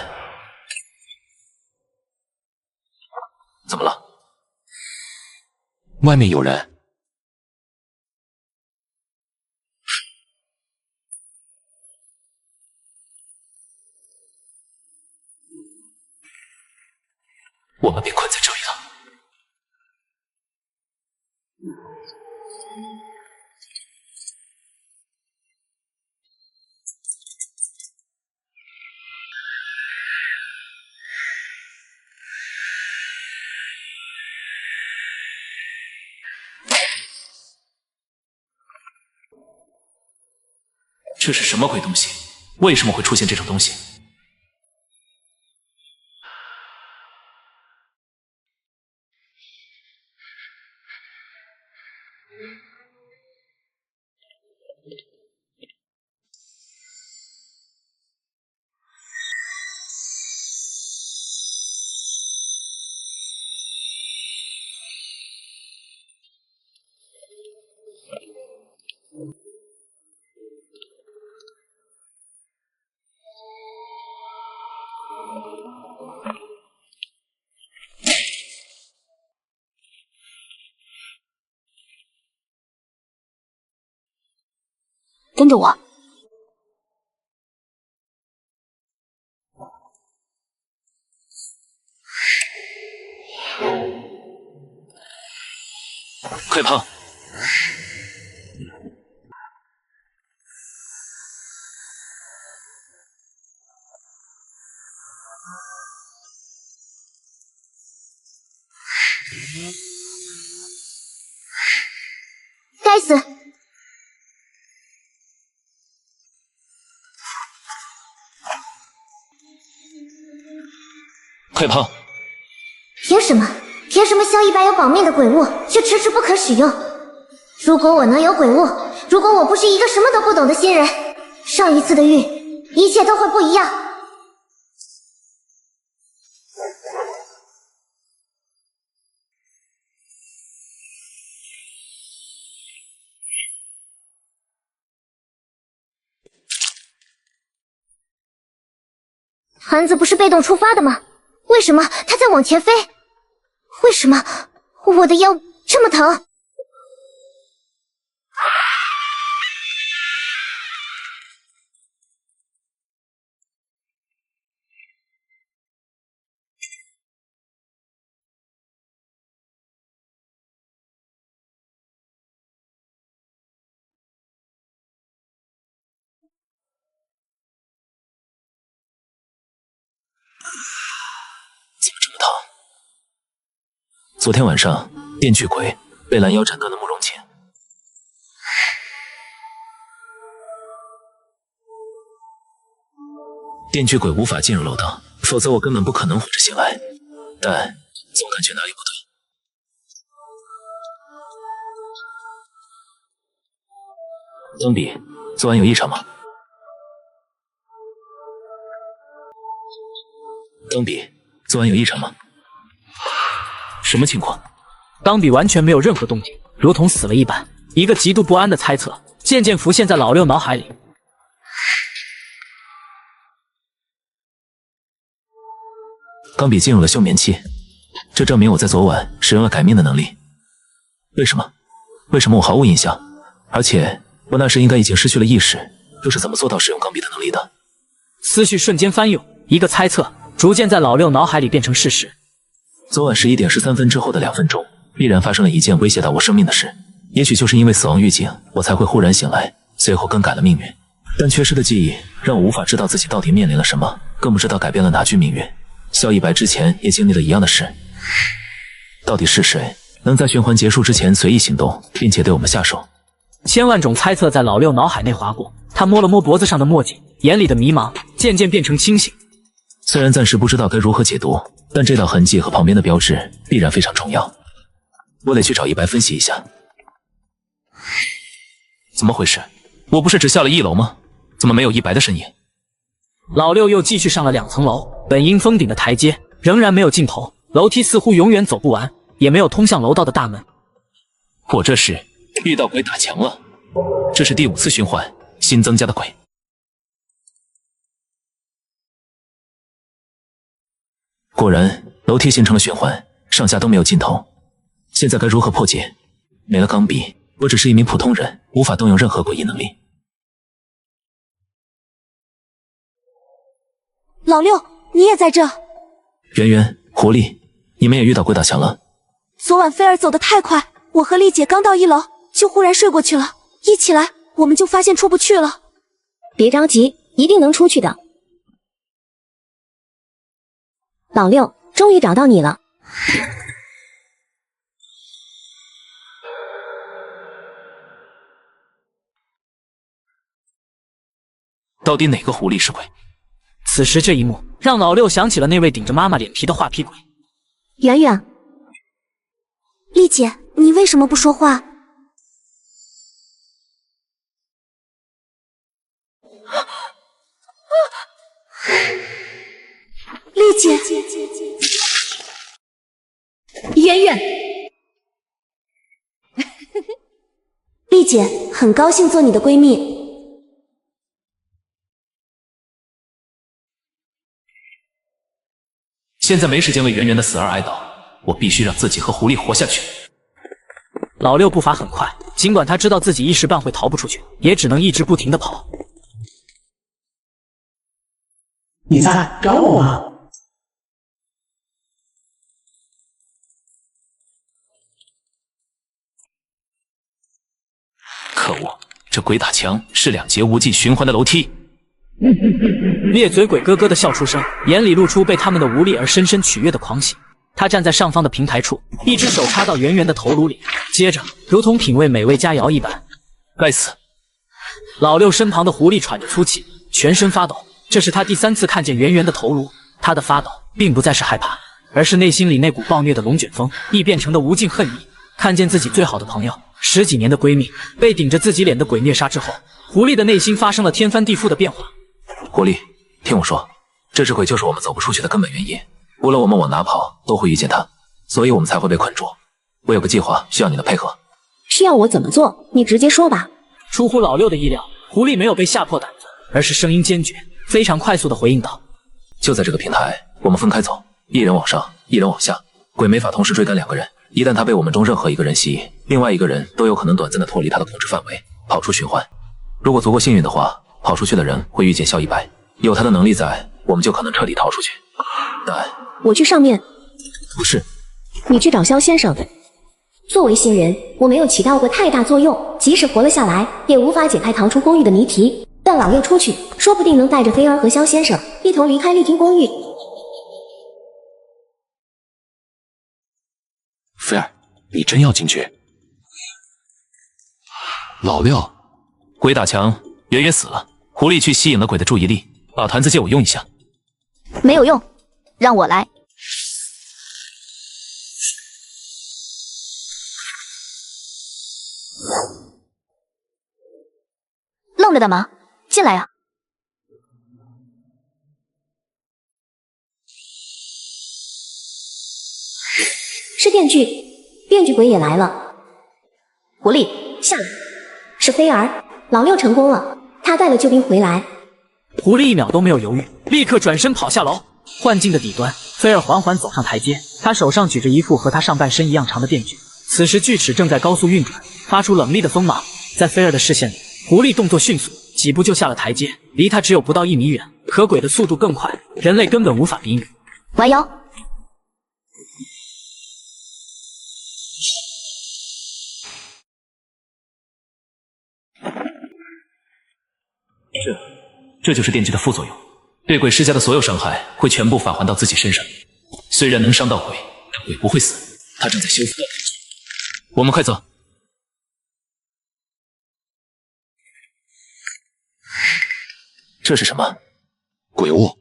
[SPEAKER 19] 怎么了？外面有人。
[SPEAKER 3] 我们被困在这里了。这是什么鬼东西？为什么会出现这种东西？
[SPEAKER 7] 跟着我。
[SPEAKER 3] 快跑！
[SPEAKER 9] 该死！
[SPEAKER 3] 快跑！
[SPEAKER 9] 凭什么？凭什么萧一白有保命的鬼物，却迟迟不可使用？如果我能有鬼物，如果我不是一个什么都不懂的新人，上一次的玉，一切都会不一样。盘子不是被动出发的吗？为什么它在往前飞？为什么我的腰这么疼？
[SPEAKER 3] 怎么这么疼？昨天晚上，电锯鬼被拦腰斩断了慕容琴。电锯鬼无法进入楼道，否则我根本不可能活着醒来。但总感觉哪里不对。登比，昨晚有异常吗？登比，昨晚有异常吗？什么情况？
[SPEAKER 2] 冈比完全没有任何动静，如同死了一般。一个极度不安的猜测渐渐浮现在老六脑海里。
[SPEAKER 3] 冈比进入了休眠期，这证明我在昨晚使用了改命的能力。为什么？为什么我毫无印象？而且我那时应该已经失去了意识，又是怎么做到使用冈比的能力的？
[SPEAKER 2] 思绪瞬间翻涌，一个猜测逐渐在老六脑海里变成事实。
[SPEAKER 3] 昨晚11点13分之后的2分钟，必然发生了一件威胁到我生命的事。也许就是因为死亡预警，我才会忽然醒来，随后更改了命运。但缺失的记忆让我无法知道自己到底面临了什么，更不知道改变了哪句命运。萧一白之前也经历了一样的事，到底是谁能在循环结束之前随意行动，并且对我们下手？
[SPEAKER 2] 千万种猜测在老六脑海内划过，他摸了摸脖子上的墨镜，眼里的迷茫渐渐变成清醒。
[SPEAKER 3] 虽然暂时不知道该如何解读，但这道痕迹和旁边的标志必然非常重要。我得去找一白分析一下。怎么回事？我不是只下了1楼吗？怎么没有一白的身影？
[SPEAKER 2] 老六又继续上了2层楼，本应封顶的台阶仍然没有尽头，楼梯似乎永远走不完，也没有通向楼道的大门。
[SPEAKER 3] 我这是遇到鬼打墙了，这是第5次循环新增加的鬼。果然，楼梯形成了循环，上下都没有尽头。现在该如何破解？没了钢笔，我只是一名普通人，无法动用任何诡异能力。
[SPEAKER 7] 老六，你也在这？
[SPEAKER 3] 圆圆、狐狸，你们也遇到鬼打墙了？
[SPEAKER 7] 昨晚菲儿走得太快，我和丽姐刚到1楼，就忽然睡过去了。一起来，我们就发现出不去了。
[SPEAKER 1] 别着急，一定能出去的。老六，终于找到你了。
[SPEAKER 3] 到底哪个狐狸是鬼？
[SPEAKER 2] 此时这一幕让老六想起了那位顶着妈妈脸皮的画皮鬼。
[SPEAKER 7] 圆圆，丽姐，你为什么不说话？丽姐，圆圆，丽姐，很高兴做你的闺蜜。
[SPEAKER 3] 现在没时间为圆圆的死而哀悼，我必须让自己和狐狸活下去。
[SPEAKER 2] 老六步伐很快，尽管他知道自己一时半会逃不出去，也只能一直不停地跑。
[SPEAKER 8] 你在找我吗？
[SPEAKER 3] 可恶，这鬼打墙是2节无尽循环的楼梯。
[SPEAKER 2] 咧嘴鬼咯咯的笑出声，眼里露出被他们的无力而深深取悦的狂喜。他站在上方的平台处，一只手插到圆圆的头颅里，接着如同品味美味佳肴一般。
[SPEAKER 3] 该死！
[SPEAKER 2] 老六身旁的狐狸喘着粗气，全身发抖。这是他第3次看见圆圆的头颅，他的发抖并不再是害怕，而是内心里那股暴虐的龙卷风易变成的无尽恨意。看见自己最好的朋友，10几年的闺蜜被顶着自己脸的鬼虐杀之后，狐狸的内心发生了天翻地覆的变化。
[SPEAKER 3] 狐狸，听我说，这只鬼就是我们走不出去的根本原因。无论我们往哪跑，都会遇见它，所以我们才会被困住。我有个计划需要你的配合。
[SPEAKER 1] 需要我怎么做？你直接说吧。
[SPEAKER 2] 出乎老六的意料，狐狸没有被吓破胆子，而是声音坚决，非常快速地回应道：
[SPEAKER 3] 就在这个平台，我们分开走，一人往上，一人往下。鬼没法同时追赶2个人，一旦他被我们中任何一个人吸引，另外一个人都有可能短暂地脱离他的控制范围，跑出循环。如果足够幸运的话，跑出去的人会遇见萧一白，有他的能力在，我们就可能彻底逃出去。但
[SPEAKER 1] 我去上面。
[SPEAKER 3] 不是，
[SPEAKER 1] 你去找萧先生。作为新人，我没有起到过太大作用，即使活了下来，也无法解开逃出公寓的谜题。但老六出去，说不定能带着菲儿和萧先生一同离开丽听公寓。
[SPEAKER 19] 菲儿，你真要进去？老六，
[SPEAKER 3] 鬼打墙，圆圆死了，狐狸去吸引了鬼的注意力，把团子借我用一下。
[SPEAKER 7] 没有用，让我来。愣着的吗？进来啊！
[SPEAKER 1] 是电锯，电锯鬼也来了。狐狸，下来。是菲儿，老六成功了，他带了救兵回来。
[SPEAKER 2] 狐狸1秒都没有犹豫，立刻转身跑下楼。幻境的底端，菲儿缓缓走上台阶，她手上举着一副和她上半身一样长的电锯。此时锯齿正在高速运转，发出冷厉的锋芒。在菲儿的视线里，狐狸动作迅速，几步就下了台阶，离他只有不到1米远。可鬼的速度更快，人类根本无法比拟。
[SPEAKER 7] 弯腰。
[SPEAKER 3] 这就是电锯的副作用，对鬼施加的所有伤害会全部返还到自己身上。虽然能伤到鬼，但鬼不会死，他正在修复道具。我们快走。这是什么？
[SPEAKER 19] 鬼物。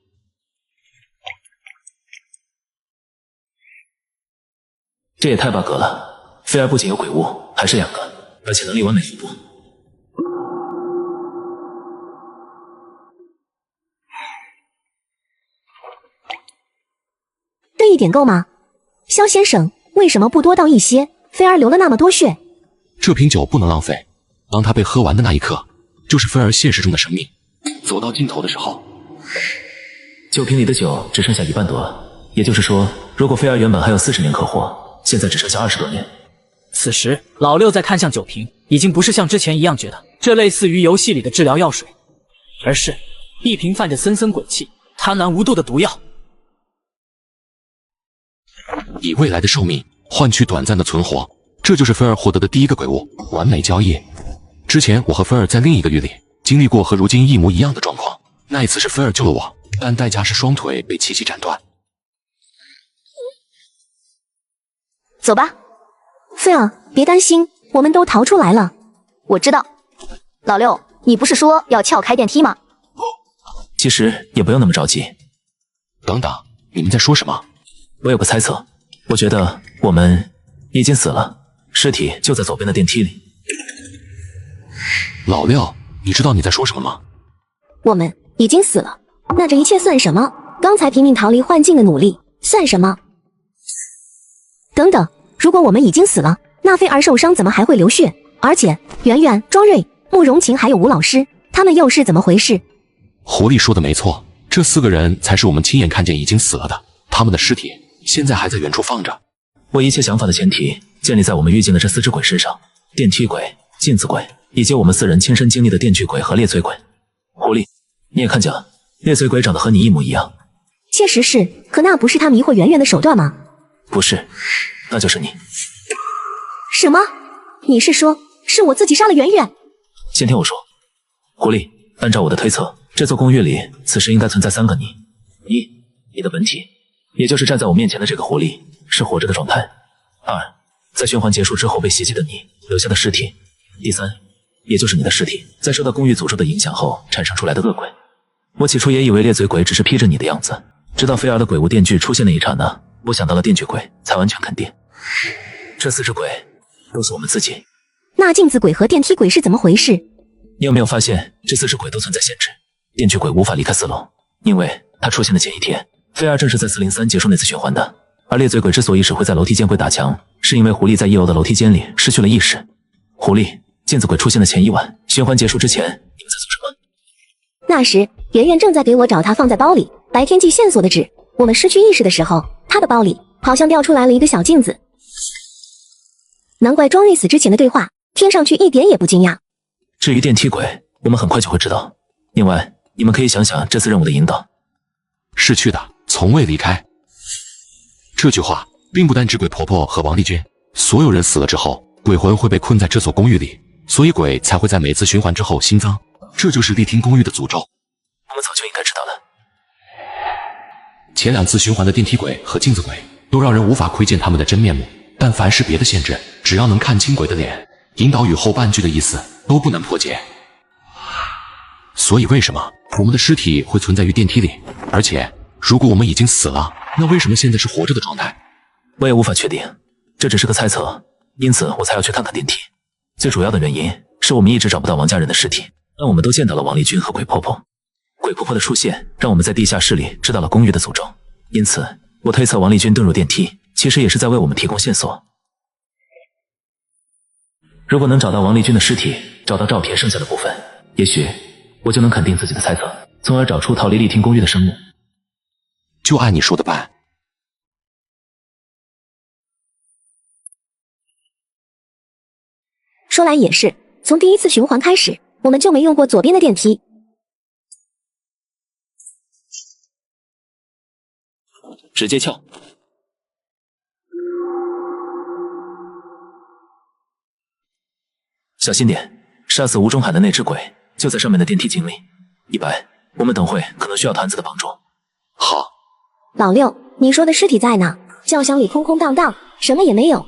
[SPEAKER 3] 这也太 bug 了！菲儿不仅有鬼物，还是2个，而且能力完美互补。
[SPEAKER 1] 这一点够吗？萧先生，
[SPEAKER 7] 为什么不多倒一些？菲儿流了那么多血。
[SPEAKER 19] 这瓶酒不能浪费，当它被喝完的那一刻，就是菲儿现实中的生命走到尽头的时候。
[SPEAKER 3] 酒瓶里的酒只剩下1半多了，也就是说，如果菲儿原本还有40年可活，现在只剩下20多年。
[SPEAKER 2] 此时，老六在看向酒瓶，已经不是像之前一样觉得这类似于游戏里的治疗药水，而是一瓶泛着森森鬼气、贪婪无度的毒药。
[SPEAKER 19] 以未来的寿命换取短暂的存活，这就是菲儿获得的第一个鬼物，完美交易。之前我和菲儿在另一个狱里经历过和如今一模一样的状况，那一次是菲儿救了我，但代价是双腿被齐齐斩断。
[SPEAKER 7] 走吧，菲儿，别担心，我们都逃出来了。
[SPEAKER 9] 我知道。老六，你不是说要撬开电梯吗？
[SPEAKER 3] 其实也不用那么着急。
[SPEAKER 19] 等等，你们在说什么？
[SPEAKER 3] 我有个猜测，我觉得我们已经死了，尸体就在左边的电梯里。
[SPEAKER 19] 老六，你知道你在说什么吗？
[SPEAKER 7] 我们已经死了，那这一切算什么？刚才拼命逃离幻境的努力算什么？等等，如果我们已经死了，那菲儿受伤怎么还会流血？而且圆圆、庄瑞、慕容晴还有吴老师，他们又是怎么回事？
[SPEAKER 19] 狐狸说的没错，这4个人才是我们亲眼看见已经死了的，他们的尸体现在还在远处放着。
[SPEAKER 3] 我一切想法的前提建立在我们遇见的这4只鬼身上：电梯鬼、镜子鬼，以及我们4人亲身经历的电锯鬼和裂嘴鬼。狐狸，你也看见了，裂嘴鬼长得和你一模一样。
[SPEAKER 7] 确实是，可那不是他迷惑圆圆的手段吗？
[SPEAKER 3] 不是，那就是你。
[SPEAKER 7] 什么？你是说是我自己杀了圆圆？
[SPEAKER 3] 先听我说，狐狸，按照我的推测，这座公寓里此时应该存在3个你。一，你的本体，也就是站在我面前的这个狐狸，是活着的状态。2，在循环结束之后被袭击的你留下的尸体。第3，也就是你的尸体，在受到公寓诅咒的影响后产生出来的恶鬼。我起初也以为裂嘴鬼只是披着你的样子，直到菲儿的鬼物电锯出现的一刹那，我想到了电锯鬼，才完全肯定这4只鬼都是我们自己。
[SPEAKER 7] 那镜子鬼和电梯鬼是怎么回事？
[SPEAKER 3] 你有没有发现这4只鬼都存在限制？电锯鬼无法离开4楼，因为它出现的前一天，菲儿正是在403结束那次循环的。而裂嘴鬼之所以只会在楼梯间鬼打墙，是因为狐狸在1楼的楼梯间里失去了意识。狐狸，镜子鬼出现的前一晚，循环结束之前，你们在做什么？
[SPEAKER 7] 那时圆圆正在给我找他放在包里白天记线索的纸，我们失去意识的时候，他的包里好像掉出来了一个小镜子。难怪庄瑞死之前的对话听上去一点也不惊讶。
[SPEAKER 3] 至于电梯鬼，我们很快就会知道。另外，你们可以想想这次任务的引导：
[SPEAKER 19] 逝去的从未离开。这句话并不单指鬼婆婆和王丽娟，所有人死了之后，鬼魂会被困在这所公寓里，所以鬼才会在每次循环之后新增，这就是丽听公寓的诅咒。
[SPEAKER 3] 我们早就应该知道了。
[SPEAKER 19] 前2次循环的电梯鬼和镜子鬼都让人无法窥见他们的真面目，但凡是别的限制，只要能看清鬼的脸，引导与后半句的意思都不难破解。所以为什么我们的尸体会存在于电梯里？而且如果我们已经死了，那为什么现在是活着的状态？
[SPEAKER 3] 我也无法确定，这只是个猜测，因此我才要去看看电梯。最主要的原因是我们一直找不到王家人的尸体，但我们都见到了王丽君和鬼婆婆。鬼婆婆的出现让我们在地下室里知道了公寓的诅咒，因此我推测王丽君遁入电梯其实也是在为我们提供线索。如果能找到王丽君的尸体，找到照片剩下的部分，也许我就能肯定自己的猜测，从而找出逃离丽听公寓的生物。
[SPEAKER 19] 就按你说的办。
[SPEAKER 7] 说来也是，从第1次循环开始，我们就没用过左边的电梯。
[SPEAKER 3] 直接撬。小心点，杀死吴中海的那只鬼就在上面的电梯井里。100，我们等会可能需要团子的帮助。
[SPEAKER 19] 好。
[SPEAKER 7] 老六，你说的尸体在哪？轿厢里空空荡荡，什么也没有。